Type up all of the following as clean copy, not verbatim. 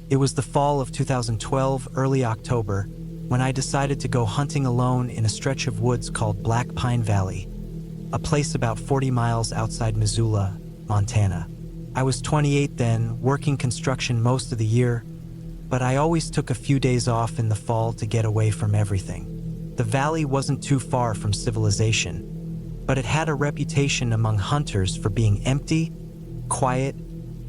It was the fall of 2012, early October, when I decided to go hunting alone in a stretch of woods called Black Pine Valley, a place about 40 miles outside Missoula, Montana. I was 28 then, working construction most of the year, but I always took a few days off in the fall to get away from everything. The valley wasn't too far from civilization, but it had a reputation among hunters for being empty, quiet,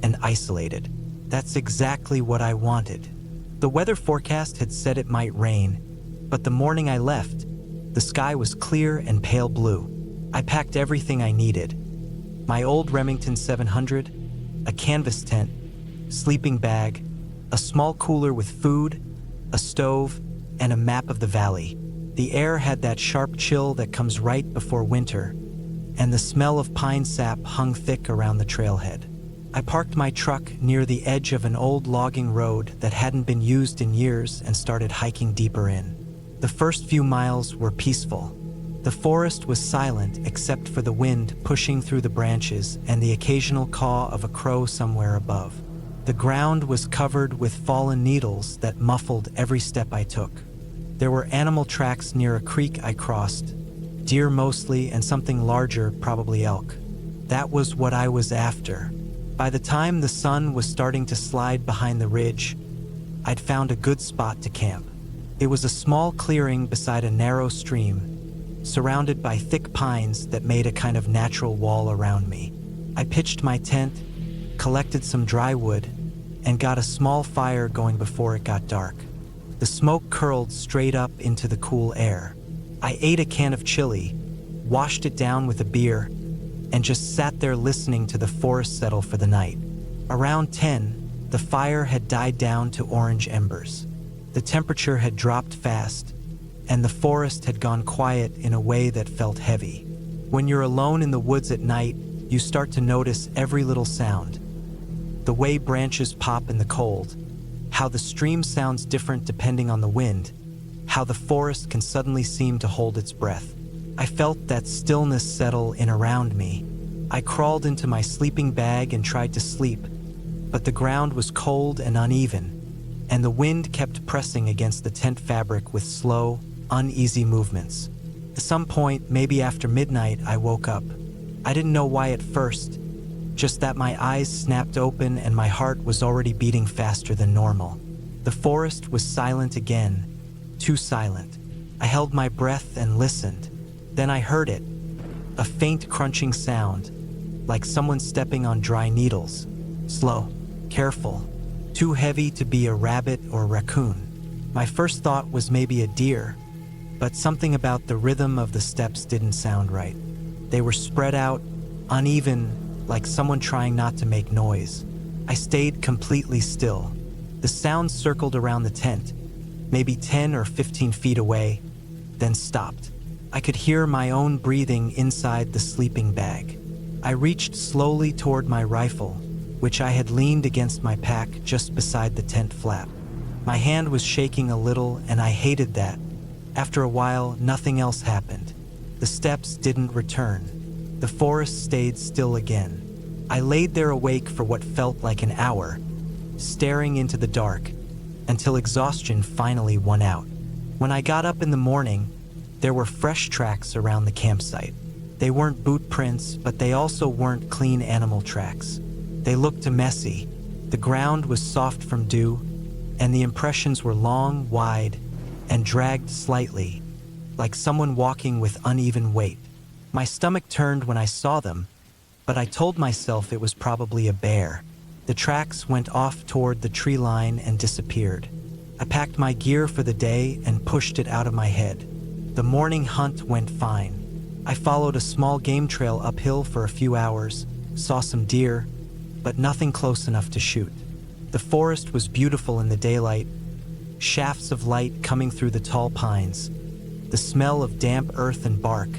and isolated. That's exactly what I wanted. The weather forecast had said it might rain, but the morning I left, the sky was clear and pale blue. I packed everything I needed: my old Remington 700, a canvas tent, sleeping bag, a small cooler with food, a stove, and a map of the valley. The air had that sharp chill that comes right before winter, and the smell of pine sap hung thick around the trailhead. I parked my truck near the edge of an old logging road that hadn't been used in years and started hiking deeper in. The first few miles were peaceful. The forest was silent except for the wind pushing through the branches and the occasional caw of a crow somewhere above. The ground was covered with fallen needles that muffled every step I took. There were animal tracks near a creek I crossed, deer mostly, and something larger, probably elk. That was what I was after. By the time the sun was starting to slide behind the ridge, I'd found a good spot to camp. It was a small clearing beside a narrow stream, surrounded by thick pines that made a kind of natural wall around me. I pitched my tent, collected some dry wood, and got a small fire going before it got dark. The smoke curled straight up into the cool air. I ate a can of chili, washed it down with a beer, and just sat there listening to the forest settle for the night. Around 10, the fire had died down to orange embers. The temperature had dropped fast, and the forest had gone quiet in a way that felt heavy. When you're alone in the woods at night, you start to notice every little sound. The way branches pop in the cold, how the stream sounds different depending on the wind, how the forest can suddenly seem to hold its breath. I felt that stillness settle in around me. I crawled into my sleeping bag and tried to sleep, but the ground was cold and uneven, and the wind kept pressing against the tent fabric with slow, uneasy movements. At some point, maybe after midnight, I woke up. I didn't know why at first, just that my eyes snapped open and my heart was already beating faster than normal. The forest was silent again, too silent. I held my breath and listened. Then I heard it, a faint crunching sound, like someone stepping on dry needles. Slow, careful, too heavy to be a rabbit or a raccoon. My first thought was maybe a deer, but something about the rhythm of the steps didn't sound right. They were spread out, uneven, like someone trying not to make noise. I stayed completely still. The sound circled around the tent, maybe 10 or 15 feet away, then stopped. I could hear my own breathing inside the sleeping bag. I reached slowly toward my rifle, which I had leaned against my pack just beside the tent flap. My hand was shaking a little, and I hated that. After a while, nothing else happened. The steps didn't return. The forest stayed still again. I laid there awake for what felt like an hour, staring into the dark, until exhaustion finally won out. When I got up in the morning, there were fresh tracks around the campsite. They weren't boot prints, but they also weren't clean animal tracks. They looked messy. The ground was soft from dew, and the impressions were long, wide, and dragged slightly, like someone walking with uneven weight. My stomach turned when I saw them, but I told myself it was probably a bear. The tracks went off toward the tree line and disappeared. I packed my gear for the day and pushed it out of my head. The morning hunt went fine. I followed a small game trail uphill for a few hours, saw some deer, but nothing close enough to shoot. The forest was beautiful in the daylight, shafts of light coming through the tall pines, the smell of damp earth and bark,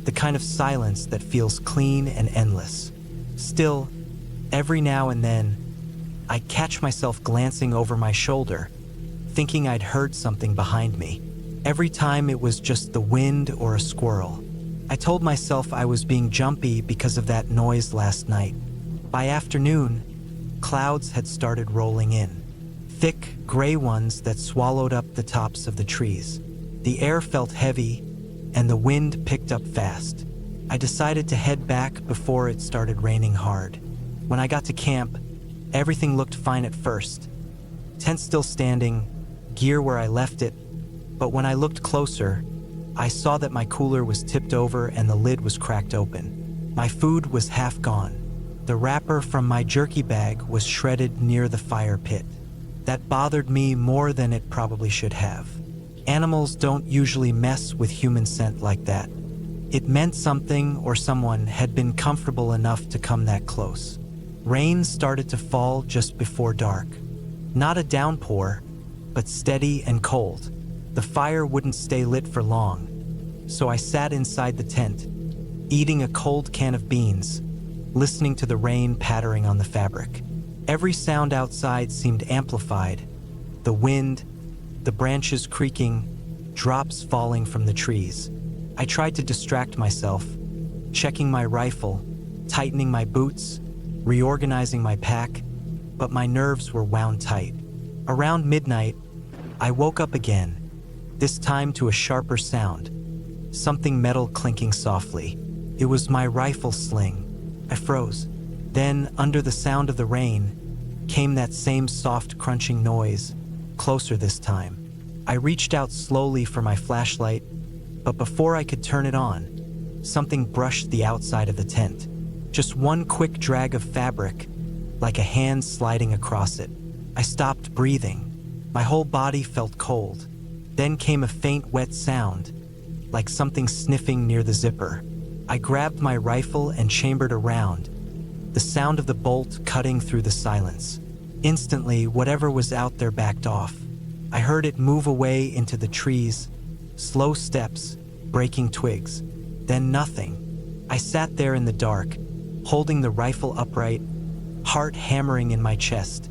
the kind of silence that feels clean and endless. Still, every now and then, I'd catch myself glancing over my shoulder, thinking I'd heard something behind me. Every time it was just the wind or a squirrel. I told myself I was being jumpy because of that noise last night. By afternoon, clouds had started rolling in. thick, gray ones that swallowed up the tops of the trees. The air felt heavy, and the wind picked up fast. I decided to head back before it started raining hard. When I got to camp, everything looked fine at first. Tent still standing, gear where I left it, but when I looked closer, I saw that my cooler was tipped over and the lid was cracked open. My food was half gone. The wrapper from my jerky bag was shredded near the fire pit. That bothered me more than it probably should have. Animals don't usually mess with human scent like that. It meant something or someone had been comfortable enough to come that close. Rain started to fall just before dark. Not a downpour, but steady and cold. The fire wouldn't stay lit for long, so I sat inside the tent, eating a cold can of beans, listening to the rain pattering on the fabric. Every sound outside seemed amplified. The wind, the branches creaking, drops falling from the trees. I tried to distract myself, checking my rifle, tightening my boots, reorganizing my pack, but my nerves were wound tight. Around midnight, I woke up again, this time to a sharper sound, something metal clinking softly. It was my rifle sling. I froze. Then, under the sound of the rain, came that same soft crunching noise, closer this time. I reached out slowly for my flashlight, but before I could turn it on, something brushed the outside of the tent. Just one quick drag of fabric, like a hand sliding across it. I stopped breathing. My whole body felt cold. Then came a faint wet sound, like something sniffing near the zipper. I grabbed my rifle and chambered around, the sound of the bolt cutting through the silence. Instantly, whatever was out there backed off. I heard it move away into the trees, slow steps, breaking twigs, then nothing. I sat there in the dark, holding the rifle upright, heart hammering in my chest,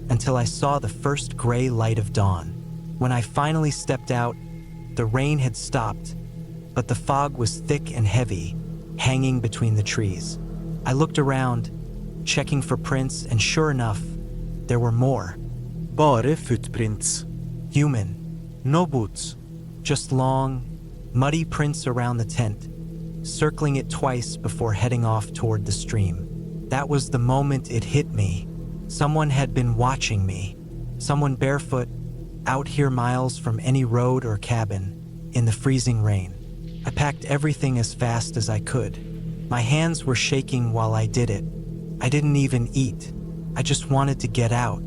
until I saw the first gray light of dawn. When I finally stepped out, the rain had stopped, but the fog was thick and heavy, hanging between the trees. I looked around, checking for prints, and sure enough, there were more. Bare footprints. Human. No boots. Just long, muddy prints around the tent, circling it twice before heading off toward the stream. That was the moment it hit me. Someone had been watching me. Someone barefoot, out here miles from any road or cabin, in the freezing rain. I packed everything as fast as I could. My hands were shaking while I did it. I didn't even eat. I just wanted to get out.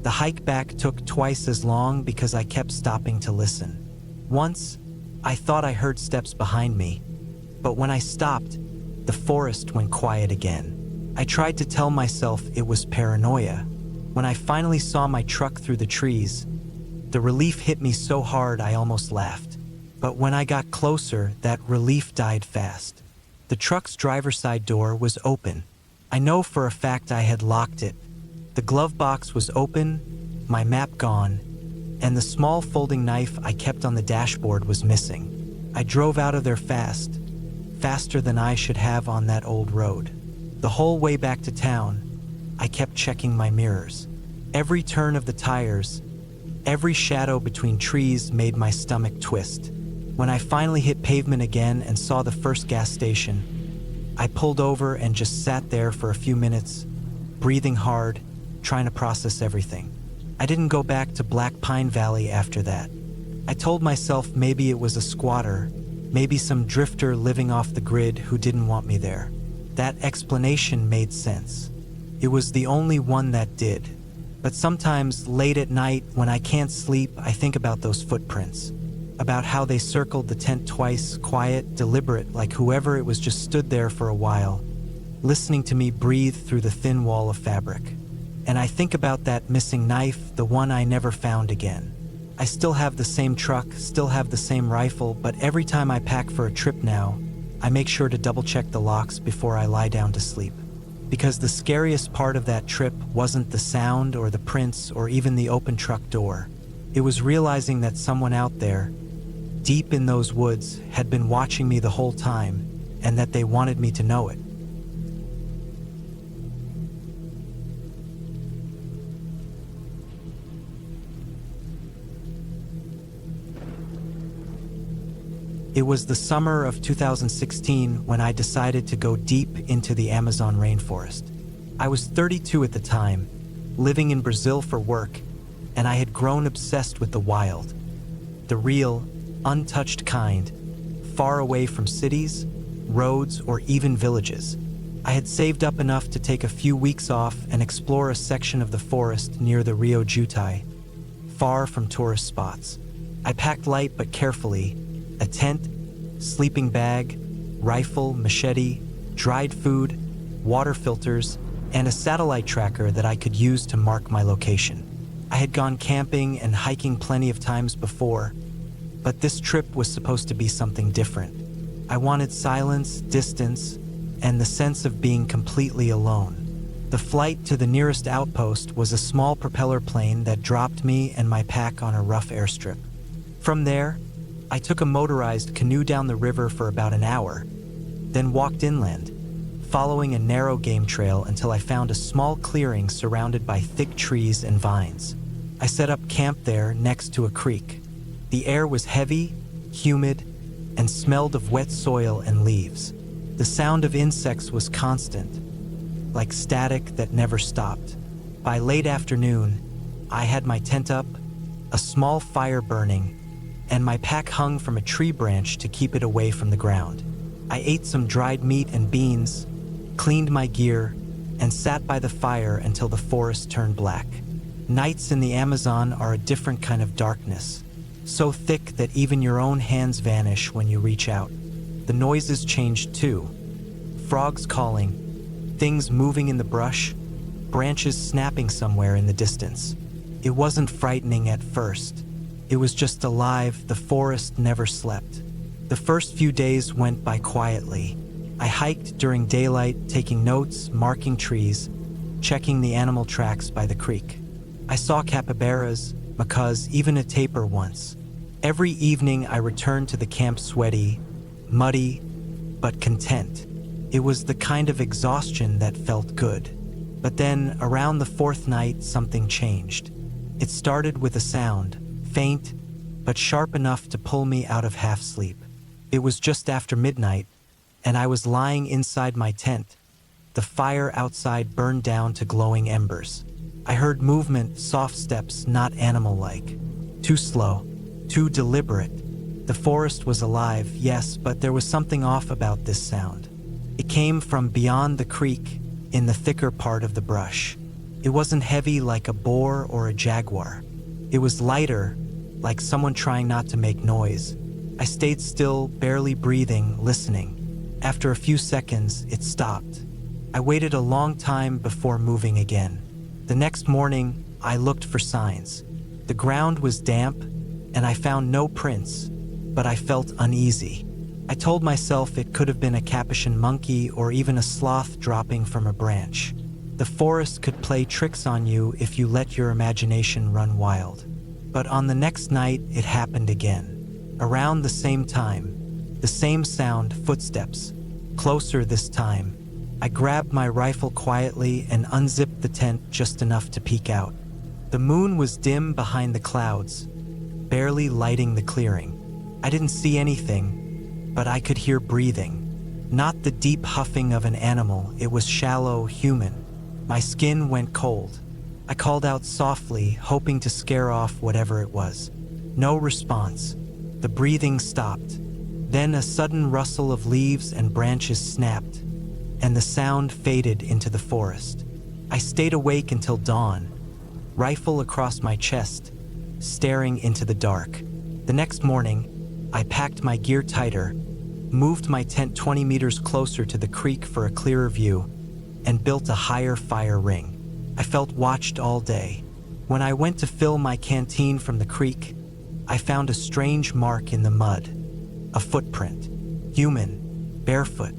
The hike back took twice as long because I kept stopping to listen. Once, I thought I heard steps behind me, but when I stopped, the forest went quiet again. I tried to tell myself it was paranoia. When I finally saw my truck through the trees, the relief hit me so hard I almost laughed. But when I got closer, that relief died fast. The truck's driver's side door was open. I know for a fact I had locked it. The glove box was open, my map gone, and the small folding knife I kept on the dashboard was missing. I drove out of there fast, faster than I should have on that old road. The whole way back to town, I kept checking my mirrors. Every turn of the tires, every shadow between trees made my stomach twist. When I finally hit pavement again and saw the first gas station, I pulled over and just sat there for a few minutes, breathing hard, trying to process everything. I didn't go back to Black Pine Valley after that. I told myself maybe it was a squatter, maybe some drifter living off the grid who didn't want me there. That explanation made sense. It was the only one that did. But sometimes, late at night, when I can't sleep, I think about those footprints. About how they circled the tent twice, quiet, deliberate, like whoever it was just stood there for a while, listening to me breathe through the thin wall of fabric. And I think about that missing knife, the one I never found again. I still have the same truck, still have the same rifle, but every time I pack for a trip now, I make sure to double-check the locks before I lie down to sleep. Because the scariest part of that trip wasn't the sound or the prints or even the open truck door. It was realizing that someone out there, deep in those woods, had been watching me the whole time, and that they wanted me to know it. It was the summer of 2016 when I decided to go deep into the Amazon rainforest. I was 32 at the time, living in Brazil for work, and I had grown obsessed with the wild. The real, untouched kind, far away from cities, roads, or even villages. I had saved up enough to take a few weeks off and explore a section of the forest near the Rio Jutai, far from tourist spots. I packed light but carefully: a tent, sleeping bag, rifle, machete, dried food, water filters, and a satellite tracker that I could use to mark my location. I had gone camping and hiking plenty of times before, but this trip was supposed to be something different. I wanted silence, distance, and the sense of being completely alone. The flight to the nearest outpost was a small propeller plane that dropped me and my pack on a rough airstrip. From there, I took a motorized canoe down the river for about an hour, then walked inland, following a narrow game trail until I found a small clearing surrounded by thick trees and vines. I set up camp there next to a creek. The air was heavy, humid, and smelled of wet soil and leaves. The sound of insects was constant, like static that never stopped. By late afternoon, I had my tent up, a small fire burning, and my pack hung from a tree branch to keep it away from the ground. I ate some dried meat and beans, cleaned my gear, and sat by the fire until the forest turned black. Nights in the Amazon are a different kind of darkness, so thick that even your own hands vanish when you reach out. The noises changed too. Frogs calling, things moving in the brush, branches snapping somewhere in the distance. It wasn't frightening at first. It was just alive. The forest never slept. The first few days went by quietly. I hiked during daylight, taking notes, marking trees, checking the animal tracks by the creek. I saw capybaras, macaws, even a tapir once. Every evening I returned to the camp sweaty, muddy, but content. It was the kind of exhaustion that felt good. But then, around the fourth night, something changed. It started with a sound, faint, but sharp enough to pull me out of half sleep. It was just after midnight, and I was lying inside my tent. The fire outside burned down to glowing embers. I heard movement, soft steps, not animal-like. Too slow, too deliberate. The forest was alive, yes, but there was something off about this sound. It came from beyond the creek, in the thicker part of the brush. It wasn't heavy like a boar or a jaguar. It was lighter, like someone trying not to make noise. I stayed still, barely breathing, listening. After a few seconds, it stopped. I waited a long time before moving again. The next morning, I looked for signs. The ground was damp, and I found no prints, but I felt uneasy. I told myself it could have been a capuchin monkey or even a sloth dropping from a branch. The forest could play tricks on you if you let your imagination run wild. But on the next night, it happened again. Around the same time, the same sound, footsteps. Closer this time. I grabbed my rifle quietly and unzipped the tent just enough to peek out. The moon was dim behind the clouds, barely lighting the clearing. I didn't see anything, but I could hear breathing. Not the deep huffing of an animal, it was shallow, human. My skin went cold. I called out softly, hoping to scare off whatever it was. No response. The breathing stopped. Then a sudden rustle of leaves and branches snapped, and the sound faded into the forest. I stayed awake until dawn, rifle across my chest, staring into the dark. The next morning, I packed my gear tighter, moved my tent 20 meters closer to the creek for a clearer view, and built a higher fire ring. I felt watched all day. When I went to fill my canteen from the creek, I found a strange mark in the mud. A footprint. Human. Barefoot.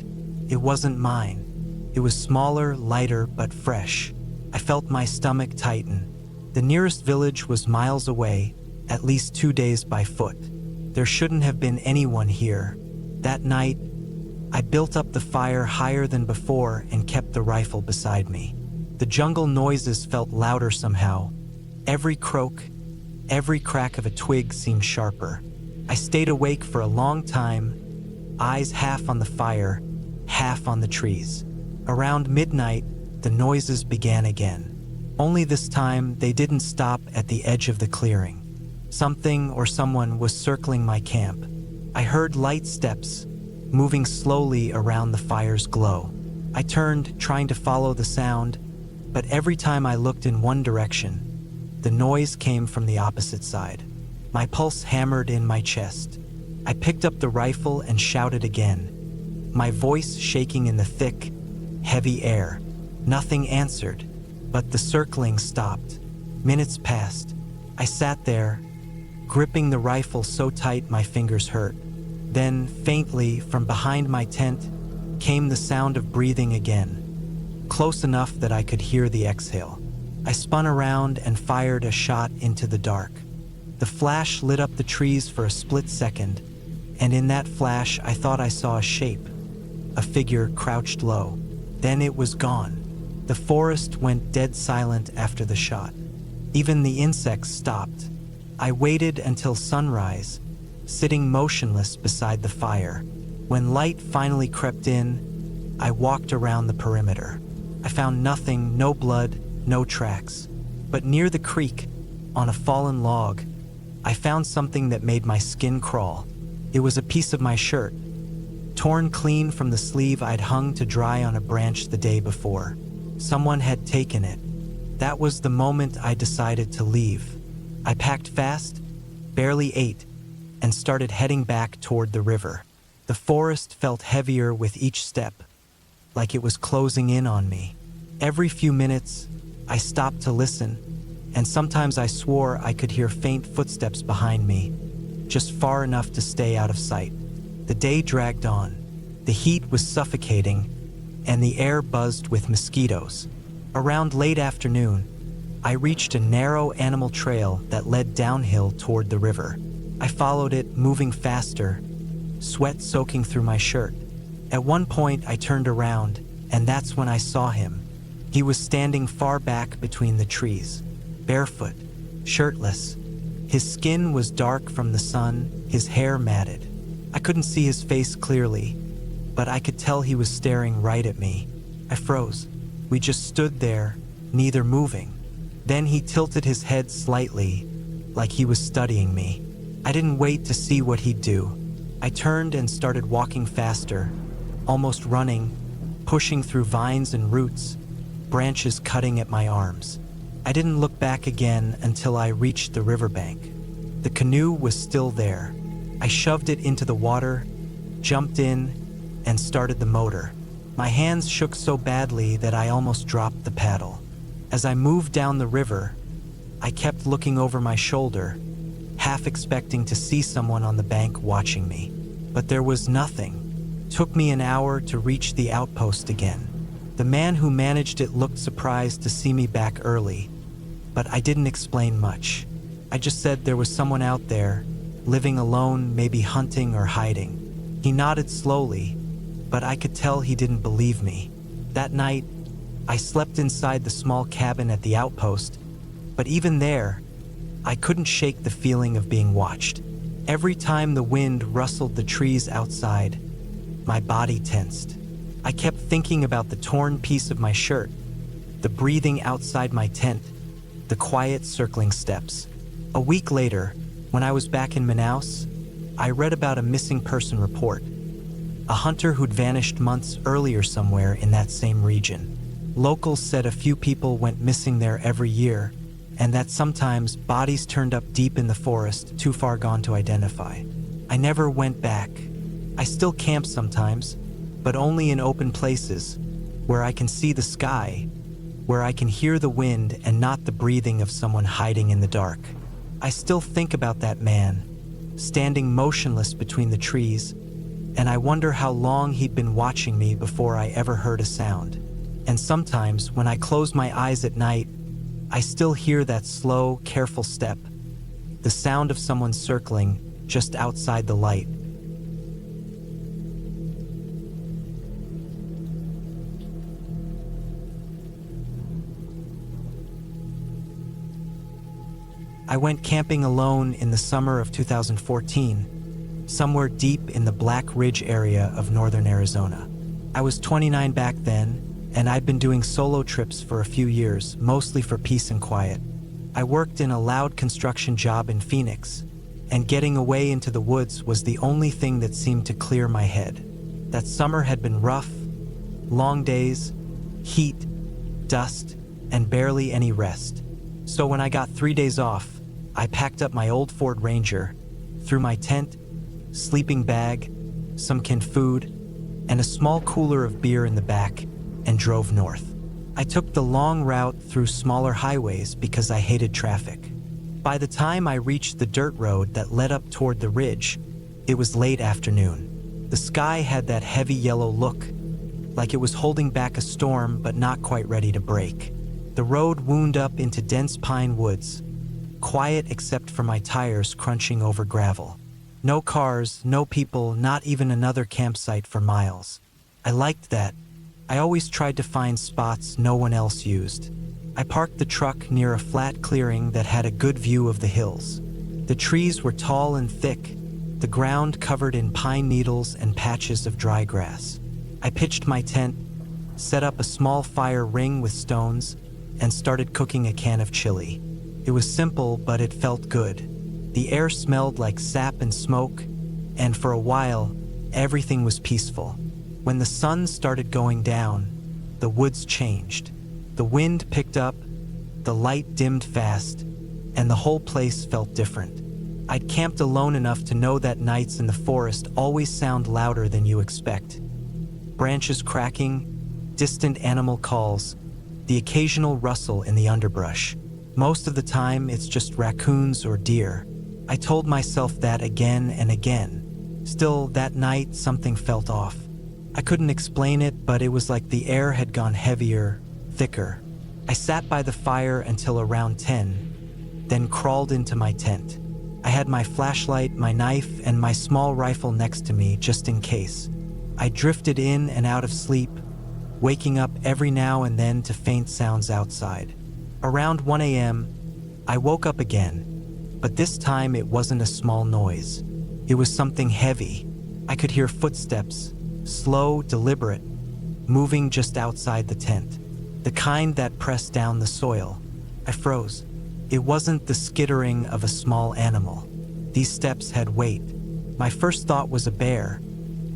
It wasn't mine. It was smaller, lighter, but fresh. I felt my stomach tighten. The nearest village was miles away, at least 2 days by foot. There shouldn't have been anyone here. That night, I built up the fire higher than before and kept the rifle beside me. The jungle noises felt louder somehow. Every croak, every crack of a twig seemed sharper. I stayed awake for a long time, eyes half on the fire, half on the trees. Around midnight, the noises began again. Only this time, they didn't stop at the edge of the clearing. Something or someone was circling my camp. I heard light steps, moving slowly around the fire's glow. I turned, trying to follow the sound, but every time I looked in one direction, the noise came from the opposite side. My pulse hammered in my chest. I picked up the rifle and shouted again, my voice shaking in the thick, heavy air. Nothing answered, but the circling stopped. Minutes passed. I sat there, gripping the rifle so tight my fingers hurt. Then, faintly, from behind my tent, came the sound of breathing again, close enough that I could hear the exhale. I spun around and fired a shot into the dark. The flash lit up the trees for a split second, and in that flash I thought I saw a shape, a figure crouched low. Then it was gone. The forest went dead silent after the shot. Even the insects stopped. I waited until sunrise, sitting motionless beside the fire. When light finally crept in, I walked around the perimeter. I found nothing, no blood, no tracks. But near the creek, on a fallen log, I found something that made my skin crawl. It was a piece of my shirt, torn clean from the sleeve I'd hung to dry on a branch the day before. Someone had taken it. That was the moment I decided to leave. I packed fast, barely ate, and started heading back toward the river. The forest felt heavier with each step, like it was closing in on me. Every few minutes, I stopped to listen, and sometimes I swore I could hear faint footsteps behind me, just far enough to stay out of sight. The day dragged on. The heat was suffocating, and the air buzzed with mosquitoes. Around late afternoon, I reached a narrow animal trail that led downhill toward the river. I followed it, moving faster, sweat soaking through my shirt. At one point, I turned around, and that's when I saw him. He was standing far back between the trees, barefoot, shirtless. His skin was dark from the sun, his hair matted. I couldn't see his face clearly, but I could tell he was staring right at me. I froze. We just stood there, neither moving. Then he tilted his head slightly, like he was studying me. I didn't wait to see what he'd do. I turned and started walking faster, almost running, pushing through vines and roots, branches cutting at my arms. I didn't look back again until I reached the riverbank. The canoe was still there. I shoved it into the water, jumped in, and started the motor. My hands shook so badly that I almost dropped the paddle. As I moved down the river, I kept looking over my shoulder, half expecting to see someone on the bank watching me. But there was nothing. It took me an hour to reach the outpost again. The man who managed it looked surprised to see me back early, but I didn't explain much. I just said there was someone out there, living alone, maybe hunting or hiding. He nodded slowly, but I could tell he didn't believe me. That night, I slept inside the small cabin at the outpost, but even there, I couldn't shake the feeling of being watched. Every time the wind rustled the trees outside, my body tensed. I kept thinking about the torn piece of my shirt, the breathing outside my tent, the quiet circling steps. A week later, when I was back in Manaus, I read about a missing person report. A hunter who'd vanished months earlier somewhere in that same region. Locals said a few people went missing there every year, and that sometimes bodies turned up deep in the forest, too far gone to identify. I never went back. I still camp sometimes, but only in open places, where I can see the sky, where I can hear the wind and not the breathing of someone hiding in the dark. I still think about that man, standing motionless between the trees, and I wonder how long he'd been watching me before I ever heard a sound. And sometimes, when I close my eyes at night, I still hear that slow, careful step, the sound of someone circling just outside the light. I went camping alone in the summer of 2014, somewhere deep in the Black Ridge area of northern Arizona. I was 29 back then, and I'd been doing solo trips for a few years, mostly for peace and quiet. I worked in a loud construction job in Phoenix, and getting away into the woods was the only thing that seemed to clear my head. That summer had been rough, long days, heat, dust, and barely any rest. So when I got 3 days off, I packed up my old Ford Ranger, threw my tent, sleeping bag, some canned food, and a small cooler of beer in the back, and drove north. I took the long route through smaller highways because I hated traffic. By the time I reached the dirt road that led up toward the ridge, it was late afternoon. The sky had that heavy yellow look, like it was holding back a storm but not quite ready to break. The road wound up into dense pine woods, quiet except for my tires crunching over gravel. No cars, no people, not even another campsite for miles. I liked that. I always tried to find spots no one else used. I parked the truck near a flat clearing that had a good view of the hills. The trees were tall and thick, the ground covered in pine needles and patches of dry grass. I pitched my tent, set up a small fire ring with stones, and started cooking a can of chili. It was simple, but it felt good. The air smelled like sap and smoke, and for a while, everything was peaceful. When the sun started going down, the woods changed. The wind picked up, the light dimmed fast, and the whole place felt different. I'd camped alone enough to know that nights in the forest always sound louder than you expect. Branches cracking, distant animal calls, the occasional rustle in the underbrush. Most of the time, it's just raccoons or deer. I told myself that again and again. Still, that night, something felt off. I couldn't explain it, but it was like the air had gone heavier, thicker. I sat by the fire until around 10, then crawled into my tent. I had my flashlight, my knife, and my small rifle next to me just in case. I drifted in and out of sleep, waking up every now and then to faint sounds outside. Around 1 a.m., I woke up again, but this time it wasn't a small noise. It was something heavy. I could hear footsteps, slow, deliberate, moving just outside the tent. The kind that pressed down the soil. I froze. It wasn't the skittering of a small animal. These steps had weight. My first thought was a bear,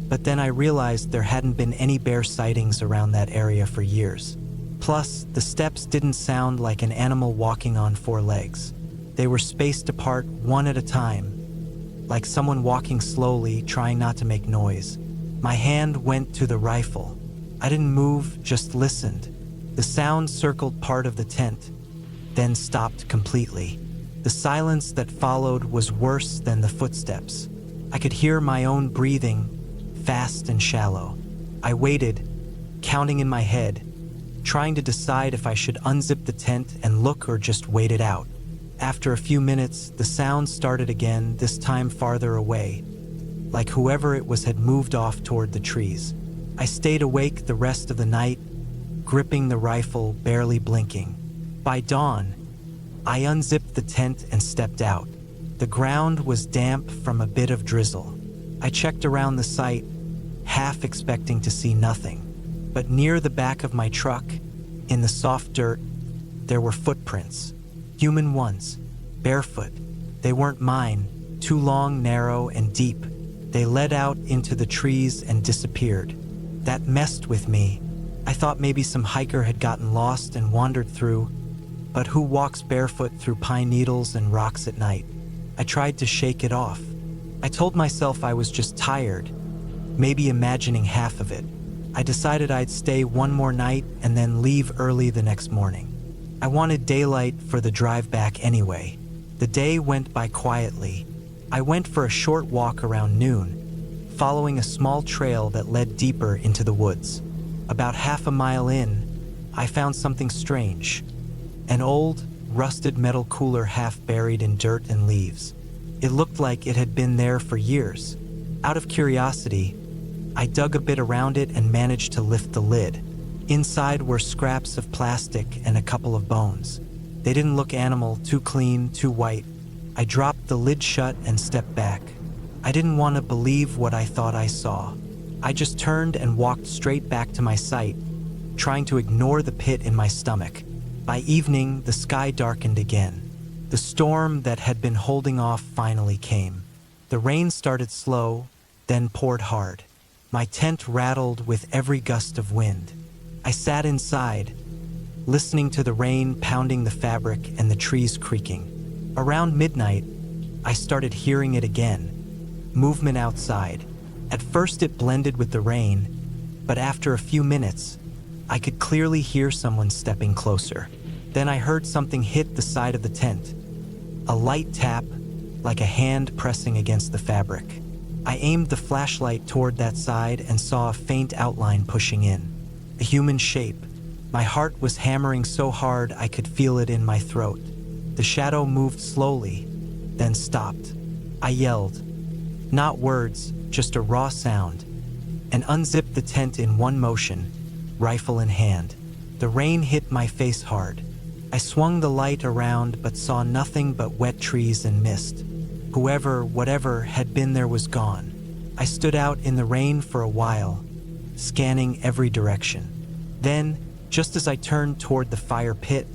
but then I realized there hadn't been any bear sightings around that area for years. Plus, the steps didn't sound like an animal walking on 4 legs. They were spaced apart, one at a time, like someone walking slowly, trying not to make noise. My hand went to the rifle. I didn't move, just listened. The sound circled part of the tent, then stopped completely. The silence that followed was worse than the footsteps. I could hear my own breathing, fast and shallow. I waited, counting in my head, trying to decide if I should unzip the tent and look or just wait it out. After a few minutes, the sound started again, this time farther away, like whoever it was had moved off toward the trees. I stayed awake the rest of the night, gripping the rifle, barely blinking. By dawn, I unzipped the tent and stepped out. The ground was damp from a bit of drizzle. I checked around the site, half expecting to see nothing. But near the back of my truck, in the soft dirt, there were footprints. Human ones, barefoot. They weren't mine, too long, narrow, and deep. They led out into the trees and disappeared. That messed with me. I thought maybe some hiker had gotten lost and wandered through, but who walks barefoot through pine needles and rocks at night? I tried to shake it off. I told myself I was just tired, maybe imagining half of it. I decided I'd stay one more night and then leave early the next morning. I wanted daylight for the drive back anyway. The day went by quietly. I went for a short walk around noon, following a small trail that led deeper into the woods. About half a mile in, I found something strange. An old, rusted metal cooler half buried in dirt and leaves. It looked like it had been there for years. Out of curiosity, I dug a bit around it and managed to lift the lid. Inside were scraps of plastic and a couple of bones. They didn't look animal, too clean, too white. I dropped the lid shut and stepped back. I didn't want to believe what I thought I saw. I just turned and walked straight back to my site, trying to ignore the pit in my stomach. By evening, the sky darkened again. The storm that had been holding off finally came. The rain started slow, then poured hard. My tent rattled with every gust of wind. I sat inside, listening to the rain pounding the fabric and the trees creaking. Around midnight, I started hearing it again. Movement outside. At first it blended with the rain, but after a few minutes, I could clearly hear someone stepping closer. Then I heard something hit the side of the tent. A light tap, like a hand pressing against the fabric. I aimed the flashlight toward that side and saw a faint outline pushing in. A human shape. My heart was hammering so hard I could feel it in my throat. The shadow moved slowly, then stopped. I yelled. Not words, just a raw sound, and unzipped the tent in one motion, rifle in hand. The rain hit my face hard. I swung the light around but saw nothing but wet trees and mist. Whoever, whatever had been there was gone. I stood out in the rain for a while, scanning every direction. Then, just as I turned toward the fire pit,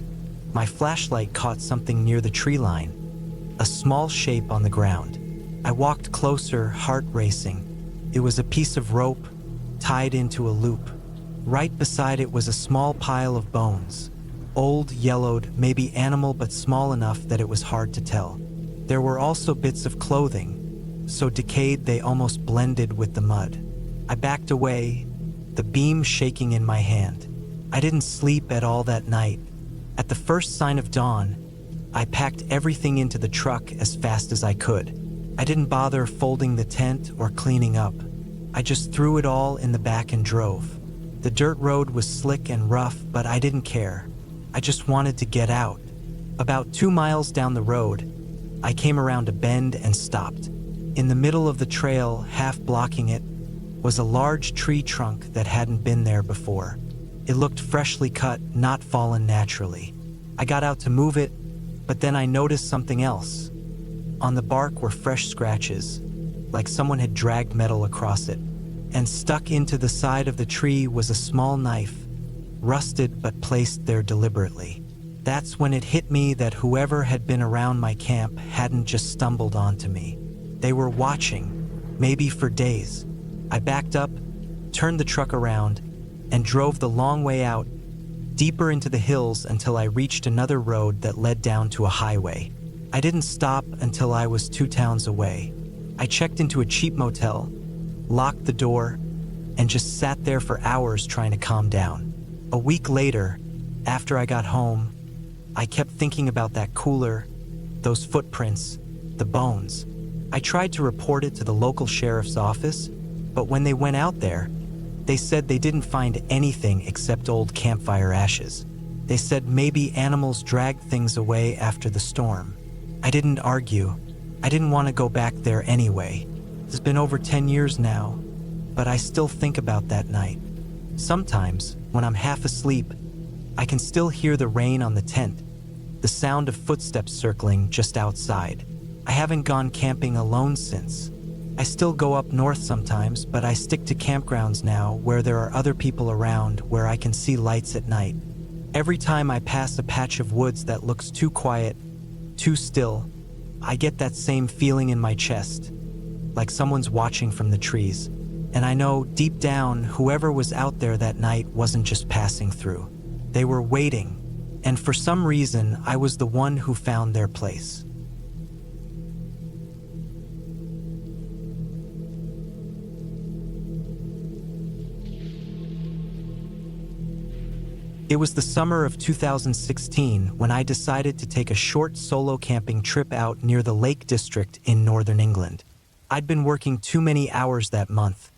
my flashlight caught something near the tree line, a small shape on the ground. I walked closer, heart racing. It was a piece of rope, tied into a loop. Right beside it was a small pile of bones. Old, yellowed, maybe animal but small enough that it was hard to tell. There were also bits of clothing, so decayed they almost blended with the mud. I backed away, the beam shaking in my hand. I didn't sleep at all that night. At the first sign of dawn, I packed everything into the truck as fast as I could. I didn't bother folding the tent or cleaning up. I just threw it all in the back and drove. The dirt road was slick and rough, but I didn't care. I just wanted to get out. About 2 miles down the road, I came around a bend and stopped. In the middle of the trail, half blocking it, was a large tree trunk that hadn't been there before. It looked freshly cut, not fallen naturally. I got out to move it, but then I noticed something else. On the bark were fresh scratches, like someone had dragged metal across it. And stuck into the side of the tree was a small knife, rusted but placed there deliberately. That's when it hit me that whoever had been around my camp hadn't just stumbled onto me. They were watching, maybe for days. I backed up, turned the truck around, and drove the long way out, deeper into the hills until I reached another road that led down to a highway. I didn't stop until I was 2 towns away. I checked into a cheap motel, locked the door, and just sat there for hours trying to calm down. A week later, after I got home, I kept thinking about that cooler, those footprints, the bones. I tried to report it to the local sheriff's office, but when they went out there, they said they didn't find anything except old campfire ashes. They said maybe animals dragged things away after the storm. I didn't argue. I didn't want to go back there anyway. It's been over 10 years now, but I still think about that night. Sometimes, when I'm half asleep, I can still hear the rain on the tent, the sound of footsteps circling just outside. I haven't gone camping alone since. I still go up north sometimes, but I stick to campgrounds now where there are other people around, where I can see lights at night. Every time I pass a patch of woods that looks too quiet, too still, I get that same feeling in my chest, like someone's watching from the trees. And I know deep down, whoever was out there that night wasn't just passing through. They were waiting, and for some reason, I was the one who found their place. It was the summer of 2016 when I decided to take a short solo camping trip out near the Lake District in northern England. I'd been working too many hours that month,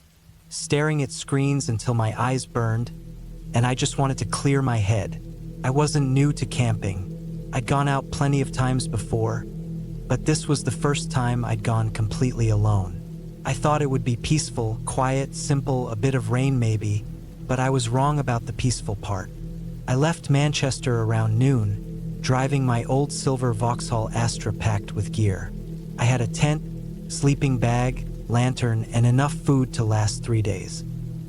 staring at screens until my eyes burned, and I just wanted to clear my head. I wasn't new to camping. I'd gone out plenty of times before, but this was the first time I'd gone completely alone. I thought it would be peaceful, quiet, simple, a bit of rain maybe, but I was wrong about the peaceful part. I left Manchester around noon, driving my old silver Vauxhall Astra packed with gear. I had a tent, sleeping bag, lantern, and enough food to last 3 days.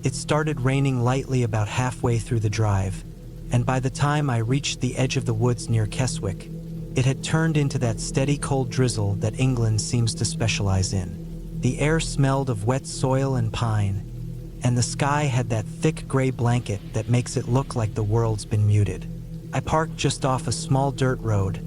It started raining lightly about halfway through the drive, and by the time I reached the edge of the woods near Keswick, it had turned into that steady cold drizzle that England seems to specialize in. The air smelled of wet soil and pine, and the sky had that thick gray blanket that makes it look like the world's been muted. I parked just off a small dirt road,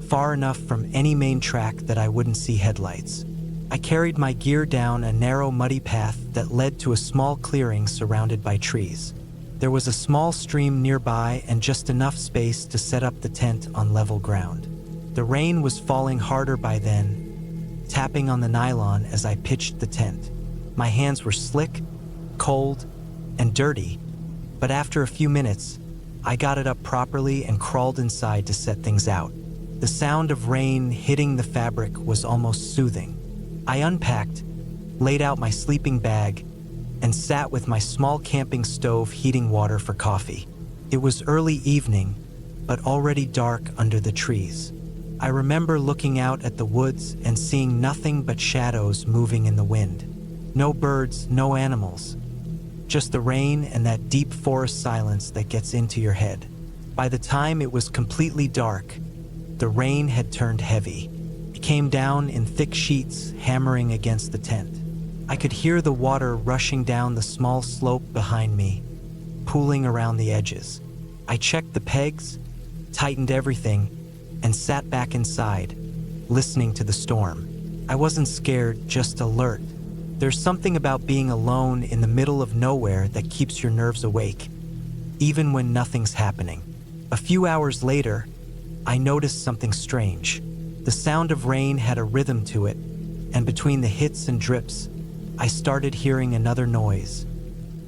far enough from any main track that I wouldn't see headlights. I carried my gear down a narrow muddy path that led to a small clearing surrounded by trees. There was a small stream nearby and just enough space to set up the tent on level ground. The rain was falling harder by then, tapping on the nylon as I pitched the tent. My hands were slick, cold, and dirty, but after a few minutes, I got it up properly and crawled inside to set things out. The sound of rain hitting the fabric was almost soothing. I unpacked, laid out my sleeping bag, and sat with my small camping stove heating water for coffee. It was early evening, but already dark under the trees. I remember looking out at the woods and seeing nothing but shadows moving in the wind. No birds, no animals. Just the rain and that deep forest silence that gets into your head. By the time it was completely dark, the rain had turned heavy. It came down in thick sheets, hammering against the tent. I could hear the water rushing down the small slope behind me, pooling around the edges. I checked the pegs, tightened everything, and sat back inside, listening to the storm. I wasn't scared, just alert. There's something about being alone in the middle of nowhere that keeps your nerves awake, even when nothing's happening. A few hours later, I noticed something strange. The sound of rain had a rhythm to it, and between the hits and drips, I started hearing another noise.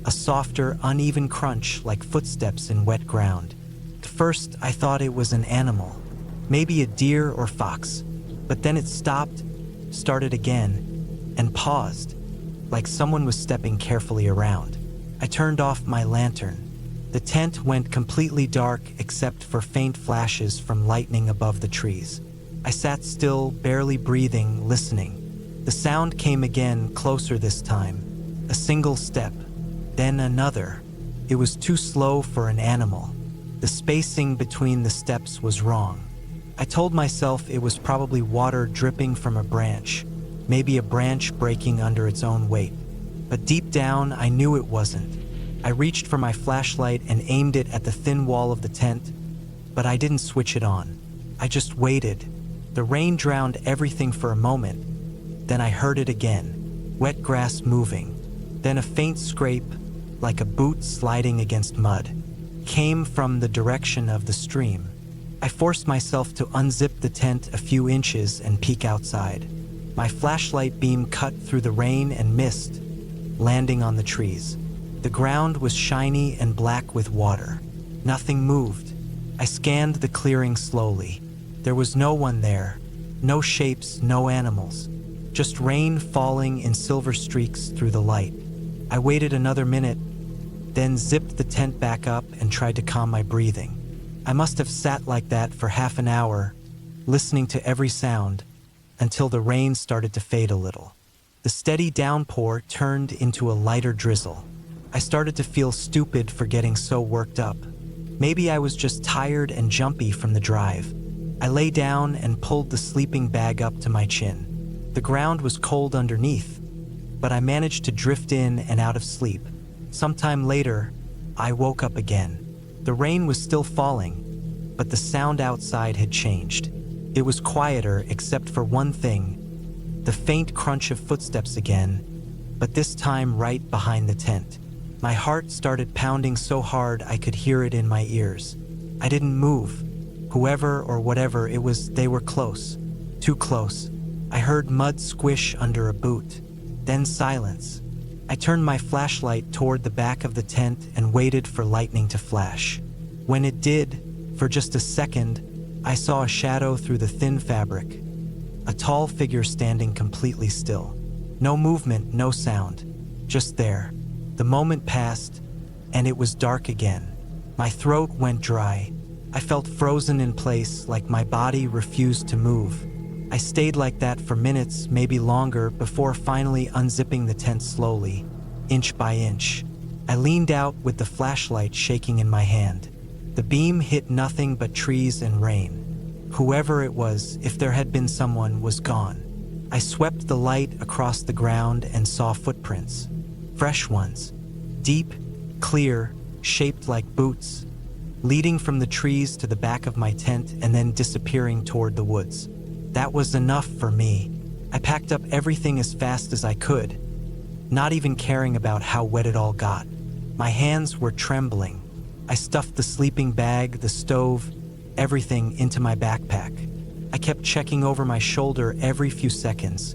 A softer, uneven crunch like footsteps in wet ground. At first, I thought it was an animal, maybe a deer or fox, but then it stopped, started again, and paused, like someone was stepping carefully around. I turned off my lantern. The tent went completely dark except for faint flashes from lightning above the trees. I sat still, barely breathing, listening. The sound came again, closer this time. A single step, then another. It was too slow for an animal. The spacing between the steps was wrong. I told myself it was probably water dripping from a branch, maybe a branch breaking under its own weight. But deep down, I knew it wasn't. I reached for my flashlight and aimed it at the thin wall of the tent, but I didn't switch it on. I just waited. The rain drowned everything for a moment. Then I heard it again, wet grass moving. Then a faint scrape, like a boot sliding against mud, came from the direction of the stream. I forced myself to unzip the tent a few inches and peek outside. My flashlight beam cut through the rain and mist, landing on the trees. The ground was shiny and black with water. Nothing moved. I scanned the clearing slowly. There was no one there. No shapes, no animals. Just rain falling in silver streaks through the light. I waited another minute, then zipped the tent back up and tried to calm my breathing. I must have sat like that for half an hour, listening to every sound, until the rain started to fade a little. The steady downpour turned into a lighter drizzle. I started to feel stupid for getting so worked up. Maybe I was just tired and jumpy from the drive. I lay down and pulled the sleeping bag up to my chin. The ground was cold underneath, but I managed to drift in and out of sleep. Sometime later, I woke up again. The rain was still falling, but the sound outside had changed. It was quieter except for one thing, the faint crunch of footsteps again, but this time right behind the tent. My heart started pounding so hard I could hear it in my ears. I didn't move. Whoever or whatever it was, they were close. Too close. I heard mud squish under a boot. Then silence. I turned my flashlight toward the back of the tent and waited for lightning to flash. When it did, for just a second, I saw a shadow through the thin fabric. A tall figure standing completely still. No movement, no sound. Just there. The moment passed, and it was dark again. My throat went dry. I felt frozen in place, like my body refused to move. I stayed like that for minutes, maybe longer, before finally unzipping the tent slowly, inch by inch. I leaned out with the flashlight shaking in my hand. The beam hit nothing but trees and rain. Whoever it was, if there had been someone, was gone. I swept the light across the ground and saw footprints. Fresh ones. Deep, clear, shaped like boots, leading from the trees to the back of my tent and then disappearing toward the woods. That was enough for me. I packed up everything as fast as I could, not even caring about how wet it all got. My hands were trembling. I stuffed the sleeping bag, the stove, everything into my backpack. I kept checking over my shoulder every few seconds,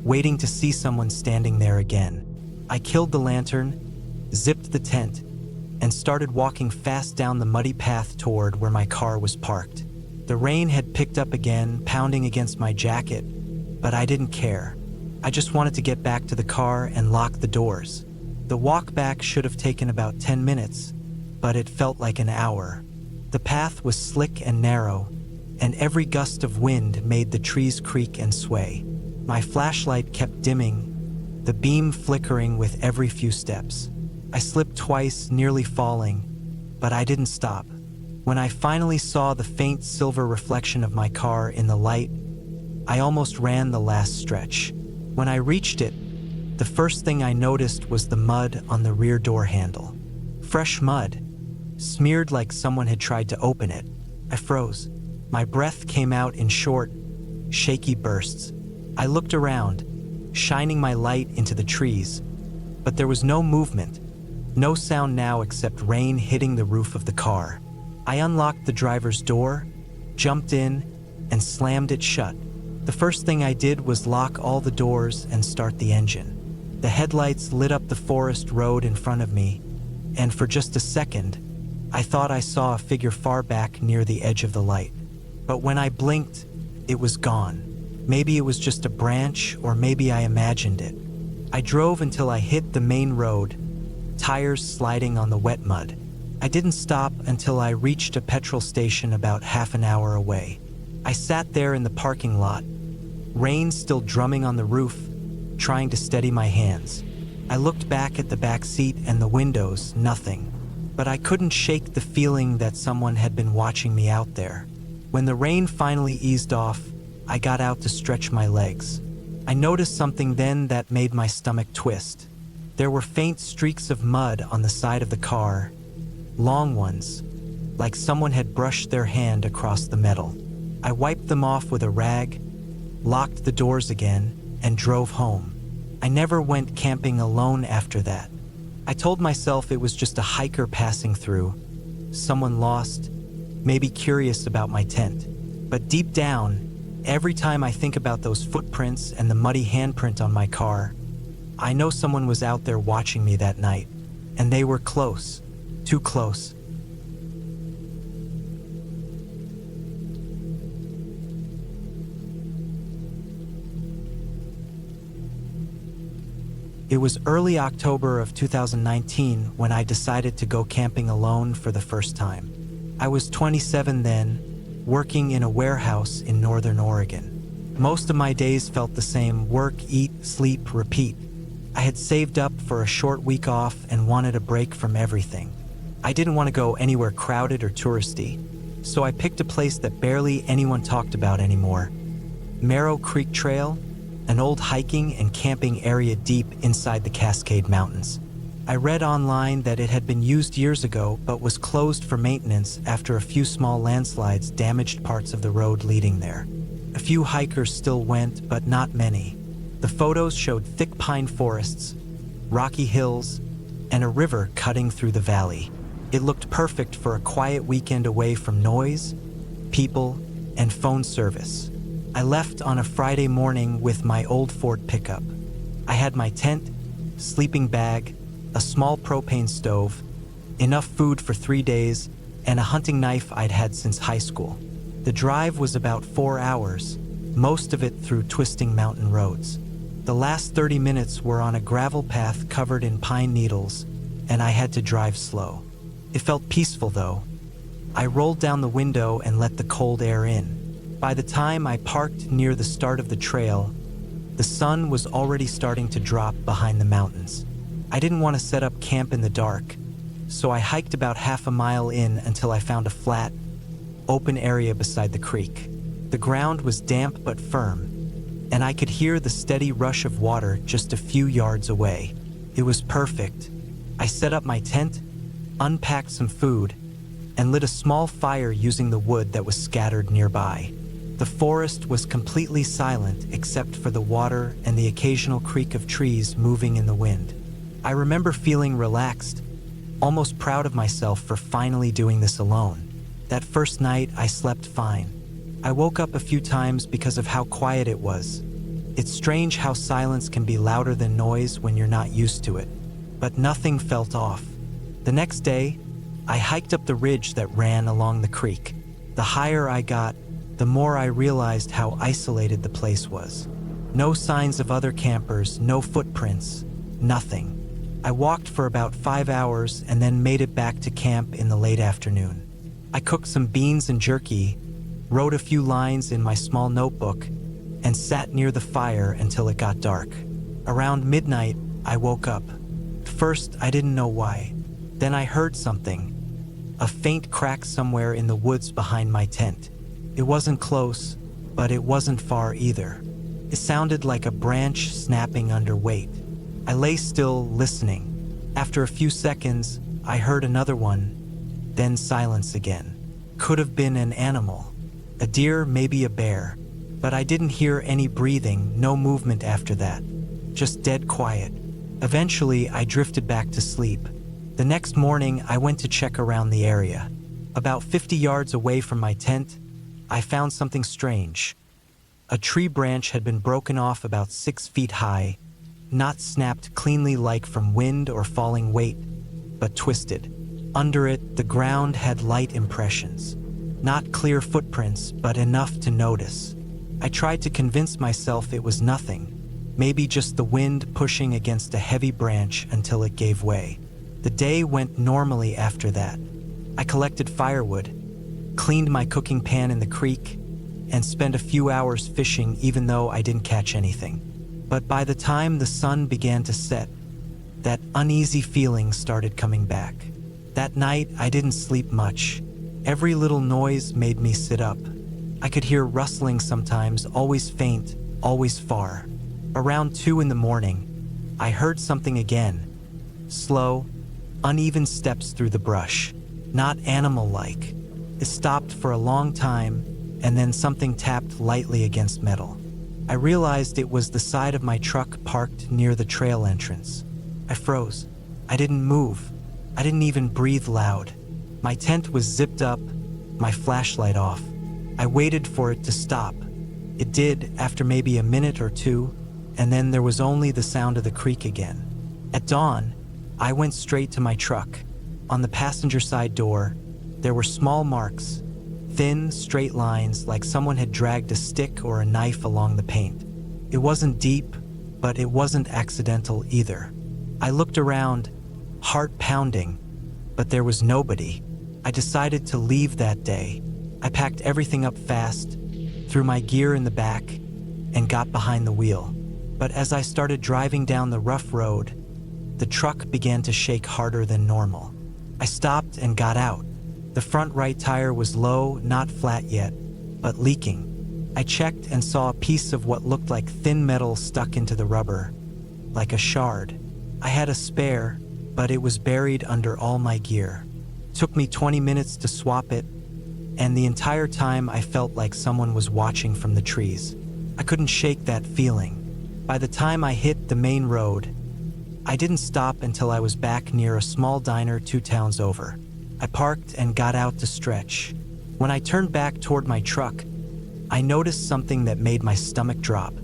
waiting to see someone standing there again. I killed the lantern, zipped the tent, and started walking fast down the muddy path toward where my car was parked. The rain had picked up again, pounding against my jacket, but I didn't care. I just wanted to get back to the car and lock the doors. The walk back should have taken about 10 minutes, but it felt like an hour. The path was slick and narrow, and every gust of wind made the trees creak and sway. My flashlight kept dimming, the beam flickering with every few steps. I slipped twice, nearly falling, but I didn't stop. When I finally saw the faint silver reflection of my car in the light, I almost ran the last stretch. When I reached it, the first thing I noticed was the mud on the rear door handle. Fresh mud, smeared like someone had tried to open it. I froze. My breath came out in short, shaky bursts. I looked around, shining my light into the trees, but there was no movement, no sound now except rain hitting the roof of the car. I unlocked the driver's door, jumped in, and slammed it shut. The first thing I did was lock all the doors and start the engine. The headlights lit up the forest road in front of me, and for just a second, I thought I saw a figure far back near the edge of the light. But when I blinked, it was gone. Maybe it was just a branch, or maybe I imagined it. I drove until I hit the main road, tires sliding on the wet mud. I didn't stop until I reached a petrol station about half an hour away. I sat there in the parking lot, rain still drumming on the roof, trying to steady my hands. I looked back at the back seat and the windows, nothing. But I couldn't shake the feeling that someone had been watching me out there. When the rain finally eased off, I got out to stretch my legs. I noticed something then that made my stomach twist. There were faint streaks of mud on the side of the car, long ones, like someone had brushed their hand across the metal. I wiped them off with a rag, locked the doors again, and drove home. I never went camping alone after that. I told myself it was just a hiker passing through, someone lost, maybe curious about my tent. But deep down, every time I think about those footprints and the muddy handprint on my car, I know someone was out there watching me that night, and they were close, too close. It was early October of 2019 when I decided to go camping alone for the first time. I was 27 then, working in a warehouse in Northern Oregon. Most of my days felt the same: work, eat, sleep, repeat. I had saved up for a short week off and wanted a break from everything. I didn't want to go anywhere crowded or touristy, so I picked a place that barely anyone talked about anymore. Merrow Creek Trail, an old hiking and camping area deep inside the Cascade Mountains. I read online that it had been used years ago but was closed for maintenance after a few small landslides damaged parts of the road leading there. A few hikers still went, but not many. The photos showed thick pine forests, rocky hills, and a river cutting through the valley. It looked perfect for a quiet weekend away from noise, people, and phone service. I left on a Friday morning with my old Ford pickup. I had my tent, sleeping bag, a small propane stove, enough food for 3 days, and a hunting knife I'd had since high school. The drive was about 4 hours, most of it through twisting mountain roads. The last 30 minutes were on a gravel path covered in pine needles, and I had to drive slow. It felt peaceful though, I rolled down the window and let the cold air in. By the time I parked near the start of the trail, the sun was already starting to drop behind the mountains. I didn't want to set up camp in the dark, so I hiked about half a mile in until I found a flat, open area beside the creek. The ground was damp but firm, and I could hear the steady rush of water just a few yards away. It was perfect. I set up my tent, unpacked some food, and lit a small fire using the wood that was scattered nearby. The forest was completely silent except for the water and the occasional creak of trees moving in the wind. I remember feeling relaxed, almost proud of myself for finally doing this alone. That first night, I slept fine. I woke up a few times because of how quiet it was. It's strange how silence can be louder than noise when you're not used to it. But nothing felt off. The next day, I hiked up the ridge that ran along the creek. The higher I got, the more I realized how isolated the place was. No signs of other campers, no footprints, nothing. I walked for about 5 hours and then made it back to camp in the late afternoon. I cooked some beans and jerky, wrote a few lines in my small notebook, and sat near the fire until it got dark. Around midnight, I woke up. First, I didn't know why. Then I heard something, a faint crack somewhere in the woods behind my tent. It wasn't close, but it wasn't far either. It sounded like a branch snapping under weight. I lay still, listening. After a few seconds, I heard another one, then silence again. Could have been an animal. A deer, maybe a bear. But I didn't hear any breathing, no movement after that. Just dead quiet. Eventually, I drifted back to sleep. The next morning, I went to check around the area. About 50 yards away from my tent, I found something strange. A tree branch had been broken off about 6 feet high, not snapped cleanly like from wind or falling weight, but twisted. Under it, the ground had light impressions. Not clear footprints, but enough to notice. I tried to convince myself it was nothing, maybe just the wind pushing against a heavy branch until it gave way. The day went normally after that. I collected firewood, cleaned my cooking pan in the creek, and spent a few hours fishing even though I didn't catch anything. But by the time the sun began to set, that uneasy feeling started coming back. That night, I didn't sleep much. Every little noise made me sit up. I could hear rustling sometimes, always faint, always far. Around 2 in the morning, I heard something again. Slow, uneven steps through the brush. Not animal-like. It stopped for a long time, and then something tapped lightly against metal. I realized it was the side of my truck parked near the trail entrance. I froze. I didn't move. I didn't even breathe loud. My tent was zipped up, my flashlight off. I waited for it to stop. It did after maybe a minute or two, and then there was only the sound of the creek again. At dawn, I went straight to my truck. On the passenger side door, there were small marks, thin, straight lines like someone had dragged a stick or a knife along the paint. It wasn't deep, but it wasn't accidental either. I looked around, heart pounding, but there was nobody. I decided to leave that day. I packed everything up fast, threw my gear in the back, and got behind the wheel. But as I started driving down the rough road, the truck began to shake harder than normal. I stopped and got out. The front right tire was low, not flat yet, but leaking. I checked and saw a piece of what looked like thin metal stuck into the rubber, like a shard. I had a spare, but it was buried under all my gear. It took me 20 minutes to swap it, and the entire time I felt like someone was watching from the trees. I couldn't shake that feeling. By the time I hit the main road, I didn't stop until I was back near a small diner 2 towns over. I parked and got out to stretch. When I turned back toward my truck, I noticed something that made my stomach drop.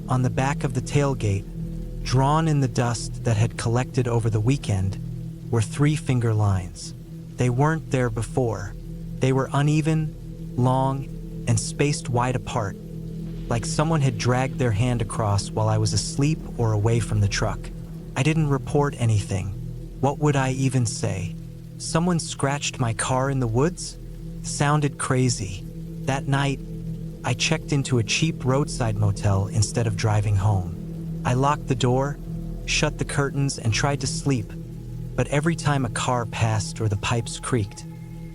On the back of the tailgate, drawn in the dust that had collected over the weekend, were 3 finger lines. They weren't there before. They were uneven, long, and spaced wide apart, like someone had dragged their hand across while I was asleep or away from the truck. I didn't report anything. What would I even say? Someone scratched my car in the woods? Sounded crazy. That night, I checked into a cheap roadside motel instead of driving home. I locked the door, shut the curtains, and tried to sleep, but every time a car passed or the pipes creaked,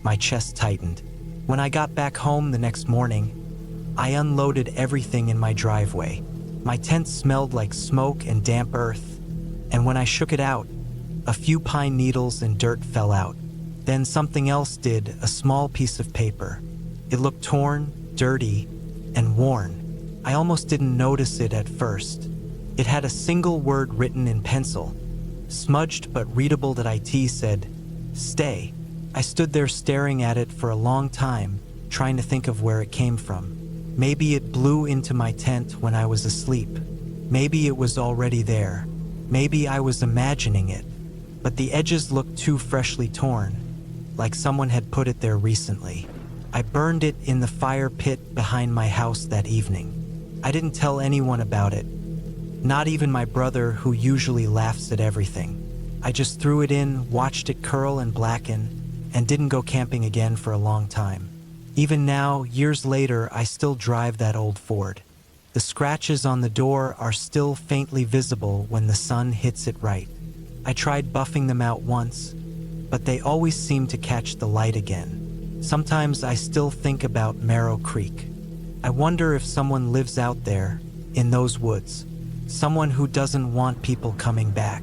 my chest tightened. When I got back home the next morning, I unloaded everything in my driveway. My tent smelled like smoke and damp earth, and when I shook it out, a few pine needles and dirt fell out. Then something else did, a small piece of paper. It looked torn, dirty, and worn. I almost didn't notice it at first. It had a single word written in pencil, smudged but readable, that IT said, "Stay." I stood there staring at it for a long time, trying to think of where it came from. Maybe it blew into my tent when I was asleep. Maybe it was already there. Maybe I was imagining it. But the edges looked too freshly torn, like someone had put it there recently. I burned it in the fire pit behind my house that evening. I didn't tell anyone about it, not even my brother, who usually laughs at everything. I just threw it in, watched it curl and blacken, and didn't go camping again for a long time. Even now, years later, I still drive that old Ford. The scratches on the door are still faintly visible when the sun hits it right. I tried buffing them out once, but they always seem to catch the light again. Sometimes I still think about Marrow Creek. I wonder if someone lives out there, in those woods. Someone who doesn't want people coming back.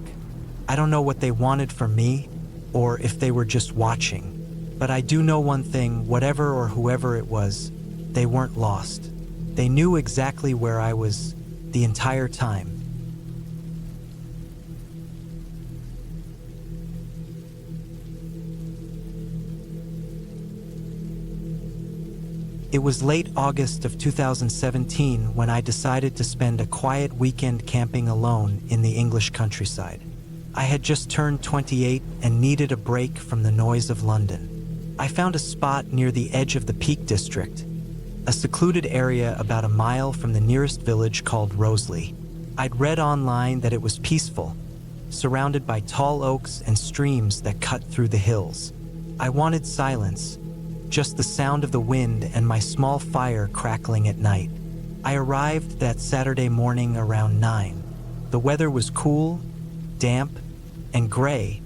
I don't know what they wanted from me, or if they were just watching. But I do know one thing: whatever or whoever it was, they weren't lost. They knew exactly where I was the entire time. It was late August of 2017 when I decided to spend a quiet weekend camping alone in the English countryside. I had just turned 28 and needed a break from the noise of London. I found a spot near the edge of the Peak District, a secluded area about a mile from the nearest village called Roseley. I'd read online that it was peaceful, surrounded by tall oaks and streams that cut through the hills. I wanted silence, just the sound of the wind and my small fire crackling at night. I arrived that Saturday morning around 9. The weather was cool, damp, and gray,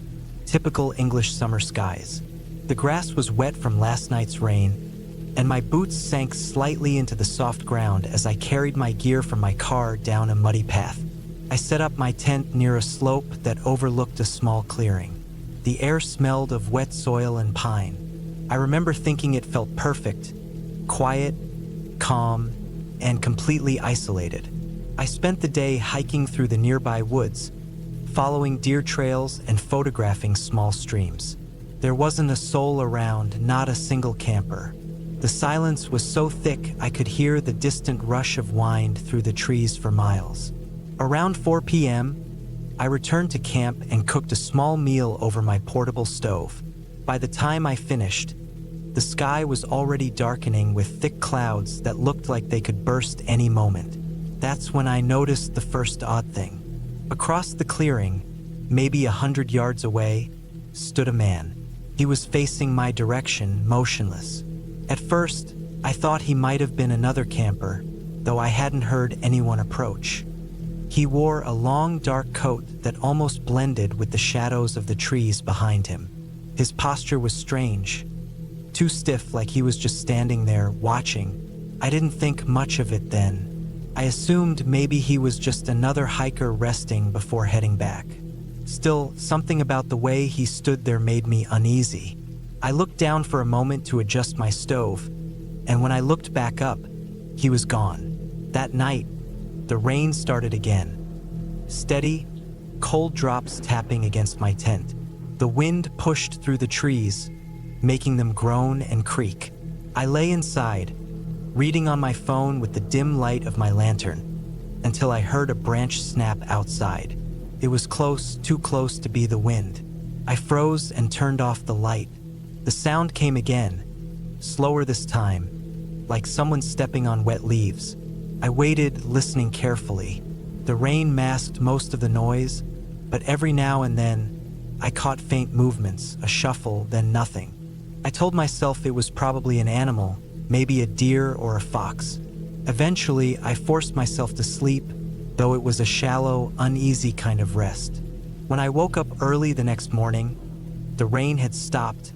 typical English summer skies. The grass was wet from last night's rain, and my boots sank slightly into the soft ground as I carried my gear from my car down a muddy path. I set up my tent near a slope that overlooked a small clearing. The air smelled of wet soil and pine. I remember thinking it felt perfect, quiet, calm, and completely isolated. I spent the day hiking through the nearby woods, following deer trails and photographing small streams. There wasn't a soul around, not a single camper. The silence was so thick I could hear the distant rush of wind through the trees for miles. Around 4 p.m., I returned to camp and cooked a small meal over my portable stove. By the time I finished, the sky was already darkening with thick clouds that looked like they could burst any moment. That's when I noticed the first odd thing. Across the clearing, maybe 100 yards away, stood a man. He was facing my direction, motionless. At first, I thought he might have been another camper, though I hadn't heard anyone approach. He wore a long, dark coat that almost blended with the shadows of the trees behind him. His posture was strange, too stiff, like he was just standing there, watching. I didn't think much of it then. I assumed maybe he was just another hiker resting before heading back. Still, something about the way he stood there made me uneasy. I looked down for a moment to adjust my stove, and when I looked back up, he was gone. That night, the rain started again. Steady, cold drops tapping against my tent. The wind pushed through the trees, making them groan and creak. I lay inside, reading on my phone with the dim light of my lantern, until I heard a branch snap outside. It was close, too close to be the wind. I froze and turned off the light. The sound came again, slower this time, like someone stepping on wet leaves. I waited, listening carefully. The rain masked most of the noise, but every now and then, I caught faint movements, a shuffle, then nothing. I told myself it was probably an animal, maybe a deer or a fox. Eventually, I forced myself to sleep, though it was a shallow, uneasy kind of rest. When I woke up early the next morning, the rain had stopped,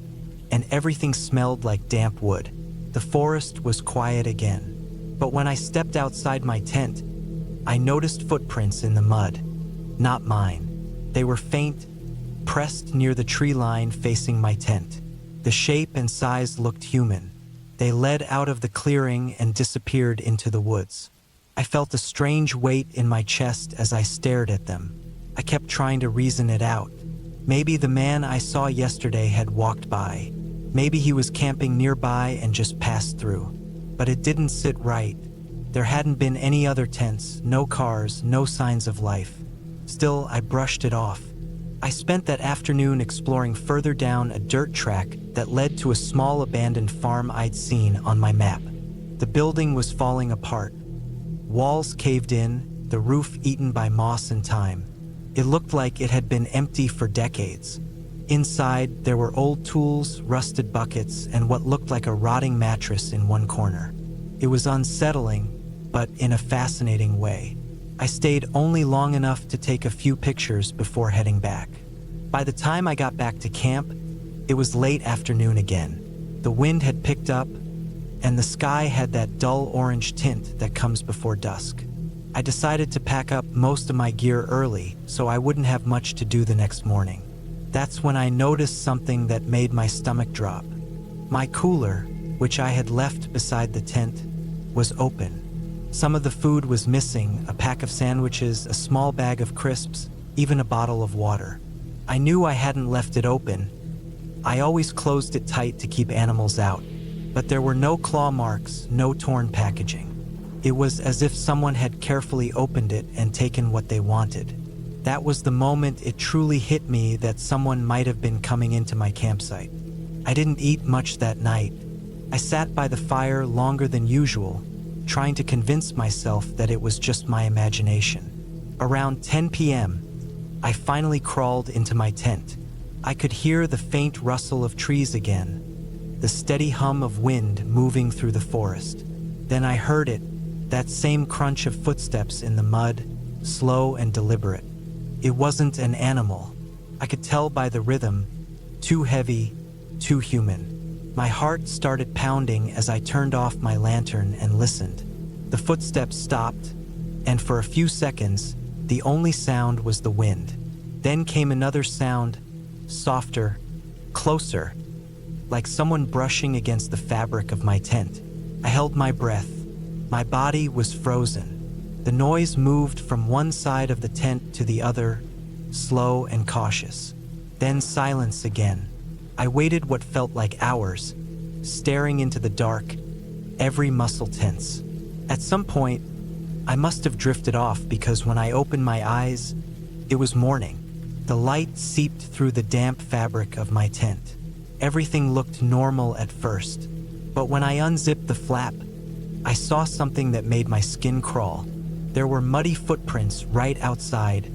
and everything smelled like damp wood. The forest was quiet again. But when I stepped outside my tent, I noticed footprints in the mud. Not mine. They were faint, pressed near the tree line facing my tent. The shape and size looked human. They led out of the clearing and disappeared into the woods. I felt a strange weight in my chest as I stared at them. I kept trying to reason it out. Maybe the man I saw yesterday had walked by. Maybe he was camping nearby and just passed through. But it didn't sit right. There hadn't been any other tents, no cars, no signs of life. Still, I brushed it off. I spent that afternoon exploring further down a dirt track that led to a small abandoned farm I'd seen on my map. The building was falling apart. Walls caved in, the roof eaten by moss and time. It looked like it had been empty for decades. Inside, there were old tools, rusted buckets, and what looked like a rotting mattress in one corner. It was unsettling, but in a fascinating way. I stayed only long enough to take a few pictures before heading back. By the time I got back to camp, it was late afternoon again. The wind had picked up, and the sky had that dull orange tint that comes before dusk. I decided to pack up most of my gear early so I wouldn't have much to do the next morning. That's when I noticed something that made my stomach drop. My cooler, which I had left beside the tent, was open. Some of the food was missing, a pack of sandwiches, a small bag of crisps, even a bottle of water. I knew I hadn't left it open. I always closed it tight to keep animals out, but there were no claw marks, no torn packaging. It was as if someone had carefully opened it and taken what they wanted. That was the moment it truly hit me that someone might have been coming into my campsite. I didn't eat much that night. I sat by the fire longer than usual, trying to convince myself that it was just my imagination. Around 10 p.m., I finally crawled into my tent. I could hear the faint rustle of trees again, the steady hum of wind moving through the forest. Then I heard it, that same crunch of footsteps in the mud, slow and deliberate. It wasn't an animal. I could tell by the rhythm, too heavy, too human. My heart started pounding as I turned off my lantern and listened. The footsteps stopped, and for a few seconds, the only sound was the wind. Then came another sound, softer, closer, like someone brushing against the fabric of my tent. I held my breath. My body was frozen. The noise moved from one side of the tent to the other, slow and cautious. Then silence again. I waited what felt like hours, staring into the dark, every muscle tense. At some point, I must have drifted off because when I opened my eyes, it was morning. The light seeped through the damp fabric of my tent. Everything looked normal at first, but when I unzipped the flap, I saw something that made my skin crawl. There were muddy footprints right outside,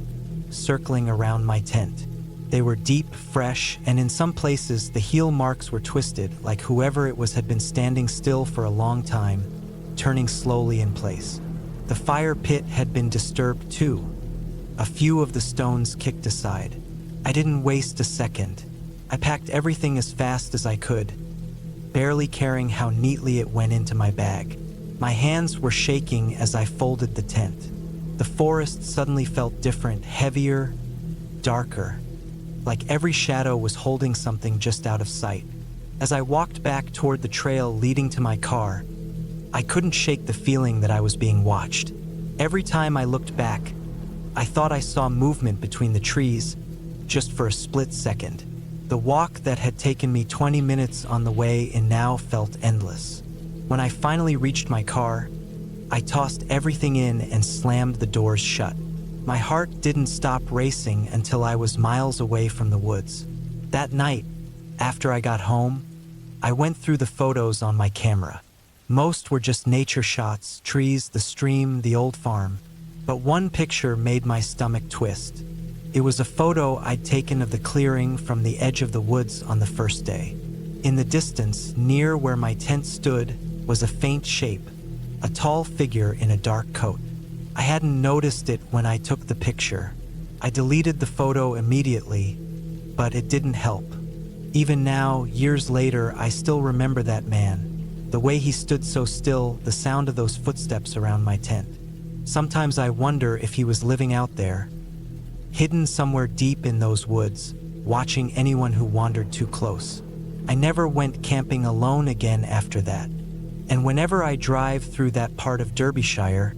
circling around my tent. They were deep, fresh, and in some places the heel marks were twisted, like whoever it was had been standing still for a long time, turning slowly in place. The fire pit had been disturbed too. A few of the stones kicked aside. I didn't waste a second. I packed everything as fast as I could, barely caring how neatly it went into my bag. My hands were shaking as I folded the tent. The forest suddenly felt different, heavier, darker, like every shadow was holding something just out of sight. As I walked back toward the trail leading to my car, I couldn't shake the feeling that I was being watched. Every time I looked back, I thought I saw movement between the trees, just for a split second. The walk that had taken me 20 minutes on the way in now felt endless. When I finally reached my car, I tossed everything in and slammed the doors shut. My heart didn't stop racing until I was miles away from the woods. That night, after I got home, I went through the photos on my camera. Most were just nature shots, trees, the stream, the old farm. But one picture made my stomach twist. It was a photo I'd taken of the clearing from the edge of the woods on the first day. In the distance, near where my tent stood, was a faint shape, a tall figure in a dark coat. I hadn't noticed it when I took the picture. I deleted the photo immediately, but it didn't help. Even now, years later, I still remember that man. The way he stood so still, the sound of those footsteps around my tent. Sometimes I wonder if he was living out there, hidden somewhere deep in those woods, watching anyone who wandered too close. I never went camping alone again after that. And whenever I drive through that part of Derbyshire,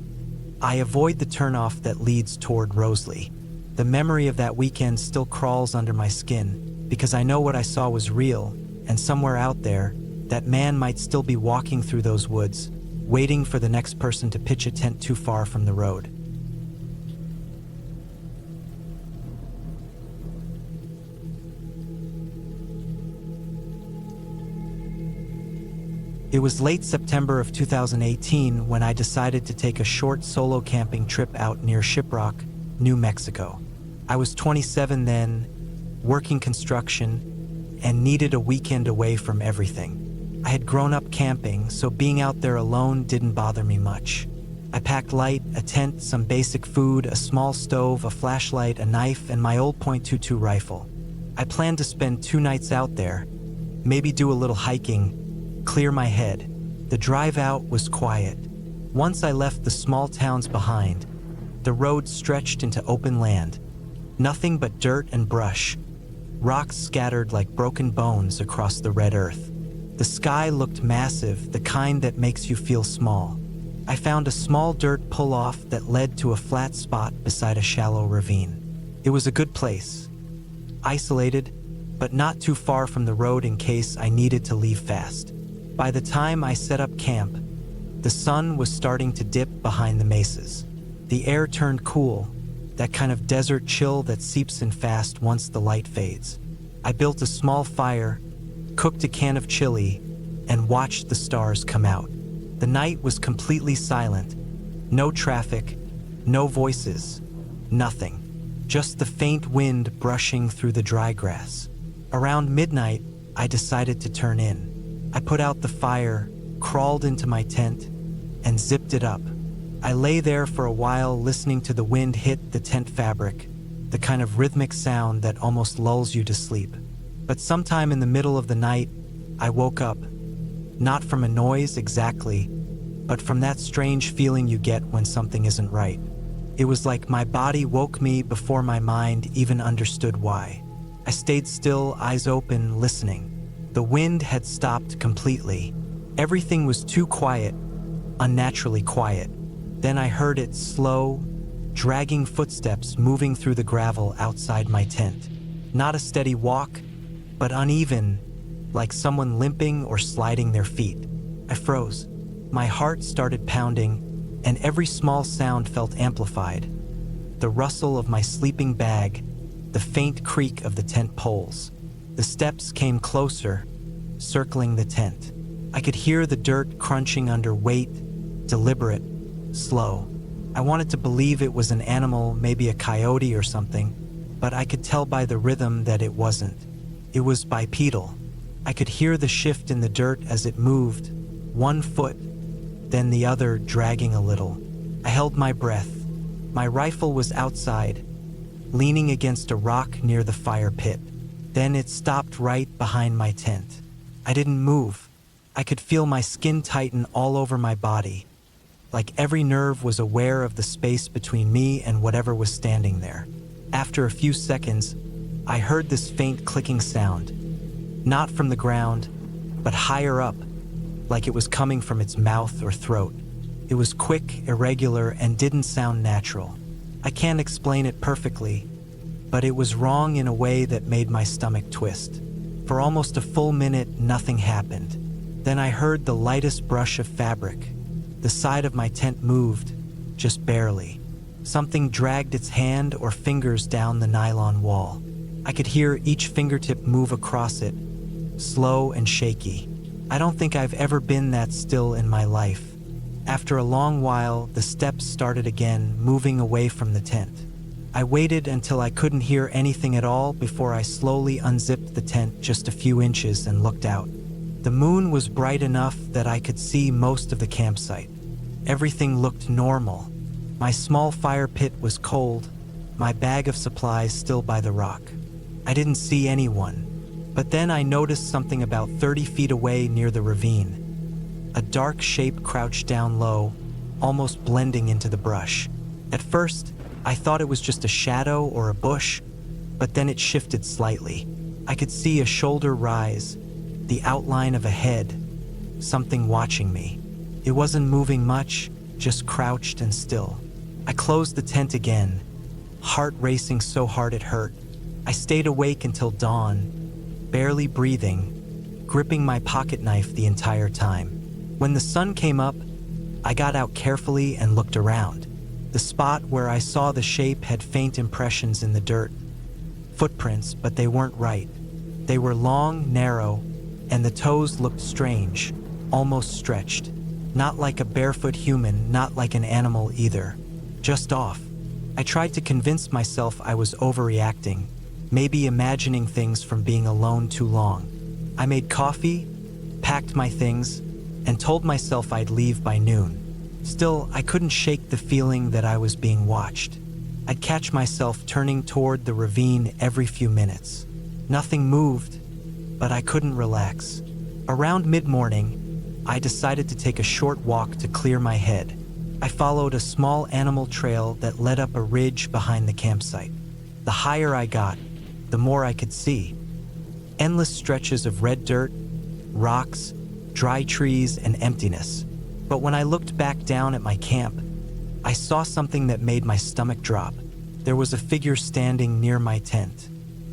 I avoid the turnoff that leads toward Roseley. The memory of that weekend still crawls under my skin, because I know what I saw was real, and somewhere out there, that man might still be walking through those woods, waiting for the next person to pitch a tent too far from the road. It was late September of 2018 when I decided to take a short solo camping trip out near Shiprock, New Mexico. I was 27 then, working construction, and needed a weekend away from everything. I had grown up camping, so being out there alone didn't bother me much. I packed light, a tent, some basic food, a small stove, a flashlight, a knife, and my old .22 rifle. I planned to spend 2 nights out there, maybe do a little hiking, clear my head. The drive out was quiet. Once I left the small towns behind, the road stretched into open land. Nothing but dirt and brush, rocks scattered like broken bones across the red earth. The sky looked massive, the kind that makes you feel small. I found a small dirt pull-off that led to a flat spot beside a shallow ravine. It was a good place, isolated, but not too far from the road in case I needed to leave fast. By the time I set up camp, the sun was starting to dip behind the mesas. The air turned cool, that kind of desert chill that seeps in fast once the light fades. I built a small fire, cooked a can of chili, and watched the stars come out. The night was completely silent. No traffic, no voices, nothing. Just the faint wind brushing through the dry grass. Around midnight, I decided to turn in. I put out the fire, crawled into my tent, and zipped it up. I lay there for a while listening to the wind hit the tent fabric, the kind of rhythmic sound that almost lulls you to sleep. But sometime in the middle of the night, I woke up. Not from a noise exactly, but from that strange feeling you get when something isn't right. It was like my body woke me before my mind even understood why. I stayed still, eyes open, listening. The wind had stopped completely. Everything was too quiet, unnaturally quiet. Then I heard its slow, dragging footsteps moving through the gravel outside my tent. Not a steady walk, but uneven, like someone limping or sliding their feet. I froze. My heart started pounding, and every small sound felt amplified. The rustle of my sleeping bag, the faint creak of the tent poles. The steps came closer, circling the tent. I could hear the dirt crunching under weight, deliberate, slow. I wanted to believe it was an animal, maybe a coyote or something, but I could tell by the rhythm that it wasn't. It was bipedal. I could hear the shift in the dirt as it moved, one foot, then the other dragging a little. I held my breath. My rifle was outside, leaning against a rock near the fire pit. Then it stopped right behind my tent. I didn't move. I could feel my skin tighten all over my body, like every nerve was aware of the space between me and whatever was standing there. After a few seconds, I heard this faint clicking sound, not from the ground, but higher up, like it was coming from its mouth or throat. It was quick, irregular, and didn't sound natural. I can't explain it perfectly, but it was wrong in a way that made my stomach twist. For almost a full minute, nothing happened. Then I heard the lightest brush of fabric. The side of my tent moved, just barely. Something dragged its hand or fingers down the nylon wall. I could hear each fingertip move across it, slow and shaky. I don't think I've ever been that still in my life. After a long while, the steps started again, moving away from the tent. I waited until I couldn't hear anything at all before I slowly unzipped the tent just a few inches and looked out. The moon was bright enough that I could see most of the campsite. Everything looked normal. My small fire pit was cold, my bag of supplies still by the rock. I didn't see anyone, but then I noticed something about 30 feet away near the ravine. A dark shape crouched down low, almost blending into the brush. At first, I thought it was just a shadow or a bush, but then it shifted slightly. I could see a shoulder rise, the outline of a head, something watching me. It wasn't moving much, just crouched and still. I closed the tent again, heart racing so hard it hurt. I stayed awake until dawn, barely breathing, gripping my pocket knife the entire time. When the sun came up, I got out carefully and looked around. The spot where I saw the shape had faint impressions in the dirt. Footprints, but they weren't right. They were long, narrow, and the toes looked strange, almost stretched. Not like a barefoot human, not like an animal either. Just off. I tried to convince myself I was overreacting, maybe imagining things from being alone too long. I made coffee, packed my things, and told myself I'd leave by noon. Still, I couldn't shake the feeling that I was being watched. I'd catch myself turning toward the ravine every few minutes. Nothing moved, but I couldn't relax. Around mid-morning, I decided to take a short walk to clear my head. I followed a small animal trail that led up a ridge behind the campsite. The higher I got, the more I could see. Endless stretches of red dirt, rocks, dry trees, and emptiness. But when I looked back down at my camp, I saw something that made my stomach drop. There was a figure standing near my tent.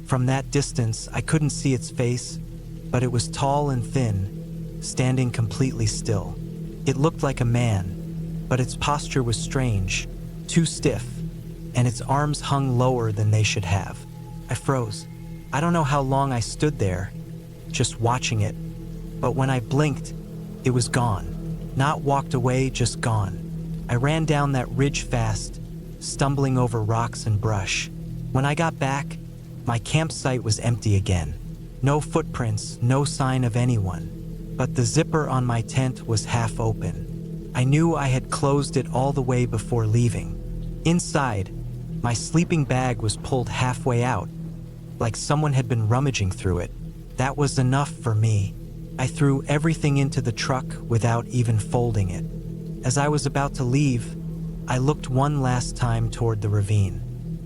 From that distance, I couldn't see its face, but it was tall and thin, standing completely still. It looked like a man, but its posture was strange, too stiff, and its arms hung lower than they should have. I froze. I don't know how long I stood there, just watching it, but when I blinked, it was gone. Not walked away, just gone. I ran down that ridge fast, stumbling over rocks and brush. When I got back, my campsite was empty again. No footprints, no sign of anyone. But the zipper on my tent was half open. I knew I had closed it all the way before leaving. Inside, my sleeping bag was pulled halfway out, like someone had been rummaging through it. That was enough for me. I threw everything into the truck without even folding it. As I was about to leave, I looked one last time toward the ravine.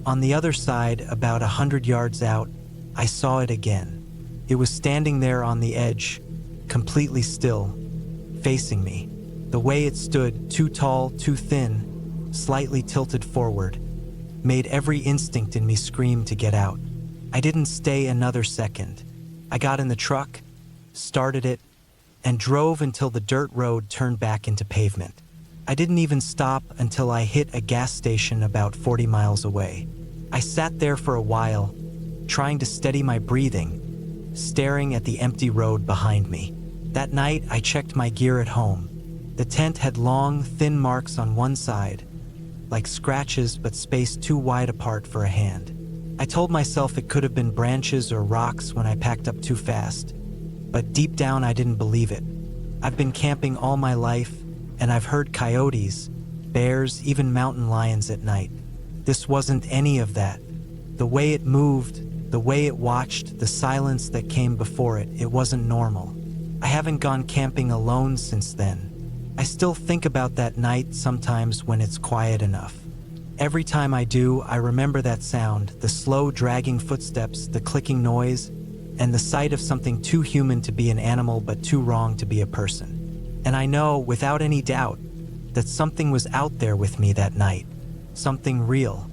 On the other side, about 100 yards out, I saw it again. It was standing there on the edge, completely still, facing me. The way it stood, too tall, too thin, slightly tilted forward, made every instinct in me scream to get out. I didn't stay another second. I got in the truck, started it, and drove until the dirt road turned back into pavement. I didn't even stop until I hit a gas station about 40 miles away. I sat there for a while, trying to steady my breathing, staring at the empty road behind me. That night, I checked my gear at home. The tent had long, thin marks on one side, like scratches but spaced too wide apart for a hand. I told myself it could have been branches or rocks when I packed up too fast, but deep down I didn't believe it. I've been camping all my life, and I've heard coyotes, bears, even mountain lions at night. This wasn't any of that. The way it moved, the way it watched, the silence that came before it, it wasn't normal. I haven't gone camping alone since then. I still think about that night sometimes when it's quiet enough. Every time I do, I remember that sound, the slow dragging footsteps, the clicking noise, and the sight of something too human to be an animal but too wrong to be a person. And I know, without any doubt, that something was out there with me that night. Something real.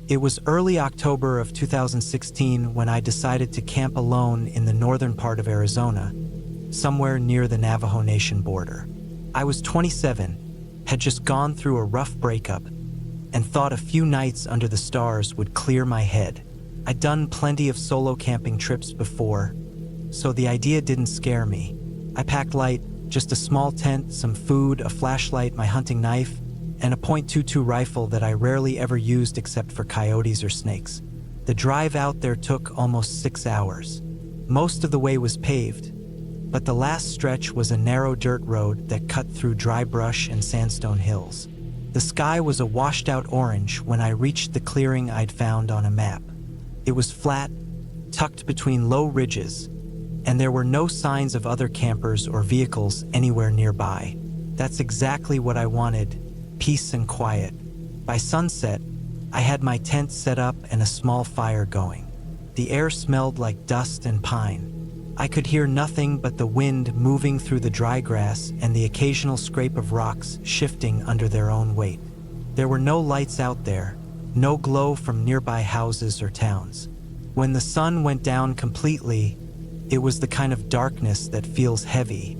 It was early October of 2016 when I decided to camp alone in the northern part of Arizona, somewhere near the Navajo Nation border. I was 27, had just gone through a rough breakup, and thought a few nights under the stars would clear my head. I'd done plenty of solo camping trips before, so the idea didn't scare me. I packed light, just a small tent, some food, a flashlight, my hunting knife, and a .22 rifle that I rarely ever used except for coyotes or snakes. The drive out there took almost 6 hours. Most of the way was paved, but the last stretch was a narrow dirt road that cut through dry brush and sandstone hills. The sky was a washed-out orange when I reached the clearing I'd found on a map. It was flat, tucked between low ridges, and there were no signs of other campers or vehicles anywhere nearby. That's exactly what I wanted, peace and quiet. By sunset, I had my tent set up and a small fire going. The air smelled like dust and pine. I could hear nothing but the wind moving through the dry grass and the occasional scrape of rocks shifting under their own weight. There were no lights out there, no glow from nearby houses or towns. When the sun went down completely, it was the kind of darkness that feels heavy,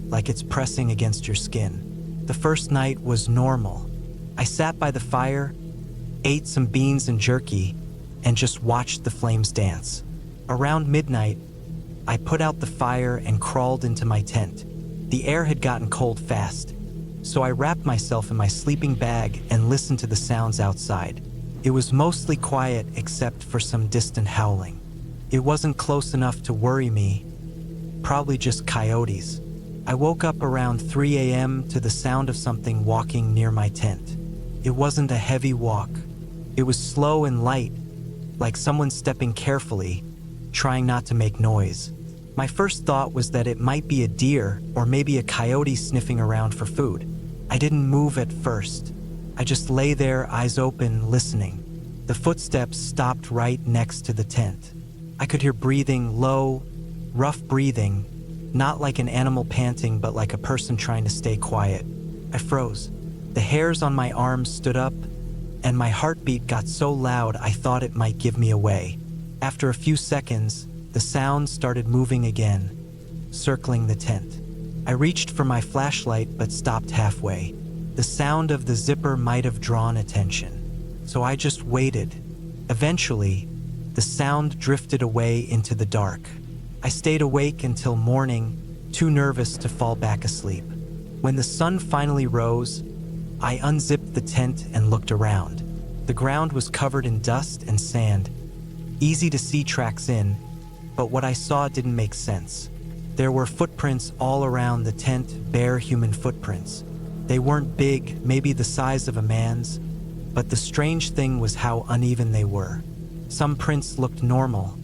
like it's pressing against your skin. The first night was normal. I sat by the fire, ate some beans and jerky, and just watched the flames dance. Around midnight, I put out the fire and crawled into my tent. The air had gotten cold fast, so I wrapped myself in my sleeping bag and listened to the sounds outside. It was mostly quiet except for some distant howling. It wasn't close enough to worry me, probably just coyotes. I woke up around 3 a.m. to the sound of something walking near my tent. It wasn't a heavy walk. It was slow and light, like someone stepping carefully, trying not to make noise. My first thought was that it might be a deer or maybe a coyote sniffing around for food. I didn't move at first. I just lay there, eyes open, listening. The footsteps stopped right next to the tent. I could hear breathing, low, rough breathing, not like an animal panting, but like a person trying to stay quiet. I froze. The hairs on my arms stood up, and my heartbeat got so loud I thought it might give me away. After a few seconds, the sound started moving again, circling the tent. I reached for my flashlight but stopped halfway. The sound of the zipper might have drawn attention, so I just waited. Eventually, the sound drifted away into the dark. I stayed awake until morning, too nervous to fall back asleep. When the sun finally rose, I unzipped the tent and looked around. The ground was covered in dust and sand, easy to see tracks in, but what I saw didn't make sense. There were footprints all around the tent, bare human footprints. They weren't big, maybe the size of a man's, but the strange thing was how uneven they were. Some prints looked normal.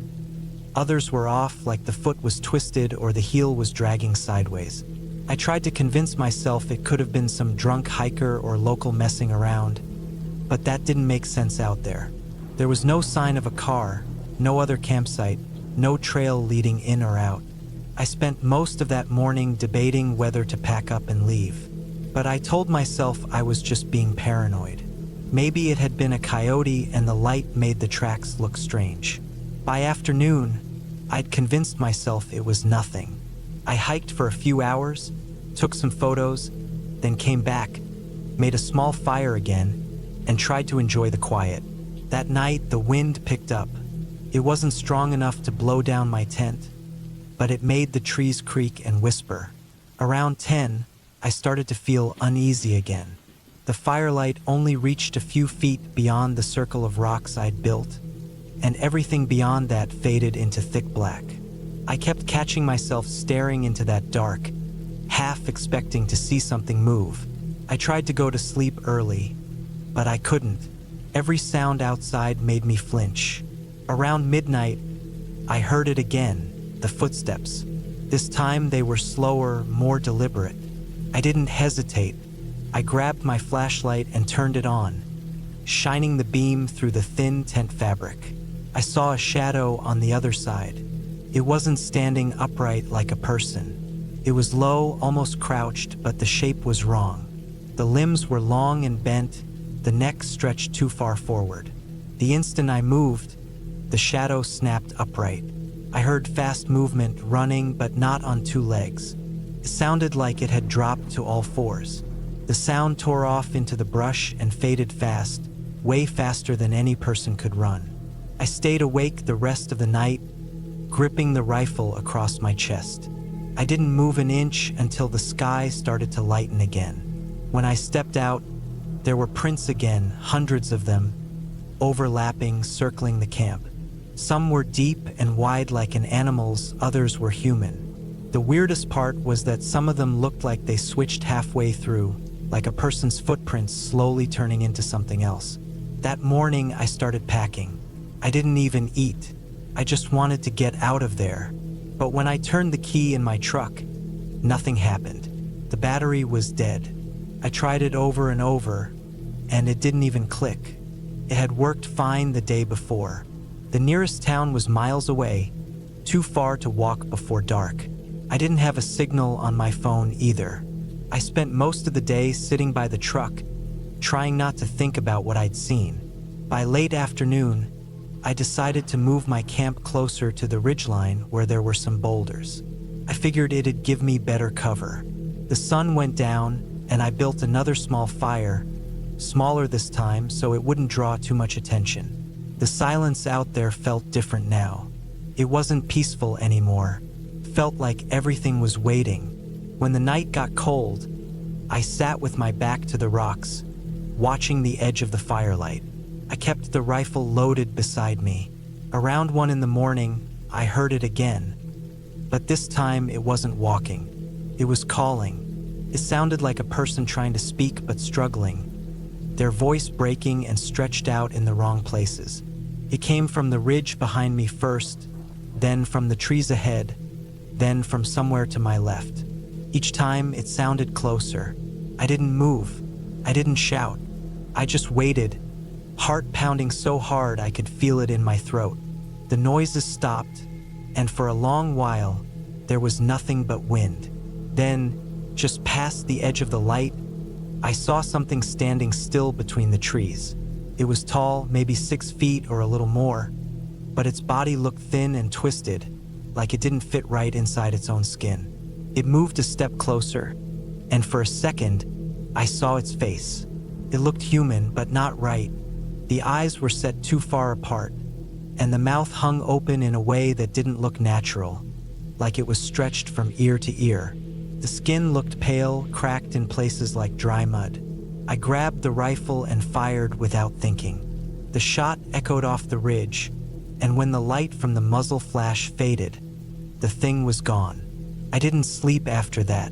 Others were off, like the foot was twisted or the heel was dragging sideways. I tried to convince myself it could have been some drunk hiker or local messing around, but that didn't make sense out there. There was no sign of a car, no other campsite, no trail leading in or out. I spent most of that morning debating whether to pack up and leave, but I told myself I was just being paranoid. Maybe it had been a coyote and the light made the tracks look strange. By afternoon, I'd convinced myself it was nothing. I hiked for a few hours, took some photos, then came back, made a small fire again, and tried to enjoy the quiet. That night, the wind picked up. It wasn't strong enough to blow down my tent, but it made the trees creak and whisper. Around 10, I started to feel uneasy again. The firelight only reached a few feet beyond the circle of rocks I'd built, and everything beyond that faded into thick black. I kept catching myself staring into that dark, half expecting to see something move. I tried to go to sleep early, but I couldn't. Every sound outside made me flinch. Around midnight, I heard it again, the footsteps. This time they were slower, more deliberate. I didn't hesitate. I grabbed my flashlight and turned it on, shining the beam through the thin tent fabric. I saw a shadow on the other side. It wasn't standing upright like a person. It was low, almost crouched, but the shape was wrong. The limbs were long and bent, the neck stretched too far forward. The instant I moved, the shadow snapped upright. I heard fast movement, running, but not on two legs. It sounded like it had dropped to all fours. The sound tore off into the brush and faded fast, way faster than any person could run. I stayed awake the rest of the night, gripping the rifle across my chest. I didn't move an inch until the sky started to lighten again. When I stepped out, there were prints again, hundreds of them, overlapping, circling the camp. Some were deep and wide like an animal's, others were human. The weirdest part was that some of them looked like they switched halfway through, like a person's footprints slowly turning into something else. That morning, I started packing. I didn't even eat. I just wanted to get out of there. But when I turned the key in my truck, nothing happened. The battery was dead. I tried it over and over, and it didn't even click. It had worked fine the day before. The nearest town was miles away, too far to walk before dark. I didn't have a signal on my phone either. I spent most of the day sitting by the truck, trying not to think about what I'd seen. By late afternoon, I decided to move my camp closer to the ridgeline where there were some boulders. I figured it'd give me better cover. The sun went down, and I built another small fire, smaller this time so it wouldn't draw too much attention. The silence out there felt different now. It wasn't peaceful anymore. Felt like everything was waiting. When the night got cold, I sat with my back to the rocks, watching the edge of the firelight. I kept the rifle loaded beside me. Around 1 in the morning, I heard it again. But this time it wasn't walking. It was calling. It sounded like a person trying to speak but struggling, their voice breaking and stretched out in the wrong places. It came from the ridge behind me first, then from the trees ahead, then from somewhere to my left. Each time it sounded closer. I didn't move. I didn't shout. I just waited, heart pounding so hard I could feel it in my throat. The noises stopped, and for a long while, there was nothing but wind. Then, just past the edge of the light, I saw something standing still between the trees. It was tall, maybe 6 feet or a little more, but its body looked thin and twisted, like it didn't fit right inside its own skin. It moved a step closer, and for a second, I saw its face. It looked human, but not right. The eyes were set too far apart, and the mouth hung open in a way that didn't look natural, like it was stretched from ear to ear. The skin looked pale, cracked in places like dry mud. I grabbed the rifle and fired without thinking. The shot echoed off the ridge, and when the light from the muzzle flash faded, the thing was gone. I didn't sleep after that.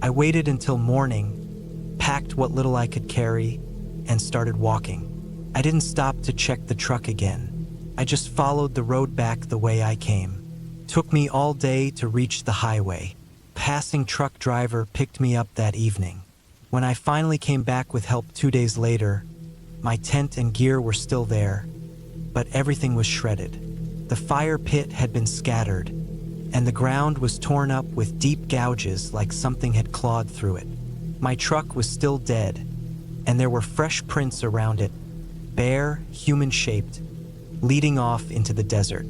I waited until morning, packed what little I could carry, and started walking. I didn't stop to check the truck again. I just followed the road back the way I came. Took me all day to reach the highway. Passing truck driver picked me up that evening. When I finally came back with help 2 days later, my tent and gear were still there, but everything was shredded. The fire pit had been scattered, and the ground was torn up with deep gouges like something had clawed through it. My truck was still dead, and there were fresh prints around it, bare, human-shaped, leading off into the desert.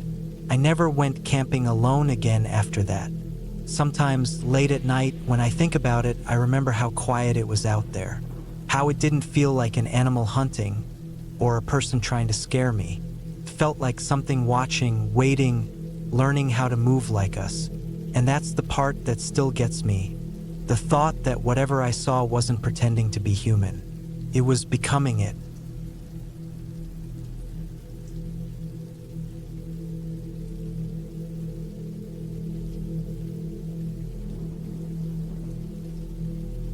I never went camping alone again after that. Sometimes, late at night, when I think about it, I remember how quiet it was out there, how it didn't feel like an animal hunting or a person trying to scare me. It felt like something watching, waiting, learning how to move like us. And that's the part that still gets me. The thought that whatever I saw wasn't pretending to be human. It was becoming it.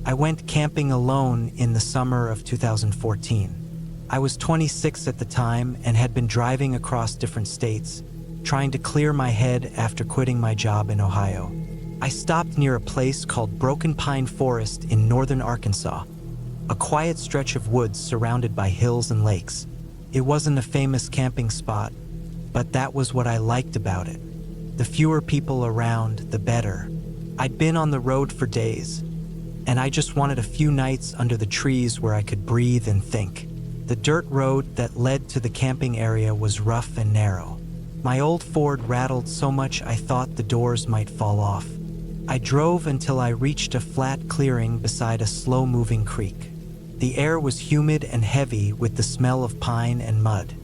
I went camping alone in the summer of 2014. I was 26 at the time and had been driving across different states, trying to clear my head after quitting my job in Ohio. I stopped near a place called Broken Pine Forest in northern Arkansas, a quiet stretch of woods surrounded by hills and lakes. It wasn't a famous camping spot, but that was what I liked about it. The fewer people around, the better. I'd been on the road for days, and I just wanted a few nights under the trees where I could breathe and think. The dirt road that led to the camping area was rough and narrow. My old Ford rattled so much I thought the doors might fall off. I drove until I reached a flat clearing beside a slow-moving creek. The air was humid and heavy with the smell of pine and mud.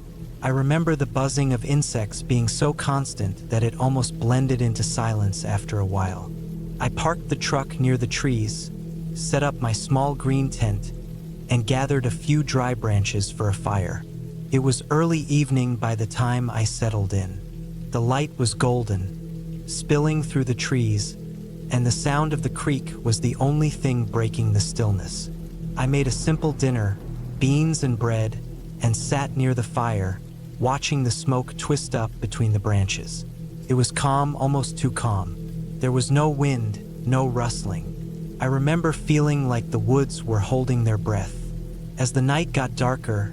I remember the buzzing of insects being so constant that it almost blended into silence after a while. I parked the truck near the trees, set up my small green tent, and gathered a few dry branches for a fire. It was early evening by the time I settled in. The light was golden, spilling through the trees, and the sound of the creek was the only thing breaking the stillness. I made a simple dinner, beans and bread, and sat near the fire, watching the smoke twist up between the branches. It was calm, almost too calm. There was no wind, no rustling. I remember feeling like the woods were holding their breath. As the night got darker,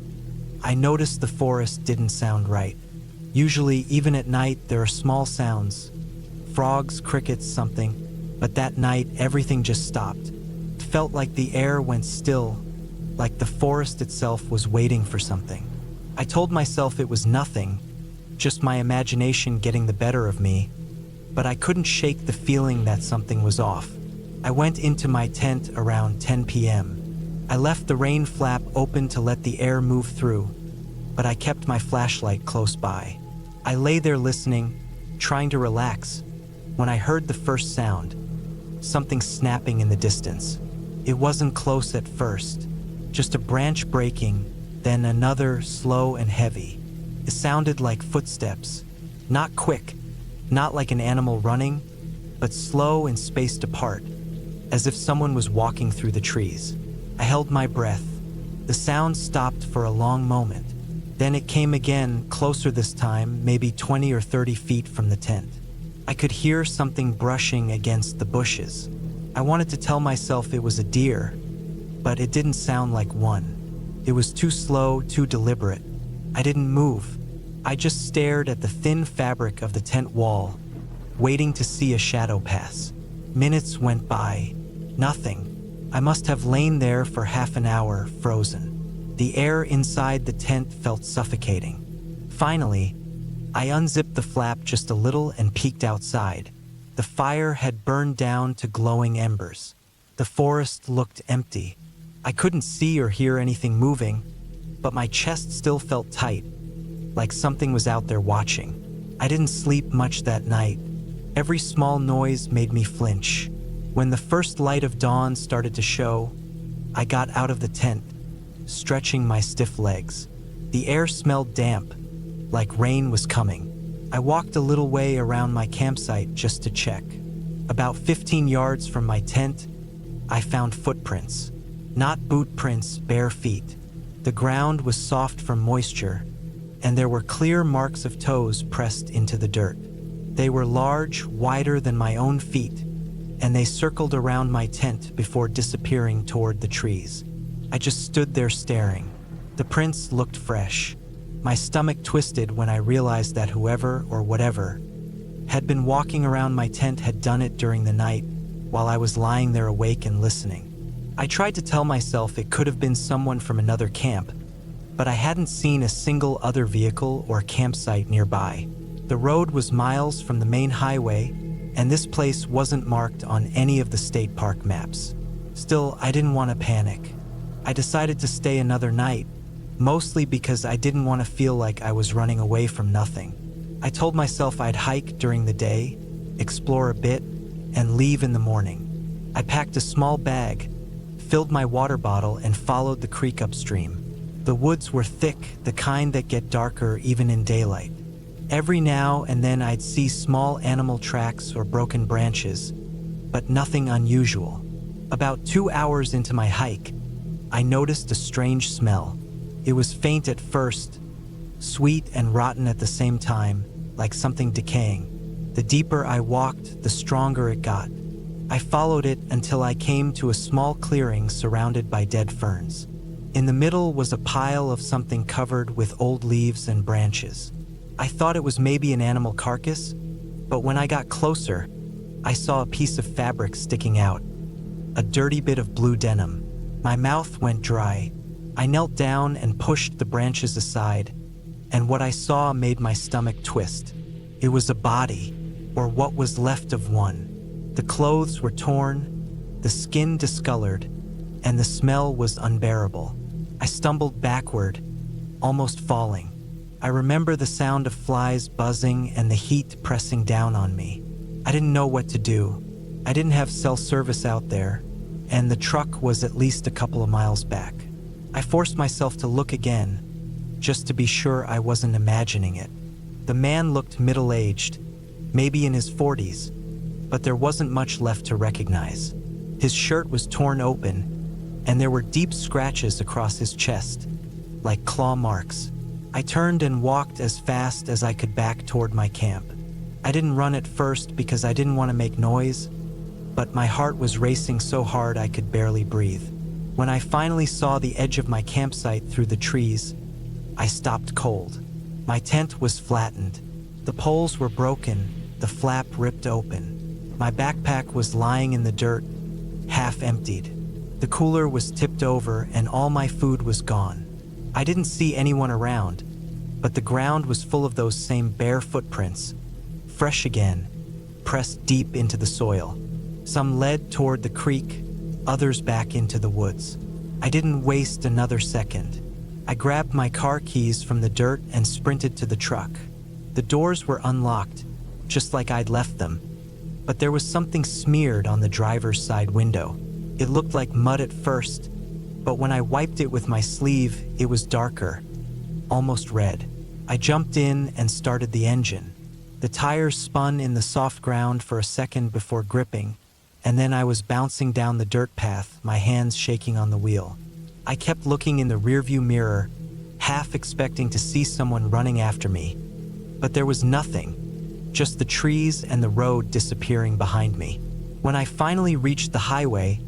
I noticed the forest didn't sound right. Usually, even at night, there are small sounds. Frogs, crickets, something. But that night, everything just stopped. It felt like the air went still, like the forest itself was waiting for something. I told myself it was nothing, just my imagination getting the better of me, but I couldn't shake the feeling that something was off. I went into my tent around 10 p.m. I left the rain flap open to let the air move through, but I kept my flashlight close by. I lay there listening, trying to relax, when I heard the first sound, something snapping in the distance. It wasn't close at first, just a branch breaking, then another, slow and heavy. It sounded like footsteps, not quick, not like an animal running, but slow and spaced apart, as if someone was walking through the trees. I held my breath. The sound stopped for a long moment. Then it came again, closer this time, maybe 20 or 30 feet from the tent. I could hear something brushing against the bushes. I wanted to tell myself it was a deer, but it didn't sound like one. It was too slow, too deliberate. I didn't move. I just stared at the thin fabric of the tent wall, waiting to see a shadow pass. Minutes went by. Nothing. I must have lain there for half an hour, frozen. The air inside the tent felt suffocating. Finally, I unzipped the flap just a little and peeked outside. The fire had burned down to glowing embers. The forest looked empty. I couldn't see or hear anything moving, but my chest still felt tight, like something was out there watching. I didn't sleep much that night. Every small noise made me flinch. When the first light of dawn started to show, I got out of the tent, stretching my stiff legs. The air smelled damp, like rain was coming. I walked a little way around my campsite just to check. About 15 yards from my tent, I found footprints. Not boot prints, bare feet. The ground was soft from moisture, and there were clear marks of toes pressed into the dirt. They were large, wider than my own feet, and they circled around my tent before disappearing toward the trees. I just stood there staring. The prints looked fresh. My stomach twisted when I realized that whoever or whatever had been walking around my tent had done it during the night while I was lying there awake and listening. I tried to tell myself it could have been someone from another camp, but I hadn't seen a single other vehicle or campsite nearby. The road was miles from the main highway, and this place wasn't marked on any of the state park maps. Still, I didn't want to panic. I decided to stay another night, mostly because I didn't want to feel like I was running away from nothing. I told myself I'd hike during the day, explore a bit, and leave in the morning. I packed a small bag, filled my water bottle, and followed the creek upstream. The woods were thick, the kind that get darker even in daylight. Every now and then I'd see small animal tracks or broken branches, but nothing unusual. About 2 hours into my hike, I noticed a strange smell. It was faint at first, sweet and rotten at the same time, like something decaying. The deeper I walked, the stronger it got. I followed it until I came to a small clearing surrounded by dead ferns. In the middle was a pile of something covered with old leaves and branches. I thought it was maybe an animal carcass, but when I got closer, I saw a piece of fabric sticking out, a dirty bit of blue denim. My mouth went dry. I knelt down and pushed the branches aside, and what I saw made my stomach twist. It was a body, or what was left of one. The clothes were torn, the skin discolored, and the smell was unbearable. I stumbled backward, almost falling. I remember the sound of flies buzzing and the heat pressing down on me. I didn't know what to do. I didn't have cell service out there, and the truck was at least a couple of miles back. I forced myself to look again, just to be sure I wasn't imagining it. The man looked middle-aged, maybe in his 40s, but there wasn't much left to recognize. His shirt was torn open, and there were deep scratches across his chest, like claw marks. I turned and walked as fast as I could back toward my camp. I didn't run at first because I didn't want to make noise, but my heart was racing so hard I could barely breathe. When I finally saw the edge of my campsite through the trees, I stopped cold. My tent was flattened. The poles were broken, the flap ripped open. My backpack was lying in the dirt, half emptied. The cooler was tipped over and all my food was gone. I didn't see anyone around, but the ground was full of those same bare footprints, fresh again, pressed deep into the soil. Some led toward the creek, others back into the woods. I didn't waste another second. I grabbed my car keys from the dirt and sprinted to the truck. The doors were unlocked, just like I'd left them, but there was something smeared on the driver's side window. It looked like mud at first, but when I wiped it with my sleeve, it was darker, almost red. I jumped in and started the engine. The tires spun in the soft ground for a second before gripping, and then I was bouncing down the dirt path, my hands shaking on the wheel. I kept looking in the rearview mirror, half expecting to see someone running after me, but there was nothing, just the trees and the road disappearing behind me. When I finally reached the highway,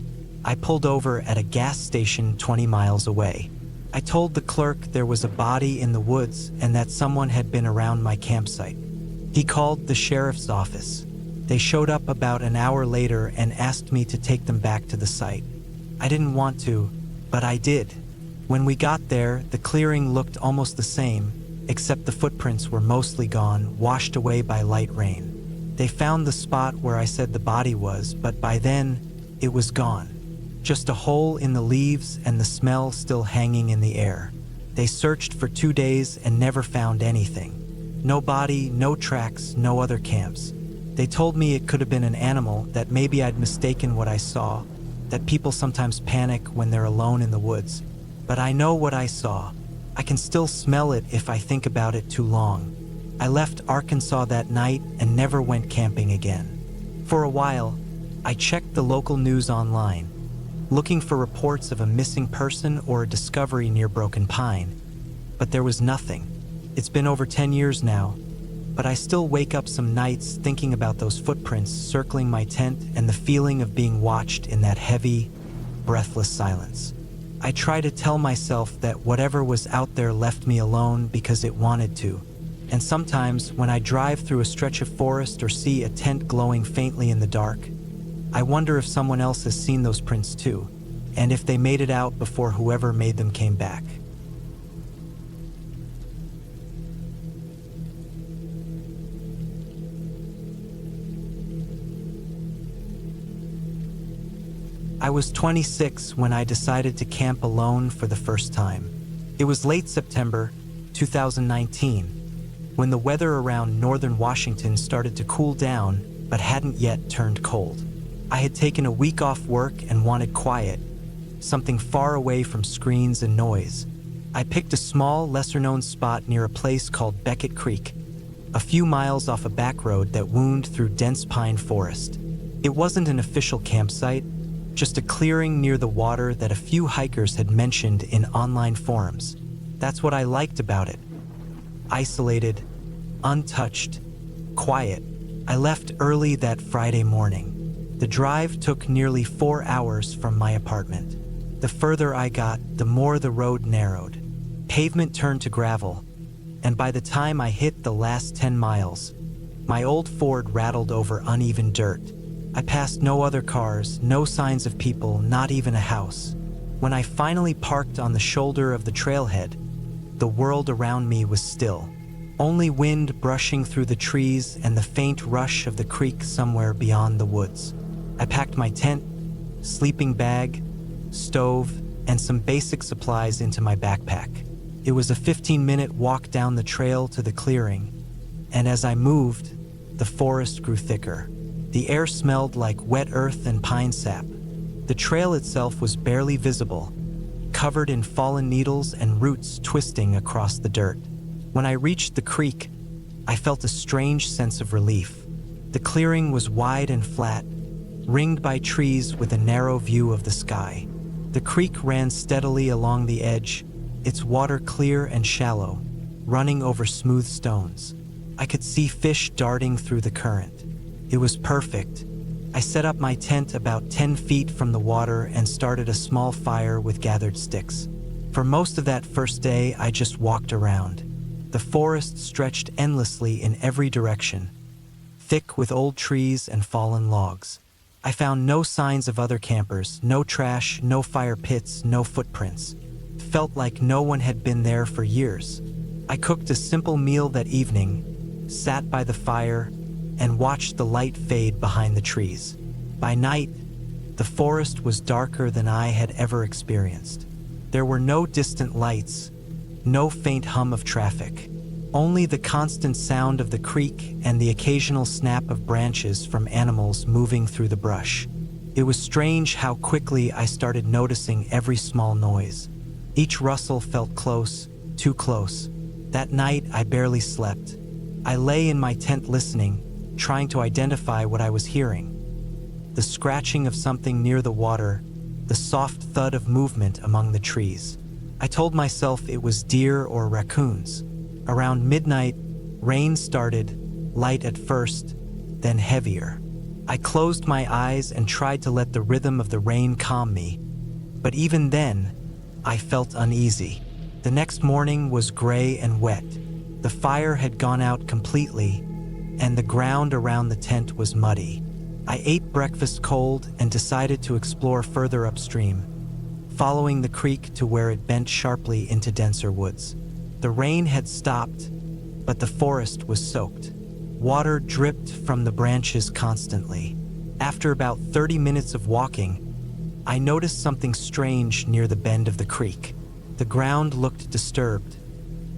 I pulled over at a gas station 20 miles away. I told the clerk there was a body in the woods and that someone had been around my campsite. He called the sheriff's office. They showed up about an hour later and asked me to take them back to the site. I didn't want to, but I did. When we got there, the clearing looked almost the same, except the footprints were mostly gone, washed away by light rain. They found the spot where I said the body was, but by then, it was gone. Just a hole in the leaves and the smell still hanging in the air. They searched for 2 days and never found anything. No body, no tracks, no other camps. They told me it could have been an animal, that maybe I'd mistaken what I saw, that people sometimes panic when they're alone in the woods. But I know what I saw. I can still smell it if I think about it too long. I left Arkansas that night and never went camping again. For a while, I checked the local news online, looking for reports of a missing person or a discovery near Broken Pine, but there was nothing. It's been over 10 years now, but I still wake up some nights thinking about those footprints circling my tent and the feeling of being watched in that heavy, breathless silence. I try to tell myself that whatever was out there left me alone because it wanted to, and sometimes when I drive through a stretch of forest or see a tent glowing faintly in the dark, I wonder if someone else has seen those prints too, and if they made it out before whoever made them came back. I was 26 when I decided to camp alone for the first time. It was late September 2019, when the weather around northern Washington started to cool down but hadn't yet turned cold. I had taken a week off work and wanted quiet, something far away from screens and noise. I picked a small, lesser-known spot near a place called Beckett Creek, a few miles off a back road that wound through dense pine forest. It wasn't an official campsite, just a clearing near the water that a few hikers had mentioned in online forums. That's what I liked about it. Isolated, untouched, quiet. I left early that Friday morning. The drive took nearly 4 hours from my apartment. The further I got, the more the road narrowed. Pavement turned to gravel, and by the time I hit the last 10 miles, my old Ford rattled over uneven dirt. I passed no other cars, no signs of people, not even a house. When I finally parked on the shoulder of the trailhead, the world around me was still. Only wind brushing through the trees and the faint rush of the creek somewhere beyond the woods. I packed my tent, sleeping bag, stove, and some basic supplies into my backpack. It was a 15-minute walk down the trail to the clearing, and as I moved, the forest grew thicker. The air smelled like wet earth and pine sap. The trail itself was barely visible, covered in fallen needles and roots twisting across the dirt. When I reached the creek, I felt a strange sense of relief. The clearing was wide and flat, ringed by trees with a narrow view of the sky. The creek ran steadily along the edge, its water clear and shallow, running over smooth stones. I could see fish darting through the current. It was perfect. I set up my tent about 10 feet from the water and started a small fire with gathered sticks. For most of that first day, I just walked around. The forest stretched endlessly in every direction, thick with old trees and fallen logs. I found no signs of other campers, no trash, no fire pits, no footprints. It felt like no one had been there for years. I cooked a simple meal that evening, sat by the fire, and watched the light fade behind the trees. By night, the forest was darker than I had ever experienced. There were no distant lights, no faint hum of traffic, only the constant sound of the creek and the occasional snap of branches from animals moving through the brush. It was strange how quickly I started noticing every small noise. Each rustle felt close, too close. That night, I barely slept. I lay in my tent listening, trying to identify what I was hearing. The scratching of something near the water, the soft thud of movement among the trees. I told myself it was deer or raccoons. Around midnight, rain started, light at first, then heavier. I closed my eyes and tried to let the rhythm of the rain calm me, but even then, I felt uneasy. The next morning was gray and wet. The fire had gone out completely, and the ground around the tent was muddy. I ate breakfast cold and decided to explore further upstream, following the creek to where it bent sharply into denser woods. The rain had stopped, but the forest was soaked. Water dripped from the branches constantly. After about 30 minutes of walking, I noticed something strange near the bend of the creek. The ground looked disturbed.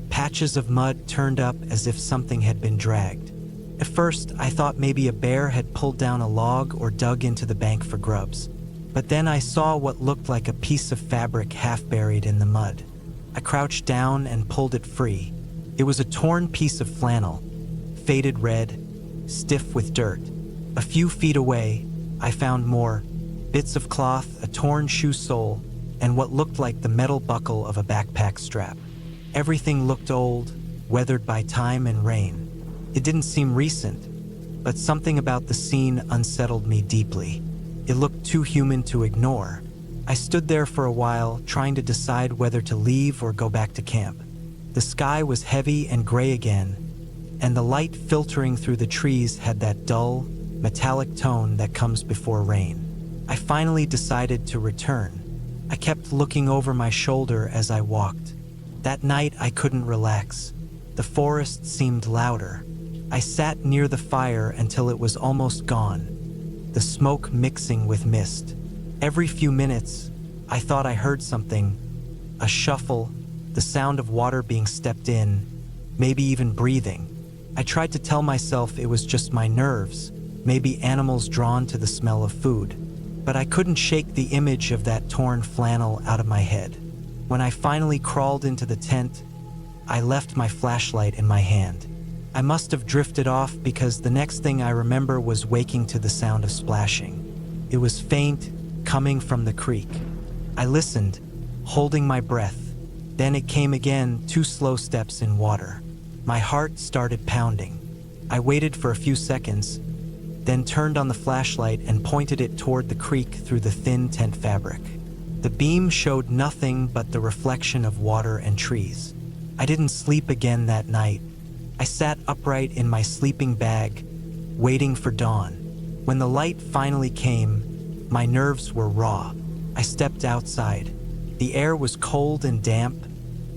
Patches of mud turned up as if something had been dragged. At first, I thought maybe a bear had pulled down a log or dug into the bank for grubs. But then I saw what looked like a piece of fabric half buried in the mud. I crouched down and pulled it free. It was a torn piece of flannel, faded red, stiff with dirt. A few feet away, I found more bits of cloth, a torn shoe sole, and what looked like the metal buckle of a backpack strap. Everything looked old, weathered by time and rain. It didn't seem recent, but something about the scene unsettled me deeply. It looked too human to ignore. I stood there for a while, trying to decide whether to leave or go back to camp. The sky was heavy and gray again, and the light filtering through the trees had that dull, metallic tone that comes before rain. I finally decided to return. I kept looking over my shoulder as I walked. That night, I couldn't relax. The forest seemed louder. I sat near the fire until it was almost gone, the smoke mixing with mist. Every few minutes, I thought I heard something, a shuffle, the sound of water being stepped in, maybe even breathing. I tried to tell myself it was just my nerves, maybe animals drawn to the smell of food. But I couldn't shake the image of that torn flannel out of my head. When I finally crawled into the tent, I left my flashlight in my hand. I must have drifted off because the next thing I remember was waking to the sound of splashing. It was faint, coming from the creek. I listened, holding my breath. Then it came again, 2 slow steps in water. My heart started pounding. I waited for a few seconds, then turned on the flashlight and pointed it toward the creek through the thin tent fabric. The beam showed nothing but the reflection of water and trees. I didn't sleep again that night. I sat upright in my sleeping bag, waiting for dawn. When the light finally came, my nerves were raw. I stepped outside. The air was cold and damp,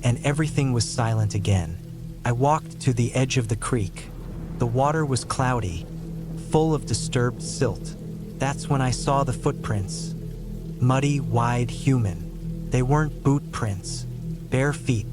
and everything was silent again. I walked to the edge of the creek. The water was cloudy, full of disturbed silt. That's when I saw the footprints. Muddy, wide, human. They weren't boot prints, bare feet.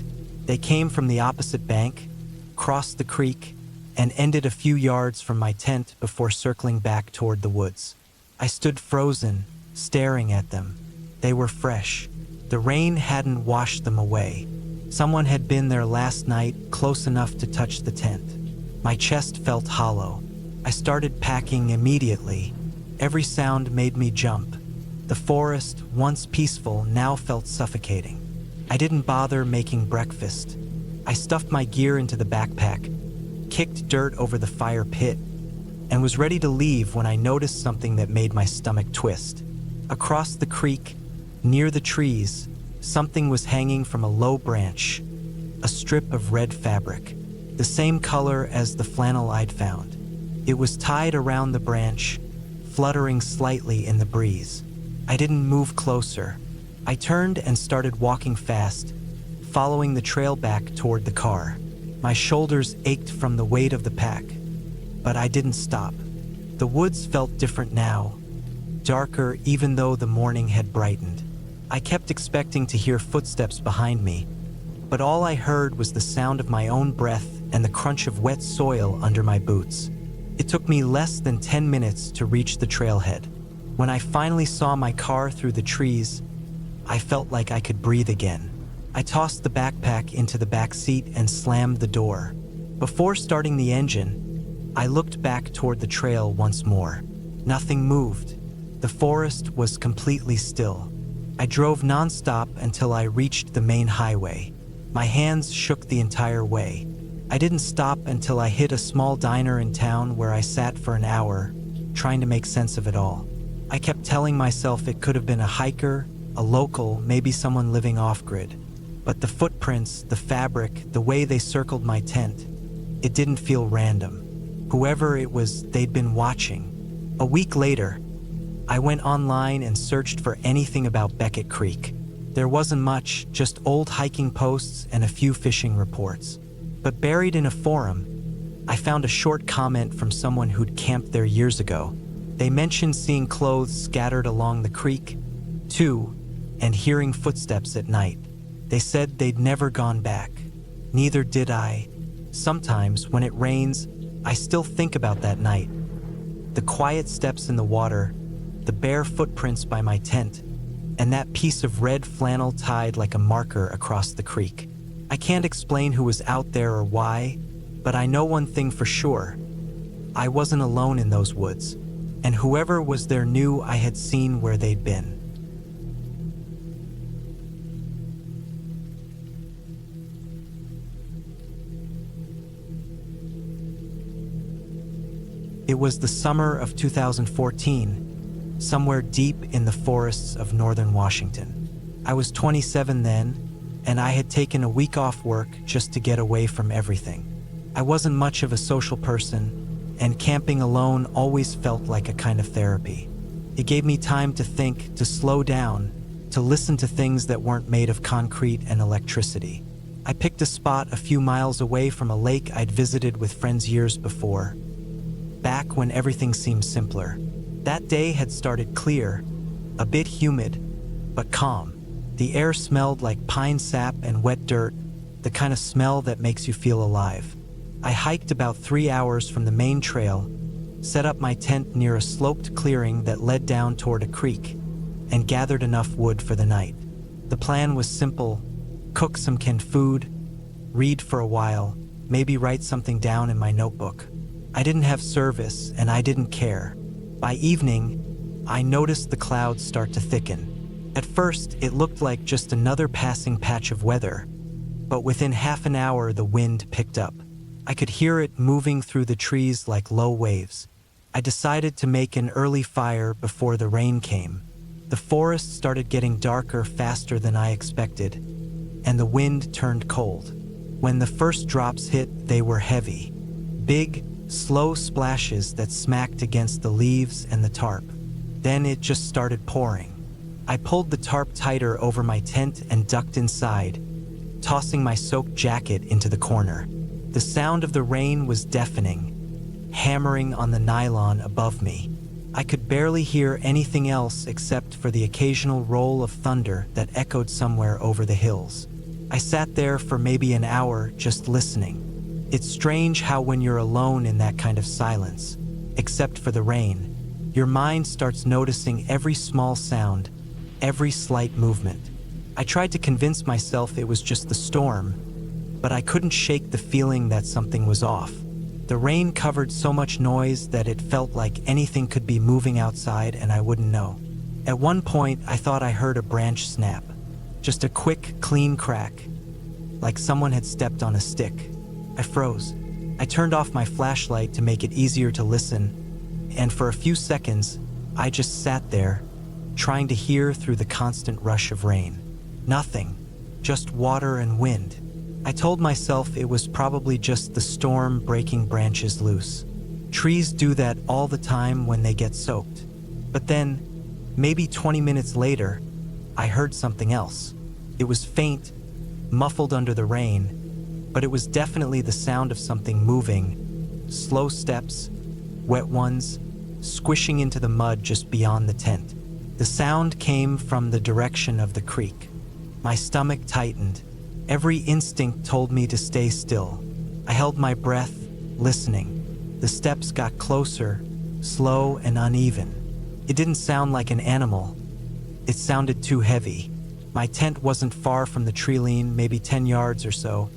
They came from the opposite bank, crossed the creek, and ended a few yards from my tent before circling back toward the woods. I stood frozen, staring at them. They were fresh, The rain hadn't washed them away. Someone had been there last night, close enough to touch the tent. My chest felt hollow. I started packing immediately. Every sound made me jump. The forest, once peaceful, now felt suffocating. I didn't bother making breakfast. I stuffed my gear into the backpack, kicked dirt over the fire pit, and was ready to leave when I noticed something that made my stomach twist. Across the creek, near the trees, something was hanging from a low branch, a strip of red fabric, the same color as the flannel I'd found. It was tied around the branch, fluttering slightly in the breeze. I didn't move closer. I turned and started walking fast, following the trail back toward the car. My shoulders ached from the weight of the pack, but I didn't stop. The woods felt different now, darker even though the morning had brightened. I kept expecting to hear footsteps behind me, but all I heard was the sound of my own breath and the crunch of wet soil under my boots. It took me less than 10 minutes to reach the trailhead. When I finally saw my car through the trees, I felt like I could breathe again. I tossed the backpack into the back seat and slammed the door. Before starting the engine, I looked back toward the trail once more. Nothing moved. The forest was completely still. I drove nonstop until I reached the main highway. My hands shook the entire way. I didn't stop until I hit a small diner in town where I sat for an hour, trying to make sense of it all. I kept telling myself it could have been a hiker, a local, maybe someone living off-grid. But the footprints, the fabric, the way they circled my tent, it didn't feel random. Whoever it was, they'd been watching. A week later, I went online and searched for anything about Beckett Creek. There wasn't much, just old hiking posts and a few fishing reports. But buried in a forum, I found a short comment from someone who'd camped there years ago. They mentioned seeing clothes scattered along the creek, too, and hearing footsteps at night. They said they'd never gone back. Neither did I. Sometimes, when it rains, I still think about that night. The quiet steps in the water, the bare footprints by my tent, and that piece of red flannel tied like a marker across the creek. I can't explain who was out there or why, but I know one thing for sure. I wasn't alone in those woods, and whoever was there knew I had seen where they'd been. It was the summer of 2014, somewhere deep in the forests of northern Washington. I was 27 then, and I had taken a week off work just to get away from everything. I wasn't much of a social person, and camping alone always felt like a kind of therapy. It gave me time to think, to slow down, to listen to things that weren't made of concrete and electricity. I picked a spot a few miles away from a lake I'd visited with friends years before, back when everything seemed simpler. That day had started clear, a bit humid, but calm. The air smelled like pine sap and wet dirt, the kind of smell that makes you feel alive. I hiked about 3 hours from the main trail, set up my tent near a sloped clearing that led down toward a creek, and gathered enough wood for the night. The plan was simple: cook some canned food, read for a while, maybe write something down in my notebook. I didn't have service, and I didn't care. By evening, I noticed the clouds start to thicken. At first, it looked like just another passing patch of weather, but within half an hour the wind picked up. I could hear it moving through the trees like low waves. I decided to make an early fire before the rain came. The forest started getting darker faster than I expected, and the wind turned cold. When the first drops hit, they were heavy. Big, slow splashes that smacked against the leaves and the tarp. Then it just started pouring. I pulled the tarp tighter over my tent and ducked inside, tossing my soaked jacket into the corner. The sound of the rain was deafening, hammering on the nylon above me. I could barely hear anything else except for the occasional roll of thunder that echoed somewhere over the hills. I sat there for maybe an hour just listening. It's strange how when you're alone in that kind of silence, except for the rain, your mind starts noticing every small sound, every slight movement. I tried to convince myself it was just the storm, but I couldn't shake the feeling that something was off. The rain covered so much noise that it felt like anything could be moving outside and I wouldn't know. At one point, I thought I heard a branch snap. Just a quick, clean crack, like someone had stepped on a stick. I froze. I turned off my flashlight to make it easier to listen, and for a few seconds, I just sat there, trying to hear through the constant rush of rain. Nothing, just water and wind. I told myself it was probably just the storm breaking branches loose. Trees do that all the time when they get soaked. But then, maybe 20 minutes later, I heard something else. It was faint, muffled under the rain, but it was definitely the sound of something moving. Slow steps, wet ones, squishing into the mud just beyond the tent. The sound came from the direction of the creek. My stomach tightened. Every instinct told me to stay still. I held my breath, listening. The steps got closer, slow and uneven. It didn't sound like an animal. It sounded too heavy. My tent wasn't far from the tree line, maybe 10 yards or so,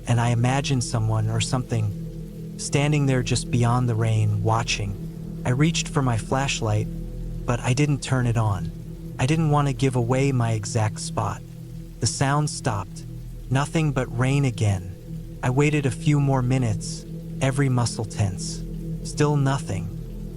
and I imagined someone or something standing there just beyond the rain, watching. I reached for my flashlight, but I didn't turn it on. I didn't want to give away my exact spot. The sound stopped. Nothing but rain again. I waited a few more minutes, every muscle tense. Still nothing.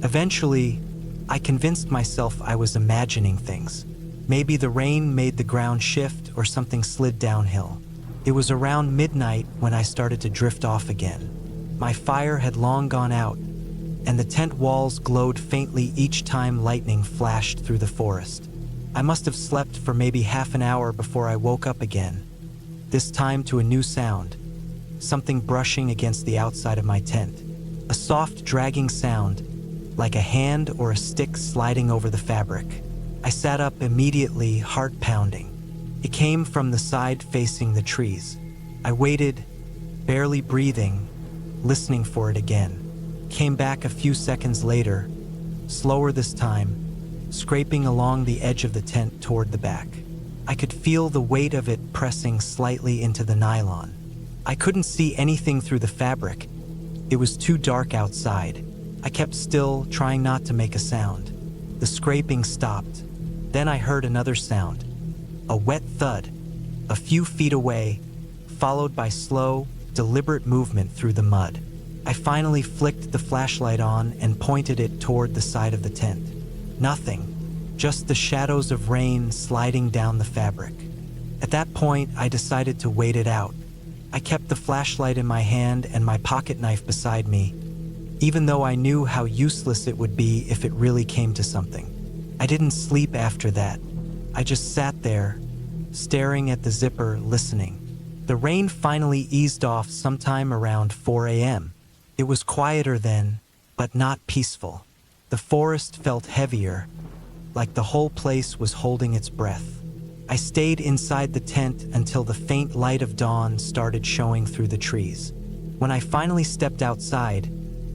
Eventually, I convinced myself I was imagining things. Maybe the rain made the ground shift or something slid downhill. It was around midnight when I started to drift off again. My fire had long gone out, and the tent walls glowed faintly each time lightning flashed through the forest. I must have slept for maybe half an hour before I woke up again, this time to a new sound, something brushing against the outside of my tent. A soft, dragging sound, like a hand or a stick sliding over the fabric. I sat up immediately, heart pounding. It came from the side facing the trees. I waited, barely breathing, listening for it again. Came back a few seconds later, slower this time, scraping along the edge of the tent toward the back. I could feel the weight of it pressing slightly into the nylon. I couldn't see anything through the fabric. It was too dark outside. I kept still, trying not to make a sound. The scraping stopped. Then I heard another sound, a wet thud, a few feet away, followed by slow, deliberate movement through the mud. I finally flicked the flashlight on and pointed it toward the side of the tent. Nothing, just the shadows of rain sliding down the fabric. At that point, I decided to wait it out. I kept the flashlight in my hand and my pocket knife beside me, even though I knew how useless it would be if it really came to something. I didn't sleep after that. I just sat there, staring at the zipper, listening. The rain finally eased off sometime around 4 a.m. It was quieter then, but not peaceful. The forest felt heavier, like the whole place was holding its breath. I stayed inside the tent until the faint light of dawn started showing through the trees. When I finally stepped outside,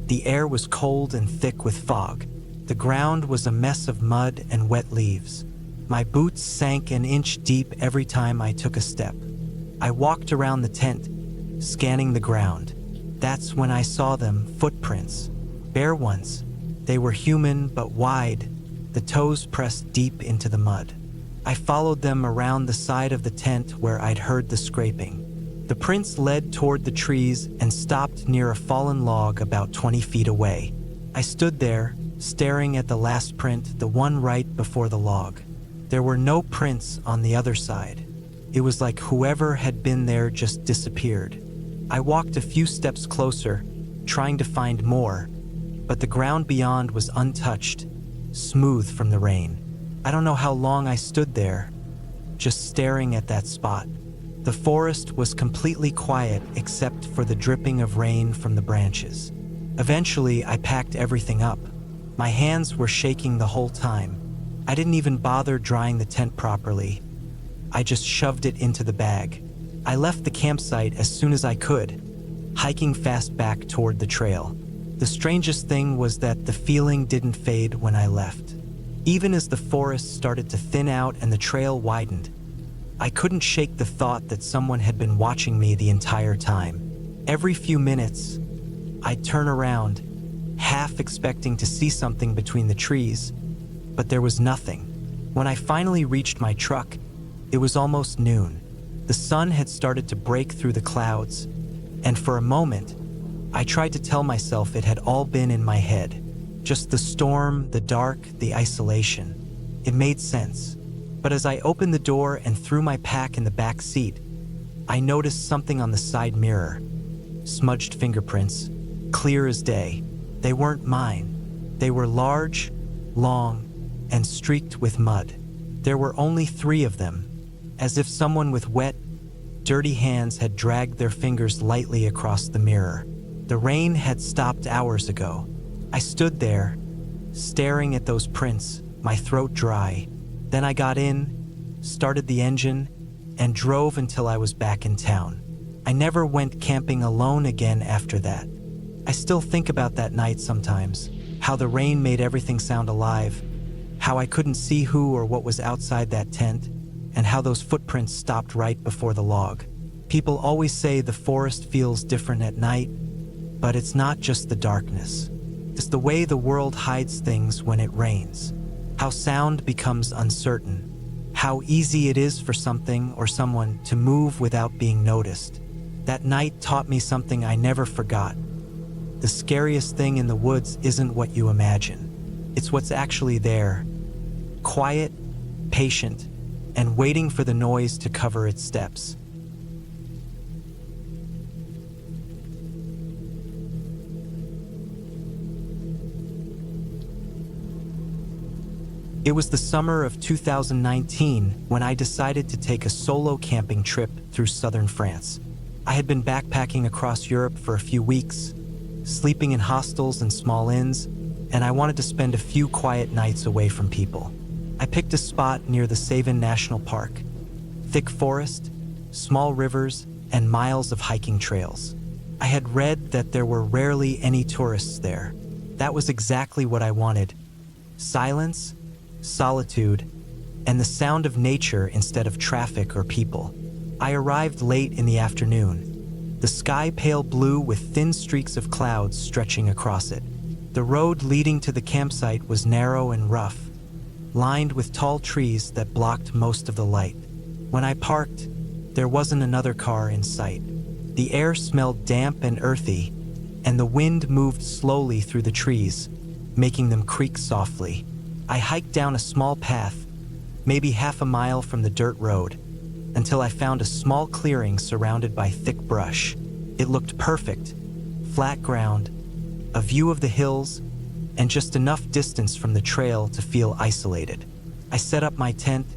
the air was cold and thick with fog. The ground was a mess of mud and wet leaves. My boots sank an inch deep every time I took a step. I walked around the tent, scanning the ground. That's when I saw them, footprints. Bare ones. They were human but wide, the toes pressed deep into the mud. I followed them around the side of the tent where I'd heard the scraping. The prints led toward the trees and stopped near a fallen log about 20 feet away. I stood there, staring at the last print, the one right before the log. There were no prints on the other side. It was like whoever had been there just disappeared. I walked a few steps closer, trying to find more, but the ground beyond was untouched, smooth from the rain. I don't know how long I stood there, just staring at that spot. The forest was completely quiet except for the dripping of rain from the branches. Eventually, I packed everything up. My hands were shaking the whole time. I didn't even bother drying the tent properly. I just shoved it into the bag. I left the campsite as soon as I could, hiking fast back toward the trail. The strangest thing was that the feeling didn't fade when I left. Even as the forest started to thin out and the trail widened, I couldn't shake the thought that someone had been watching me the entire time. Every few minutes, I'd turn around, half expecting to see something between the trees, but there was nothing. When I finally reached my truck, it was almost noon. The sun had started to break through the clouds, and for a moment, I tried to tell myself it had all been in my head. Just the storm, the dark, the isolation. It made sense. But as I opened the door and threw my pack in the back seat, I noticed something on the side mirror. Smudged fingerprints, clear as day. They weren't mine. They were large, long, and streaked with mud. There were only 3 of them, as if someone with wet, dirty hands had dragged their fingers lightly across the mirror. The rain had stopped hours ago. I stood there, staring at those prints, my throat dry. Then I got in, started the engine, and drove until I was back in town. I never went camping alone again after that. I still think about that night sometimes, how the rain made everything sound alive, how I couldn't see who or what was outside that tent, and how those footprints stopped right before the log. People always say the forest feels different at night, but it's not just the darkness. It's the way the world hides things when it rains, how sound becomes uncertain, how easy it is for something or someone to move without being noticed. That night taught me something I never forgot. The scariest thing in the woods isn't what you imagine. It's what's actually there, quiet, patient, and waiting for the noise to cover its steps. It was the summer of 2019 when I decided to take a solo camping trip through southern France. I had been backpacking across Europe for a few weeks, sleeping in hostels and small inns, and I wanted to spend a few quiet nights away from people. I picked a spot near the Savin National Park. Thick forest, small rivers, and miles of hiking trails. I had read that there were rarely any tourists there. That was exactly what I wanted. Silence, solitude, and the sound of nature instead of traffic or people. I arrived late in the afternoon. The sky pale blue with thin streaks of clouds stretching across it. The road leading to the campsite was narrow and rough, lined with tall trees that blocked most of the light. When I parked, there wasn't another car in sight. The air smelled damp and earthy, and the wind moved slowly through the trees, making them creak softly. I hiked down a small path, maybe half a mile from the dirt road, until I found a small clearing surrounded by thick brush. It looked perfect, flat ground, a view of the hills, and just enough distance from the trail to feel isolated. I set up my tent,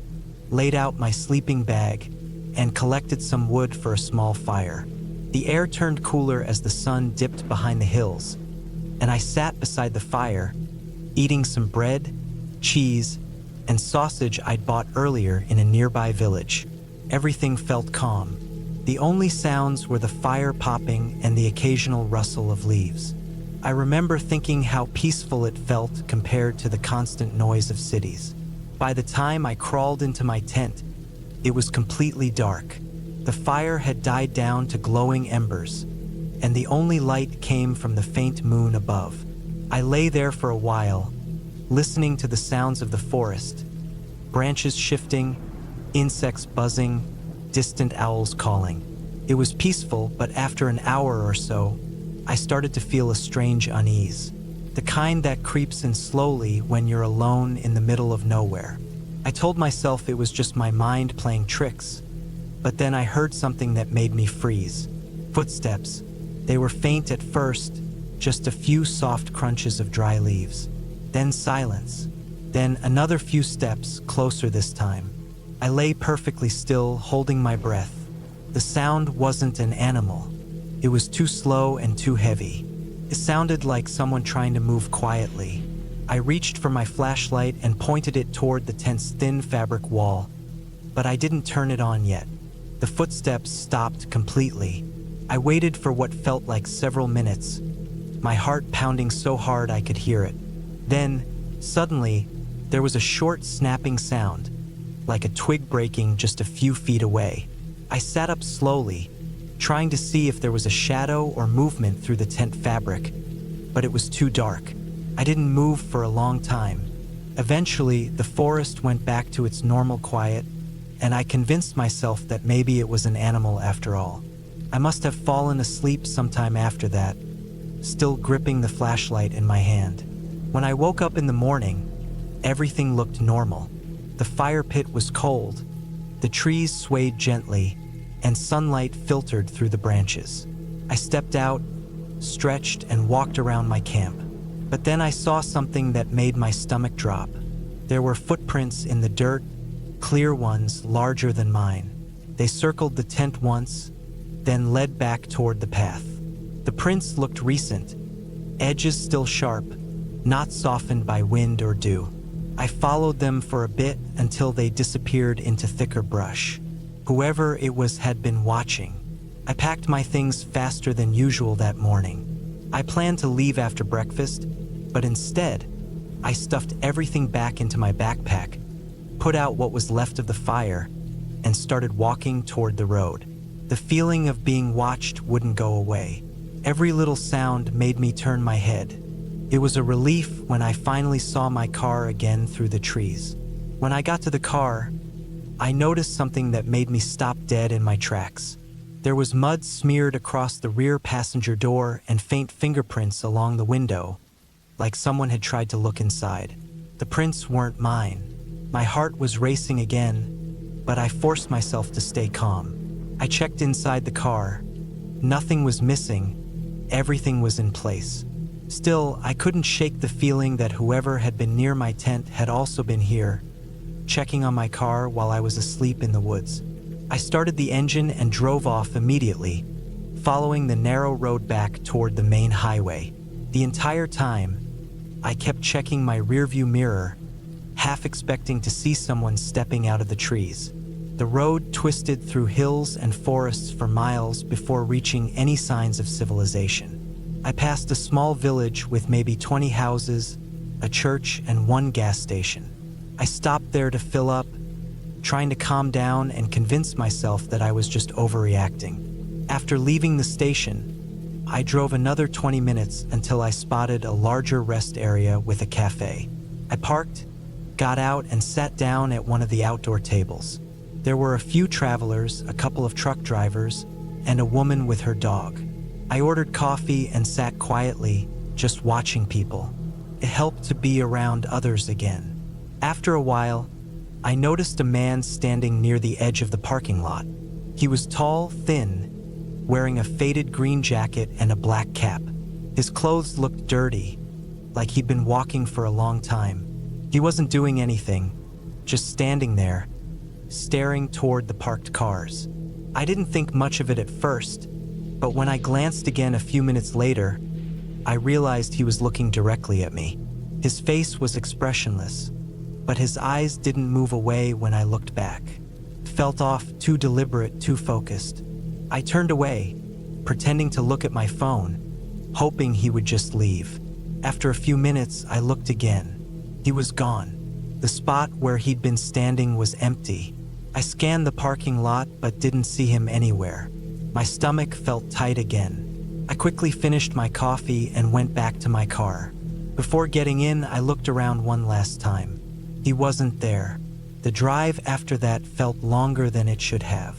laid out my sleeping bag, and collected some wood for a small fire. The air turned cooler as the sun dipped behind the hills, and I sat beside the fire, eating some bread, cheese, and sausage I'd bought earlier in a nearby village. Everything felt calm. The only sounds were the fire popping and the occasional rustle of leaves. I remember thinking how peaceful it felt compared to the constant noise of cities. By the time I crawled into my tent, it was completely dark. The fire had died down to glowing embers, and the only light came from the faint moon above. I lay there for a while, listening to the sounds of the forest, branches shifting, insects buzzing, distant owls calling. It was peaceful, but after an hour or so, I started to feel a strange unease, the kind that creeps in slowly when you're alone in the middle of nowhere. I told myself it was just my mind playing tricks, but then I heard something that made me freeze. Footsteps. They were faint at first, just a few soft crunches of dry leaves. Then silence. Then another few steps, closer this time. I lay perfectly still, holding my breath. The sound wasn't an animal. It was too slow and too heavy. It sounded like someone trying to move quietly. I reached for my flashlight and pointed it toward the tent's thin fabric wall, but I didn't turn it on yet. The footsteps stopped completely. I waited for what felt like several minutes, my heart pounding so hard I could hear it. Then, suddenly, there was a short snapping sound, like a twig breaking just a few feet away. I sat up slowly, trying to see if there was a shadow or movement through the tent fabric, but it was too dark. I didn't move for a long time. Eventually, the forest went back to its normal quiet, and I convinced myself that maybe it was an animal after all. I must have fallen asleep sometime after that, still gripping the flashlight in my hand. When I woke up in the morning, everything looked normal. The fire pit was cold, the trees swayed gently, and sunlight filtered through the branches. I stepped out, stretched, and walked around my camp. But then I saw something that made my stomach drop. There were footprints in the dirt, clear ones larger than mine. They circled the tent once, then led back toward the path. The prints looked recent, edges still sharp, not softened by wind or dew. I followed them for a bit until they disappeared into thicker brush. Whoever it was had been watching. I packed my things faster than usual that morning. I planned to leave after breakfast, but instead, I stuffed everything back into my backpack, put out what was left of the fire, and started walking toward the road. The feeling of being watched wouldn't go away. Every little sound made me turn my head. It was a relief when I finally saw my car again through the trees. When I got to the car, I noticed something that made me stop dead in my tracks. There was mud smeared across the rear passenger door and faint fingerprints along the window, like someone had tried to look inside. The prints weren't mine. My heart was racing again, but I forced myself to stay calm. I checked inside the car. Nothing was missing. Everything was in place. Still, I couldn't shake the feeling that whoever had been near my tent had also been here, checking on my car while I was asleep in the woods. I started the engine and drove off immediately, following the narrow road back toward the main highway. The entire time, I kept checking my rearview mirror, half expecting to see someone stepping out of the trees. The road twisted through hills and forests for miles before reaching any signs of civilization. I passed a small village with maybe 20 houses, a church, and one gas station. I stopped there to fill up, trying to calm down and convince myself that I was just overreacting. After leaving the station, I drove another 20 minutes until I spotted a larger rest area with a cafe. I parked, got out, and sat down at one of the outdoor tables. There were a few travelers, a couple of truck drivers, and a woman with her dog. I ordered coffee and sat quietly, just watching people. It helped to be around others again. After a while, I noticed a man standing near the edge of the parking lot. He was tall, thin, wearing a faded green jacket and a black cap. His clothes looked dirty, like he'd been walking for a long time. He wasn't doing anything, just standing there, staring toward the parked cars. I didn't think much of it at first, but when I glanced again a few minutes later, I realized he was looking directly at me. His face was expressionless, but his eyes didn't move away when I looked back. It felt off, too deliberate, too focused. I turned away, pretending to look at my phone, hoping he would just leave. After a few minutes, I looked again. He was gone. The spot where he'd been standing was empty. I scanned the parking lot but didn't see him anywhere. My stomach felt tight again. I quickly finished my coffee and went back to my car. Before getting in, I looked around one last time. He wasn't there. The drive after that felt longer than it should have.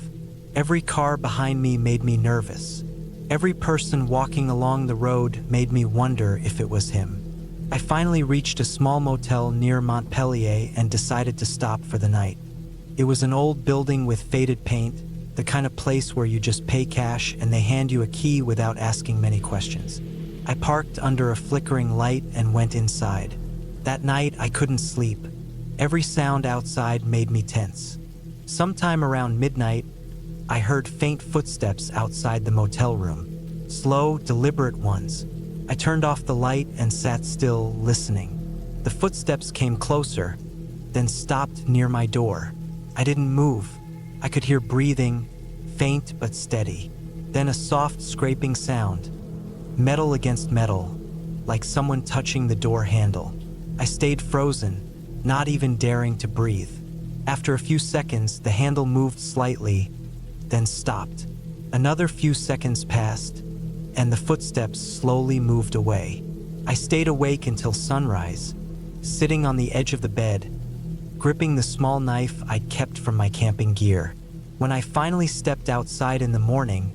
Every car behind me made me nervous. Every person walking along the road made me wonder if it was him. I finally reached a small motel near Montpellier and decided to stop for the night. It was an old building with faded paint, the kind of place where you just pay cash and they hand you a key without asking many questions. I parked under a flickering light and went inside. That night, I couldn't sleep. Every sound outside made me tense. Sometime around midnight, I heard faint footsteps outside the motel room. Slow, deliberate ones. I turned off the light and sat still, listening. The footsteps came closer, then stopped near my door. I didn't move. I could hear breathing, faint but steady. Then a soft scraping sound, metal against metal, like someone touching the door handle. I stayed frozen, not even daring to breathe. After a few seconds, the handle moved slightly, then stopped. Another few seconds passed, and the footsteps slowly moved away. I stayed awake until sunrise, sitting on the edge of the bed, gripping the small knife I'd kept from my camping gear. When I finally stepped outside in the morning,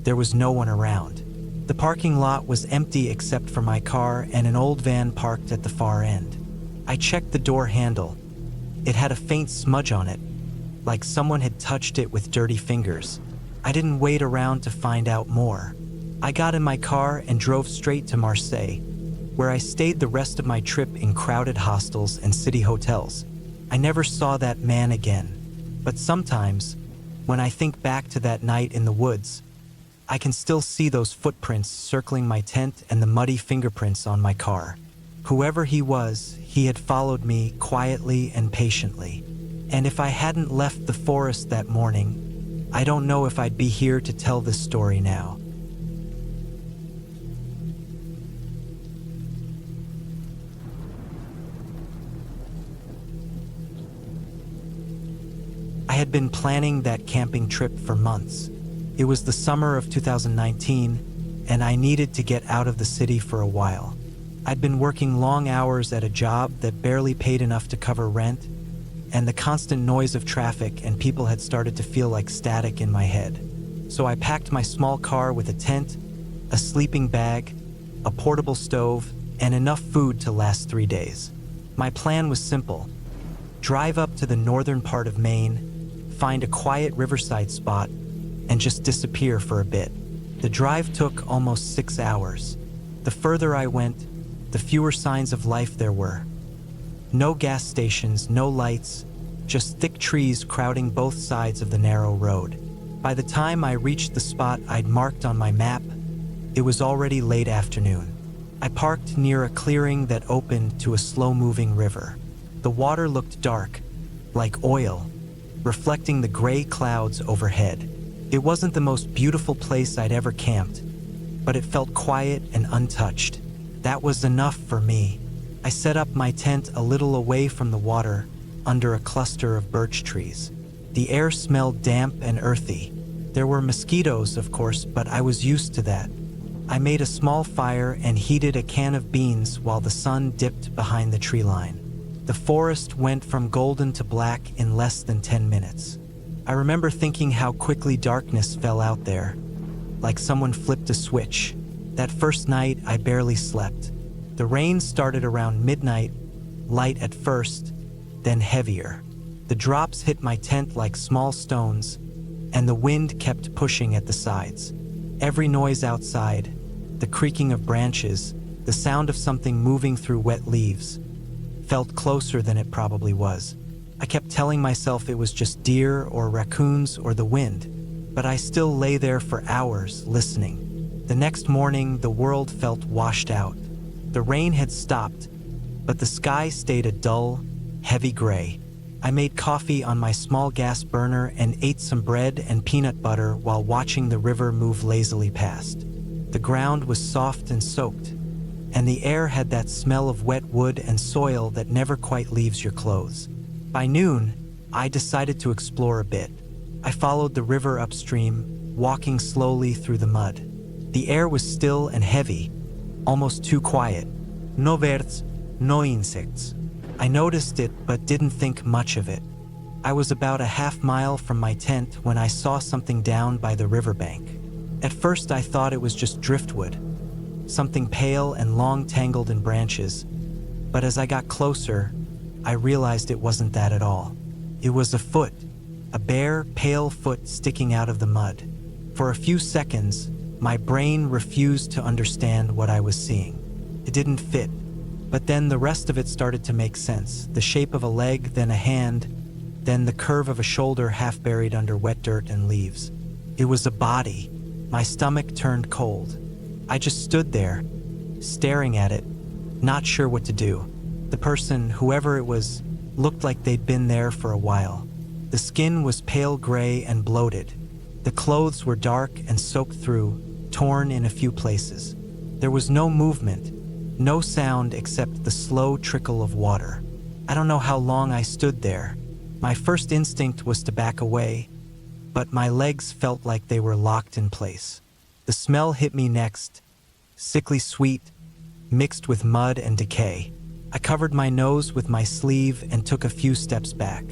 there was no one around. The parking lot was empty except for my car and an old van parked at the far end. I checked the door handle. It had a faint smudge on it, like someone had touched it with dirty fingers. I didn't wait around to find out more. I got in my car and drove straight to Marseille, where I stayed the rest of my trip in crowded hostels and city hotels. I never saw that man again, but sometimes, when I think back to that night in the woods, I can still see those footprints circling my tent and the muddy fingerprints on my car. Whoever he was, he had followed me quietly and patiently. And if I hadn't left the forest that morning, I don't know if I'd be here to tell this story now. I had been planning that camping trip for months. It was the summer of 2019, and I needed to get out of the city for a while. I'd been working long hours at a job that barely paid enough to cover rent, and the constant noise of traffic and people had started to feel like static in my head. So I packed my small car with a tent, a sleeping bag, a portable stove, and enough food to last 3 days. My plan was simple: drive up to the northern part of Maine, find a quiet riverside spot, and just disappear for a bit. The drive took almost 6 hours. The further I went, the fewer signs of life there were. No gas stations, no lights, just thick trees crowding both sides of the narrow road. By the time I reached the spot I'd marked on my map, it was already late afternoon. I parked near a clearing that opened to a slow-moving river. The water looked dark, like oil, reflecting the gray clouds overhead. It wasn't the most beautiful place I'd ever camped, but it felt quiet and untouched. That was enough for me. I set up my tent a little away from the water, under a cluster of birch trees. The air smelled damp and earthy. There were mosquitoes, of course, but I was used to that. I made a small fire and heated a can of beans while the sun dipped behind the tree line. The forest went from golden to black in less than 10 minutes. I remember thinking how quickly darkness fell out there, like someone flipped a switch. That first night, I barely slept. The rain started around midnight, light at first, then heavier. The drops hit my tent like small stones, and the wind kept pushing at the sides. Every noise outside, the creaking of branches, the sound of something moving through wet leaves, felt closer than it probably was. I kept telling myself it was just deer or raccoons or the wind, but I still lay there for hours listening. The next morning, the world felt washed out. The rain had stopped, but the sky stayed a dull, heavy gray. I made coffee on my small gas burner and ate some bread and peanut butter while watching the river move lazily past. The ground was soft and soaked, and the air had that smell of wet wood and soil that never quite leaves your clothes. By noon, I decided to explore a bit. I followed the river upstream, walking slowly through the mud. The air was still and heavy, almost too quiet. No birds, no insects. I noticed it but didn't think much of it. I was about a half-mile from my tent when I saw something down by the riverbank. At first I thought it was just driftwood, something pale and long tangled in branches, but as I got closer, I realized it wasn't that at all. It was a foot, a bare, pale foot sticking out of the mud. For a few seconds, my brain refused to understand what I was seeing. It didn't fit, but then the rest of it started to make sense. The shape of a leg, then a hand, then the curve of a shoulder half buried under wet dirt and leaves. It was a body. My stomach turned cold. I just stood there, staring at it, not sure what to do. The person, whoever it was, looked like they'd been there for a while. The skin was pale gray and bloated. The clothes were dark and soaked through, torn in a few places. There was no movement, no sound except the slow trickle of water. I don't know how long I stood there. My first instinct was to back away, but my legs felt like they were locked in place. The smell hit me next, sickly sweet, mixed with mud and decay. I covered my nose with my sleeve and took a few steps back.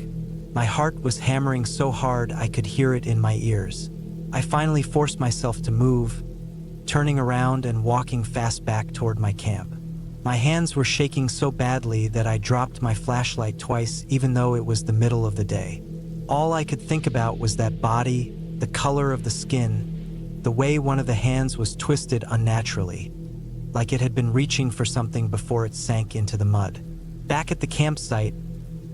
My heart was hammering so hard I could hear it in my ears. I finally forced myself to move, turning around and walking fast back toward my camp. My hands were shaking so badly that I dropped my flashlight twice, even though it was the middle of the day. All I could think about was that body, the color of the skin, the way one of the hands was twisted unnaturally, like it had been reaching for something before it sank into the mud. Back at the campsite,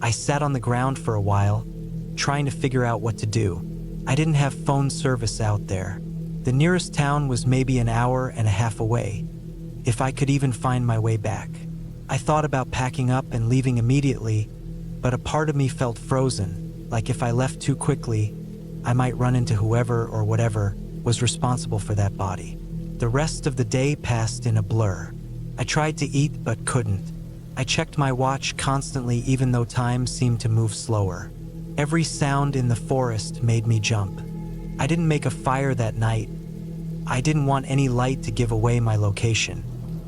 I sat on the ground for a while, trying to figure out what to do. I didn't have phone service out there. The nearest town was maybe an hour and a half away, if I could even find my way back. I thought about packing up and leaving immediately, but a part of me felt frozen, like if I left too quickly, I might run into whoever or whatever was responsible for that body. The rest of the day passed in a blur. I tried to eat but couldn't. I checked my watch constantly even though time seemed to move slower. Every sound in the forest made me jump. I didn't make a fire that night. I didn't want any light to give away my location.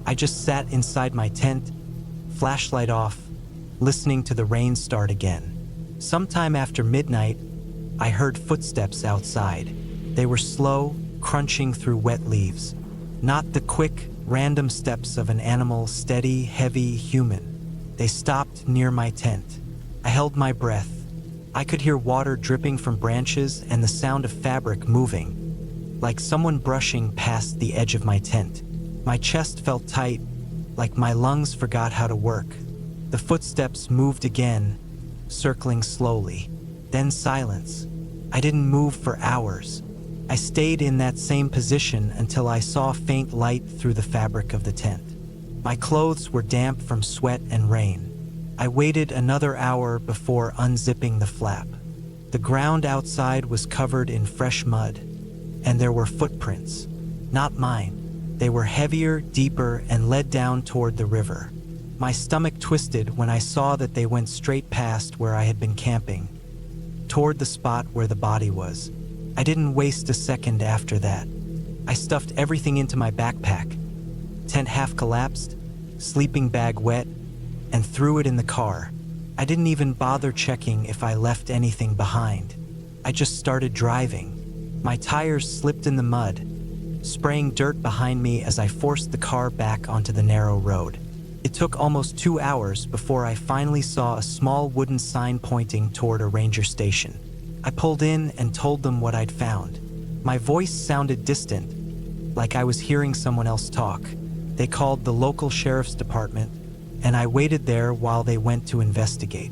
I just sat inside my tent, flashlight off, listening to the rain start again. Sometime after midnight, I heard footsteps outside. They were slow, crunching through wet leaves. Not the quick, random steps of an animal, steady, heavy, human. They stopped near my tent. I held my breath. I could hear water dripping from branches and the sound of fabric moving, like someone brushing past the edge of my tent. My chest felt tight, like my lungs forgot how to work. The footsteps moved again, circling slowly. Then silence. I didn't move for hours. I stayed in that same position until I saw faint light through the fabric of the tent. My clothes were damp from sweat and rain. I waited another hour before unzipping the flap. The ground outside was covered in fresh mud, and there were footprints. Not mine. They were heavier, deeper, and led down toward the river. My stomach twisted when I saw that they went straight past where I had been camping, toward the spot where the body was. I didn't waste a second after that. I stuffed everything into my backpack, tent half collapsed, sleeping bag wet, and threw it in the car. I didn't even bother checking if I left anything behind. I just started driving. My tires slipped in the mud, spraying dirt behind me as I forced the car back onto the narrow road. It took almost 2 hours before I finally saw a small wooden sign pointing toward a ranger station. I pulled in and told them what I'd found. My voice sounded distant, like I was hearing someone else talk. They called the local sheriff's department, and I waited there while they went to investigate.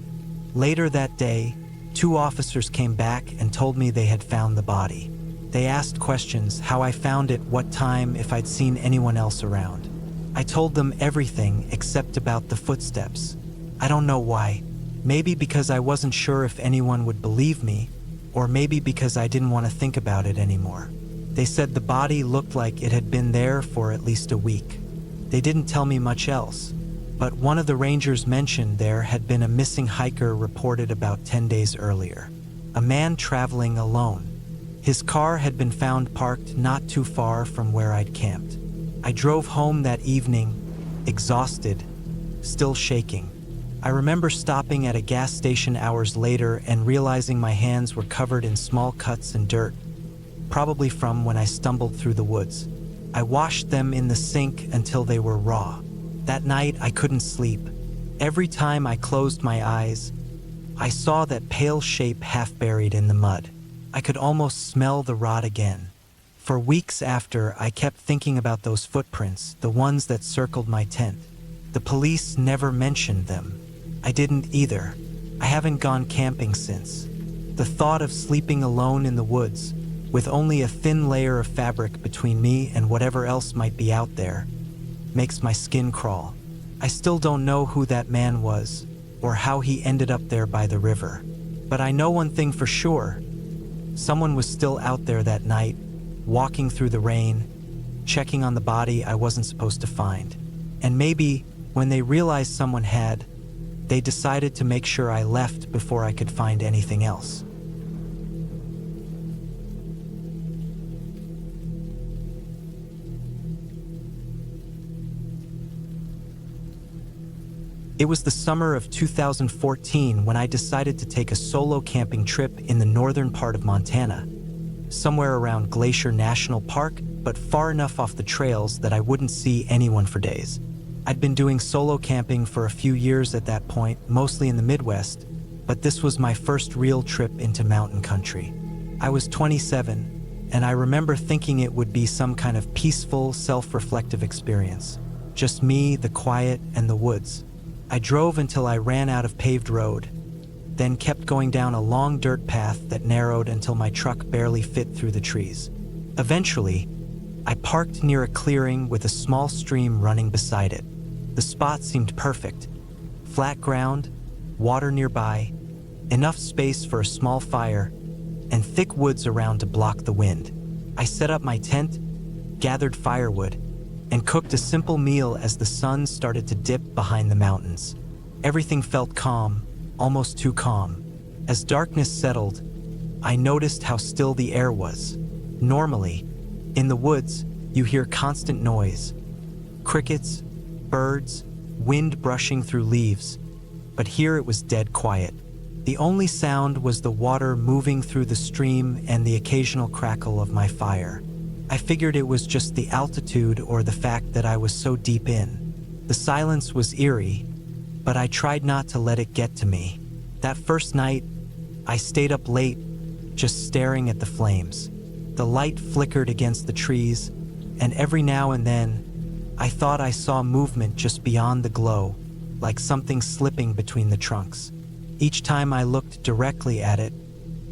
Later that day, 2 officers came back and told me they had found the body. They asked questions, how I found it, what time, if I'd seen anyone else around. I told them everything except about the footsteps. I don't know why. Maybe because I wasn't sure if anyone would believe me, or maybe because I didn't want to think about it anymore. They said the body looked like it had been there for at least a week. They didn't tell me much else, but one of the rangers mentioned there had been a missing hiker reported about 10 days earlier. A man traveling alone. His car had been found parked not too far from where I'd camped. I drove home that evening, exhausted, still shaking. I remember stopping at a gas station hours later and realizing my hands were covered in small cuts and dirt, probably from when I stumbled through the woods. I washed them in the sink until they were raw. That night, I couldn't sleep. Every time I closed my eyes, I saw that pale shape half buried in the mud. I could almost smell the rot again. For weeks after, I kept thinking about those footprints, the ones that circled my tent. The police never mentioned them. I didn't either. I haven't gone camping since. The thought of sleeping alone in the woods, with only a thin layer of fabric between me and whatever else might be out there, makes my skin crawl. I still don't know who that man was, or how he ended up there by the river. But I know one thing for sure. Someone was still out there that night, walking through the rain, checking on the body I wasn't supposed to find. And maybe, when they realized someone had, They decided to make sure I left before I could find anything else. It was the summer of 2014 when I decided to take a solo camping trip in the northern part of Montana, somewhere around Glacier National Park, but far enough off the trails that I wouldn't see anyone for days. I'd been doing solo camping for a few years at that point, mostly in the Midwest, but this was my first real trip into mountain country. I was 27, and I remember thinking it would be some kind of peaceful, self-reflective experience. Just me, the quiet, and the woods. I drove until I ran out of paved road, then kept going down a long dirt path that narrowed until my truck barely fit through the trees. Eventually, I parked near a clearing with a small stream running beside it. The spot seemed perfect. Flat ground, water nearby, enough space for a small fire, and thick woods around to block the wind. I set up my tent, gathered firewood, and cooked a simple meal as the sun started to dip behind the mountains. Everything felt calm, almost too calm. As darkness settled, I noticed how still the air was. Normally, in the woods, you hear constant noise. Crickets, birds, wind brushing through leaves. But here it was dead quiet. The only sound was the water moving through the stream and the occasional crackle of my fire. I figured it was just the altitude or the fact that I was so deep in. The silence was eerie, but I tried not to let it get to me. That first night, I stayed up late, just staring at the flames. The light flickered against the trees, and every now and then, I thought I saw movement just beyond the glow, like something slipping between the trunks. Each time I looked directly at it,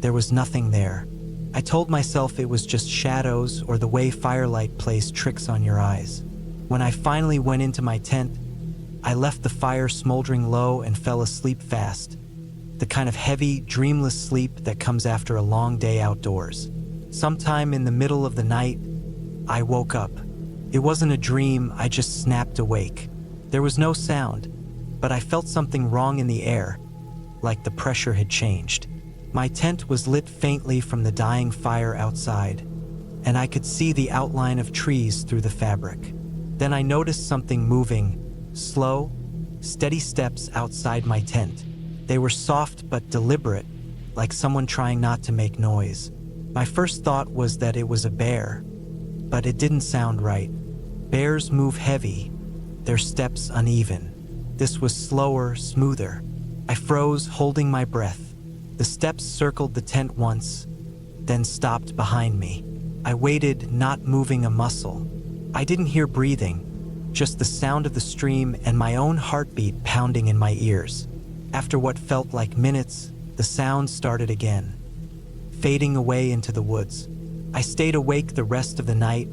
there was nothing there. I told myself it was just shadows or the way firelight plays tricks on your eyes. When I finally went into my tent, I left the fire smoldering low and fell asleep fast. The kind of heavy, dreamless sleep that comes after a long day outdoors. Sometime in the middle of the night, I woke up. It wasn't a dream, I just snapped awake. There was no sound, but I felt something wrong in the air, like the pressure had changed. My tent was lit faintly from the dying fire outside, and I could see the outline of trees through the fabric. Then I noticed something moving, slow, steady steps outside my tent. They were soft but deliberate, like someone trying not to make noise. My first thought was that it was a bear, but it didn't sound right. Bears move heavy, their steps uneven. This was slower, smoother. I froze, holding my breath. The steps circled the tent once, then stopped behind me. I waited, not moving a muscle. I didn't hear breathing, just the sound of the stream and my own heartbeat pounding in my ears. After what felt like minutes, the sound started again, fading away into the woods. I stayed awake the rest of the night,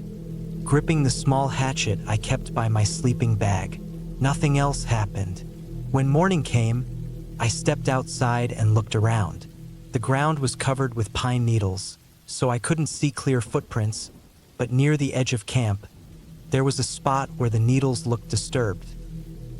gripping the small hatchet I kept by my sleeping bag. Nothing else happened. When morning came, I stepped outside and looked around. The ground was covered with pine needles, so I couldn't see clear footprints, but near the edge of camp, there was a spot where the needles looked disturbed,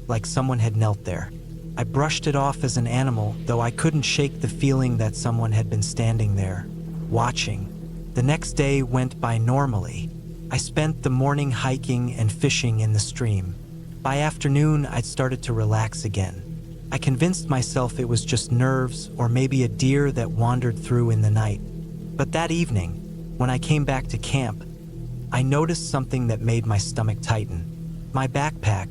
like someone had knelt there. I brushed it off as an animal, though I couldn't shake the feeling that someone had been standing there, watching. The next day went by normally. I spent the morning hiking and fishing in the stream. By afternoon, I'd started to relax again. I convinced myself it was just nerves or maybe a deer that wandered through in the night. But that evening, when I came back to camp, I noticed something that made my stomach tighten. My backpack,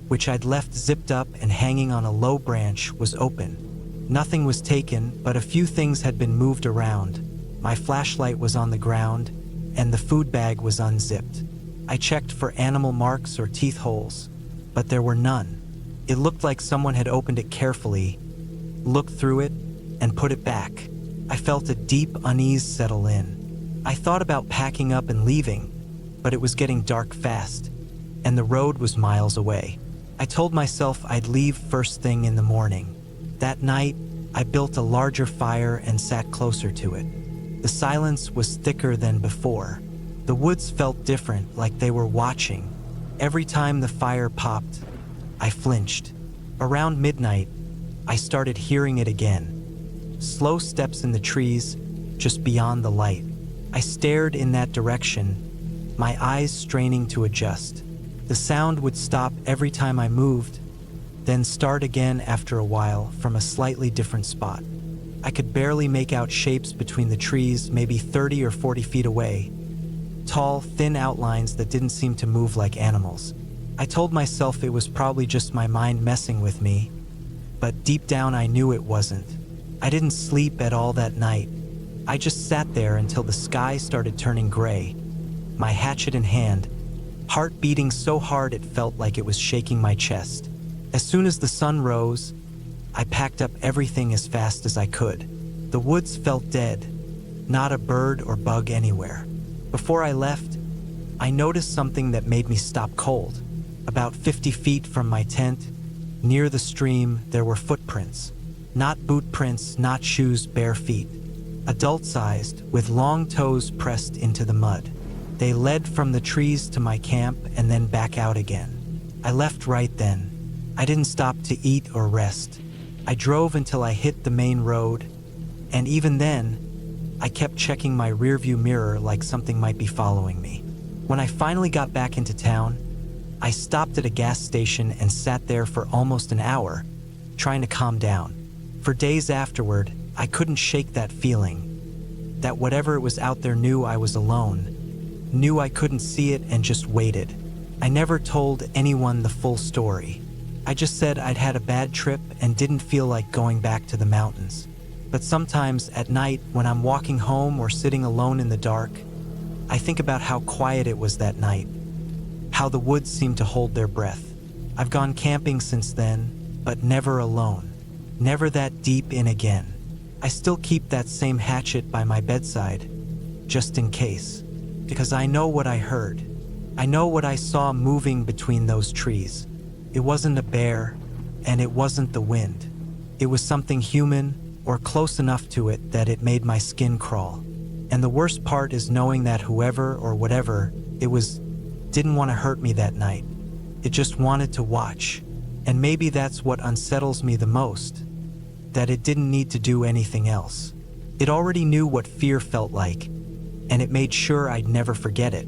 which I'd left zipped up and hanging on a low branch, was open. Nothing was taken, but a few things had been moved around. My flashlight was on the ground, and the food bag was unzipped. I checked for animal marks or teeth holes, but there were none. It looked like someone had opened it carefully, looked through it, and put it back. I felt a deep unease settle in. I thought about packing up and leaving, but it was getting dark fast, and the road was miles away. I told myself I'd leave first thing in the morning. That night, I built a larger fire and sat closer to it. The silence was thicker than before. The woods felt different, like they were watching. Every time the fire popped, I flinched. Around midnight, I started hearing it again. Slow steps in the trees, just beyond the light. I stared in that direction, my eyes straining to adjust. The sound would stop every time I moved, then start again after a while from a slightly different spot. I could barely make out shapes between the trees, maybe 30 or 40 feet away. Tall, thin outlines that didn't seem to move like animals. I told myself it was probably just my mind messing with me, but deep down I knew it wasn't. I didn't sleep at all that night. I just sat there until the sky started turning gray, my hatchet in hand, heart beating so hard it felt like it was shaking my chest. As soon as the sun rose, I packed up everything as fast as I could. The woods felt dead, not a bird or bug anywhere. Before I left, I noticed something that made me stop cold. About 50 feet from my tent, near the stream, there were footprints. Not boot prints, not shoes, bare feet. Adult-sized, with long toes pressed into the mud. They led from the trees to my camp and then back out again. I left right then. I didn't stop to eat or rest. I drove until I hit the main road, and even then, I kept checking my rearview mirror like something might be following me. When I finally got back into town, I stopped at a gas station and sat there for almost an hour, trying to calm down. For days afterward, I couldn't shake that feeling, that whatever it was out there knew I was alone, knew I couldn't see it and just waited. I never told anyone the full story. I just said I'd had a bad trip and didn't feel like going back to the mountains. But sometimes at night, when I'm walking home or sitting alone in the dark, I think about how quiet it was that night, how the woods seemed to hold their breath. I've gone camping since then, but never alone, never that deep in again. I still keep that same hatchet by my bedside, just in case, because I know what I heard. I know what I saw moving between those trees. It wasn't a bear, and it wasn't the wind. It was something human, or close enough to it that it made my skin crawl. And the worst part is knowing that whoever or whatever it was didn't want to hurt me that night. It just wanted to watch. And maybe that's what unsettles me the most, that it didn't need to do anything else. It already knew what fear felt like, and it made sure I'd never forget it.